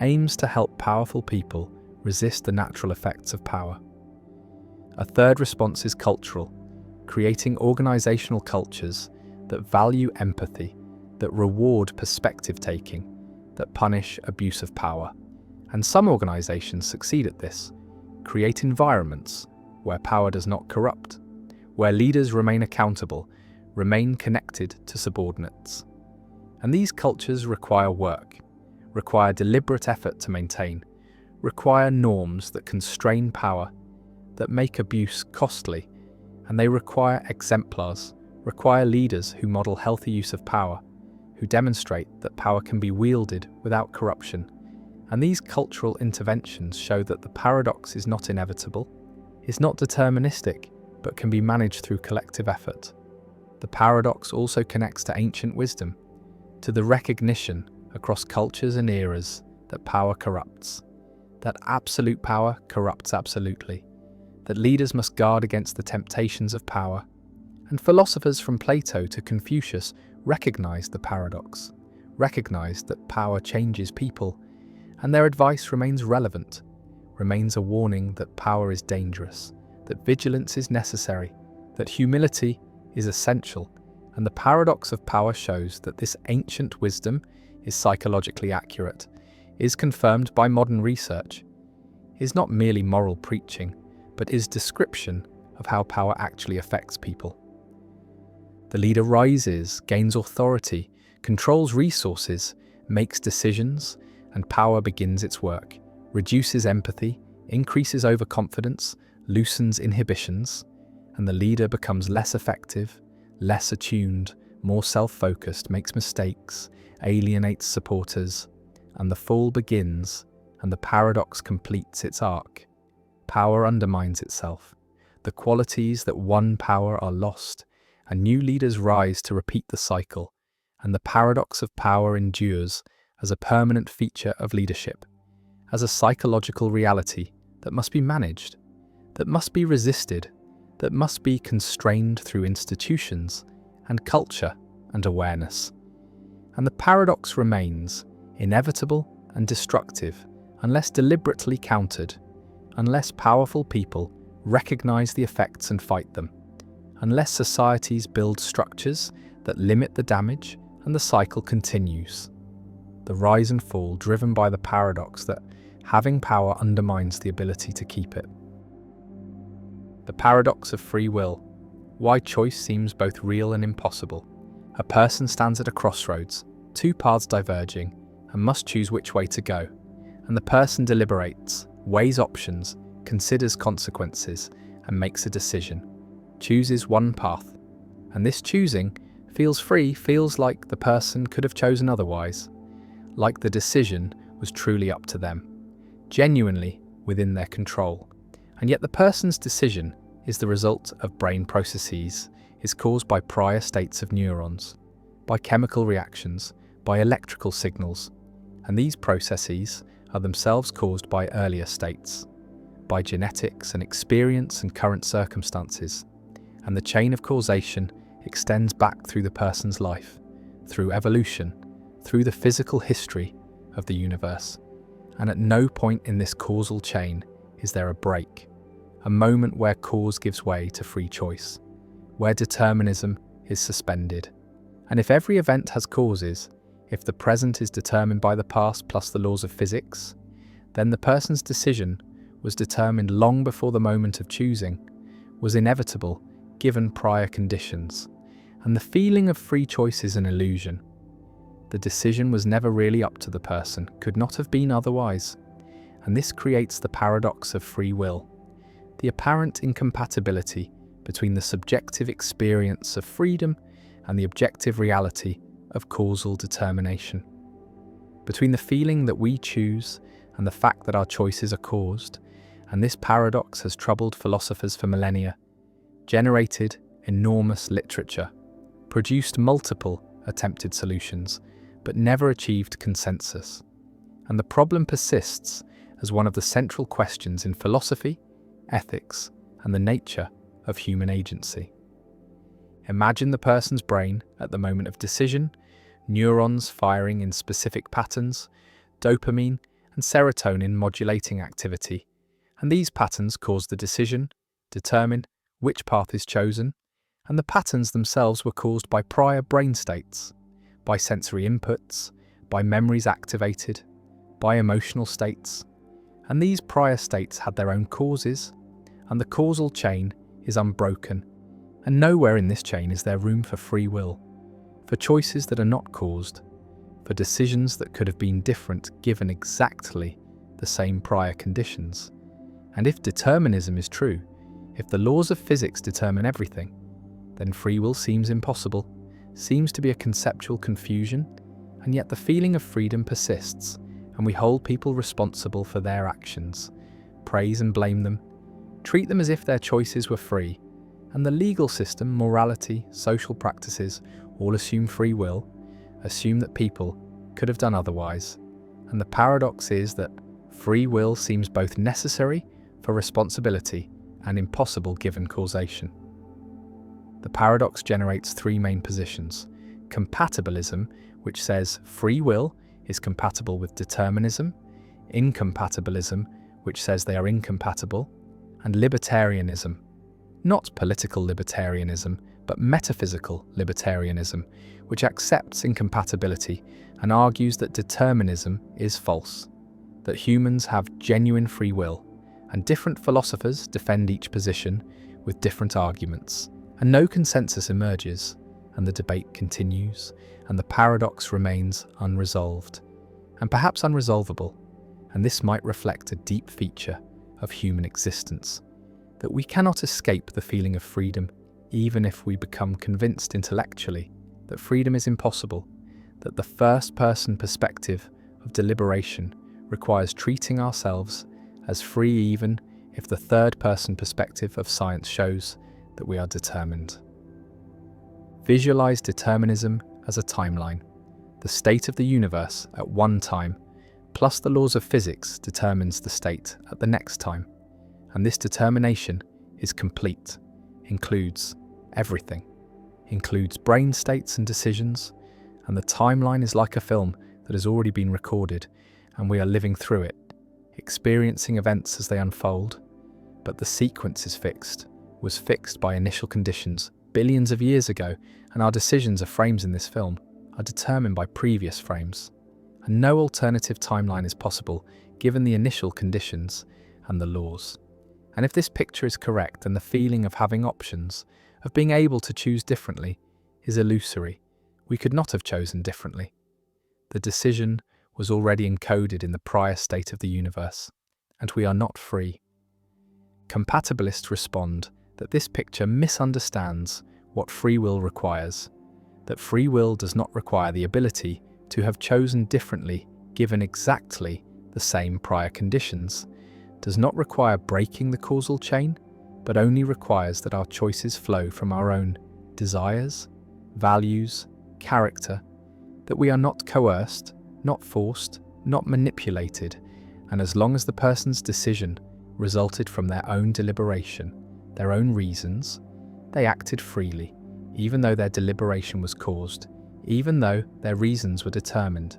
aims to help powerful people resist the natural effects of power. A third response is cultural, creating organizational cultures that value empathy, that reward perspective taking, that punish abuse of power. And some organizations succeed at this, create environments where power does not corrupt, where leaders remain accountable, remain connected to subordinates. And these cultures require work, require deliberate effort to maintain, require norms that constrain power, that make abuse costly, and they require exemplars, require leaders who model healthy use of power, who demonstrate that power can be wielded without corruption. And these cultural interventions show that the paradox is not inevitable, is not deterministic, but can be managed through collective effort. The paradox also connects to ancient wisdom, to the recognition across cultures and eras that power corrupts, that absolute power corrupts absolutely, that leaders must guard against the temptations of power. And philosophers from Plato to Confucius recognized the paradox, recognized that power changes people, and their advice remains relevant, remains a warning that power is dangerous, that vigilance is necessary, that humility is essential, and the paradox of power shows that this ancient wisdom is psychologically accurate, is confirmed by modern research, is not merely moral preaching, but is description of how power actually affects people. The leader rises, gains authority, controls resources, makes decisions, and power begins its work, reduces empathy, increases overconfidence, loosens inhibitions, and the leader becomes less effective, less attuned, more self-focused, makes mistakes, alienates supporters, and the fall begins, and the paradox completes its arc. Power undermines itself. The qualities that won power are lost, and new leaders rise to repeat the cycle, and the paradox of power endures as a permanent feature of leadership, as a psychological reality that must be managed, that must be resisted, that must be constrained through institutions and culture and awareness. And the paradox remains inevitable and destructive unless deliberately countered, unless powerful people recognize the effects and fight them, unless societies build structures that limit the damage and the cycle continues. The rise and fall driven by the paradox that having power undermines the ability to keep it. The paradox of free will, why choice seems both real and impossible. A person stands at a crossroads, two paths diverging, and must choose which way to go. And the person deliberates, weighs options, considers consequences, and makes a decision. Chooses one path. And this choosing feels free, feels like the person could have chosen otherwise. Like the decision was truly up to them, genuinely within their control. And yet the person's decision is the result of brain processes, is caused by prior states of neurons, by chemical reactions, by electrical signals. And these processes are themselves caused by earlier states, by genetics and experience and current circumstances. And the chain of causation extends back through the person's life, through evolution, through the physical history of the universe. And at no point in this causal chain is there a break, a moment where cause gives way to free choice, where determinism is suspended. And if every event has causes, if the present is determined by the past plus the laws of physics, then the person's decision was determined long before the moment of choosing, was inevitable given prior conditions. And the feeling of free choice is an illusion. The decision was never really up to the person, could not have been otherwise. And this creates the paradox of free will, the apparent incompatibility between the subjective experience of freedom and the objective reality of causal determination. Between the feeling that we choose and the fact that our choices are caused, and this paradox has troubled philosophers for millennia, generated enormous literature, produced multiple attempted solutions, but never achieved consensus. And the problem persists as one of the central questions in philosophy, ethics, and the nature of human agency. Imagine the person's brain at the moment of decision, neurons firing in specific patterns, dopamine and serotonin modulating activity, and these patterns cause the decision, determine which path is chosen, and the patterns themselves were caused by prior brain states, by sensory inputs, by memories activated, by emotional states, and these prior states had their own causes, and the causal chain is unbroken, and nowhere in this chain is there room for free will, for choices that are not caused, for decisions that could have been different given exactly the same prior conditions. And if determinism is true, if the laws of physics determine everything, then free will seems impossible, seems to be a conceptual confusion, and yet the feeling of freedom persists, and we hold people responsible for their actions, praise and blame them, treat them as if their choices were free, and the legal system, morality, social practices all assume free will, assume that people could have done otherwise. And the paradox is that free will seems both necessary for responsibility and impossible given causation. The paradox generates three main positions: compatibilism, which says free will is compatible with determinism, incompatibilism, which says they are incompatible, and libertarianism, not political libertarianism, but metaphysical libertarianism, which accepts incompatibility and argues that determinism is false, that humans have genuine free will, and different philosophers defend each position with different arguments, and no consensus emerges, and the debate continues, and the paradox remains unresolved, and perhaps unresolvable, and this might reflect a deep feature of human existence, that we cannot escape the feeling of freedom even if we become convinced intellectually that freedom is impossible, that the first-person perspective of deliberation requires treating ourselves as free even if the third-person perspective of science shows that we are determined. Visualize determinism as a timeline. The state of the universe at one time, plus the laws of physics, determines the state at the next time. And this determination is complete, includes everything, includes brain states and decisions, and the timeline is like a film that has already been recorded, and we are living through it, experiencing events as they unfold. But the sequence is fixed, was fixed by initial conditions billions of years ago, and our decisions are frames in this film, are determined by previous frames. And no alternative timeline is possible given the initial conditions and the laws. And if this picture is correct, then the feeling of having options, of being able to choose differently, is illusory. We could not have chosen differently. The decision was already encoded in the prior state of the universe, and we are not free. Compatibilists respond that this picture misunderstands what free will requires, that free will does not require the ability to have chosen differently given exactly the same prior conditions, does not require breaking the causal chain, but only requires that our choices flow from our own desires, values, character, that we are not coerced, not forced, not manipulated, and as long as the person's decision resulted from their own deliberation, their own reasons, they acted freely, even though their deliberation was caused, even though their reasons were determined.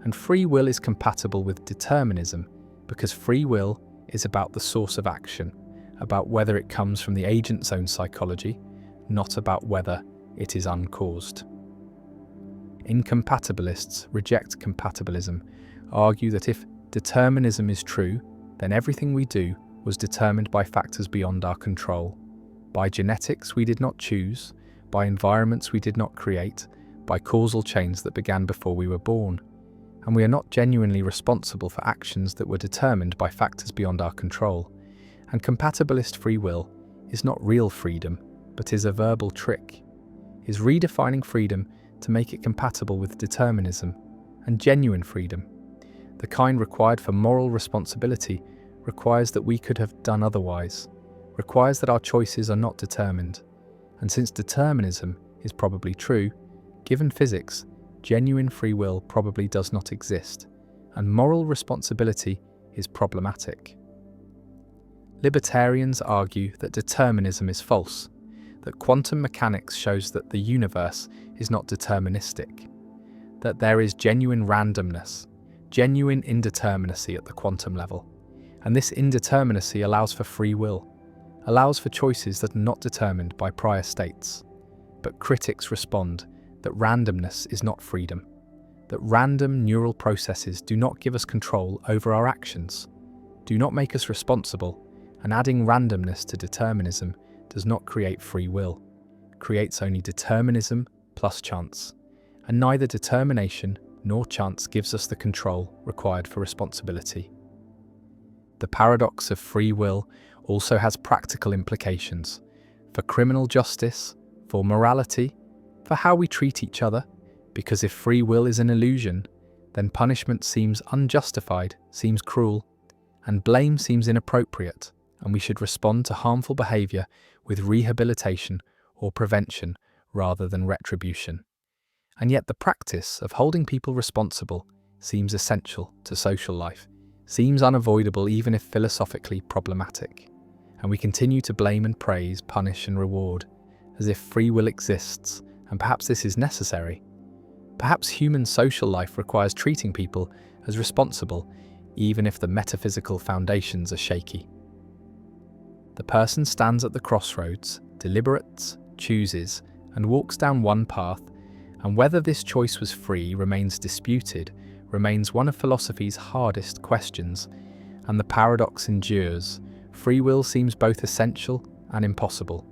And free will is compatible with determinism because free will is about the source of action, about whether it comes from the agent's own psychology, not about whether it is uncaused. Incompatibilists reject compatibilism, argue that if determinism is true, then everything we do was determined by factors beyond our control. By genetics we did not choose, by environments we did not create, by causal chains that began before we were born. And we are not genuinely responsible for actions that were determined by factors beyond our control. And compatibilist free will is not real freedom, but is a verbal trick, is redefining freedom to make it compatible with determinism, and genuine freedom, the kind required for moral responsibility, requires that we could have done otherwise, requires that our choices are not determined. And since determinism is probably true, given physics, genuine free will probably does not exist, and moral responsibility is problematic. Libertarians argue that determinism is false, that quantum mechanics shows that the universe is not deterministic, that there is genuine randomness, genuine indeterminacy at the quantum level, and this indeterminacy allows for free will, allows for choices that are not determined by prior states. But critics respond that randomness is not freedom, that random neural processes do not give us control over our actions, do not make us responsible, and adding randomness to determinism does not create free will, creates only determinism plus chance, and neither determination nor chance gives us the control required for responsibility. The paradox of free will also has practical implications for criminal justice, for morality, for how we treat each other, because if free will is an illusion, then punishment seems unjustified, seems cruel, and blame seems inappropriate, and we should respond to harmful behaviour with rehabilitation or prevention rather than retribution. And yet the practice of holding people responsible seems essential to social life, seems unavoidable even if philosophically problematic. And we continue to blame and praise, punish and reward, as if free will exists, and perhaps this is necessary. Perhaps human social life requires treating people as responsible, even if the metaphysical foundations are shaky. The person stands at the crossroads, deliberates, chooses, and walks down one path, and whether this choice was free remains disputed, remains one of philosophy's hardest questions, and the paradox endures. Free will seems both essential and impossible,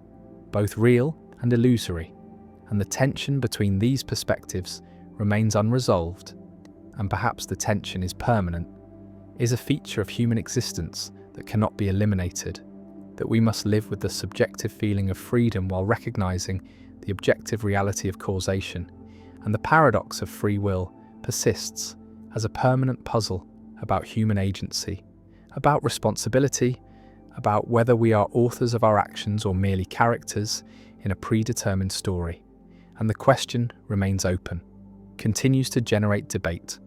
both real and illusory, and the tension between these perspectives remains unresolved, and perhaps the tension is permanent, is a feature of human existence that cannot be eliminated, that we must live with the subjective feeling of freedom while recognizing the objective reality of causation, and the paradox of free will persists as a permanent puzzle about human agency, about responsibility, about whether we are authors of our actions or merely characters in a predetermined story. And the question remains open, continues to generate debate,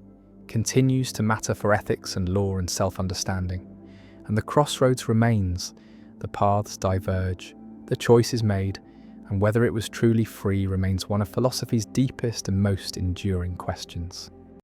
continues to matter for ethics and law and self-understanding. And the crossroads remains, the paths diverge, the choice is made, and whether it was truly free remains one of philosophy's deepest and most enduring questions.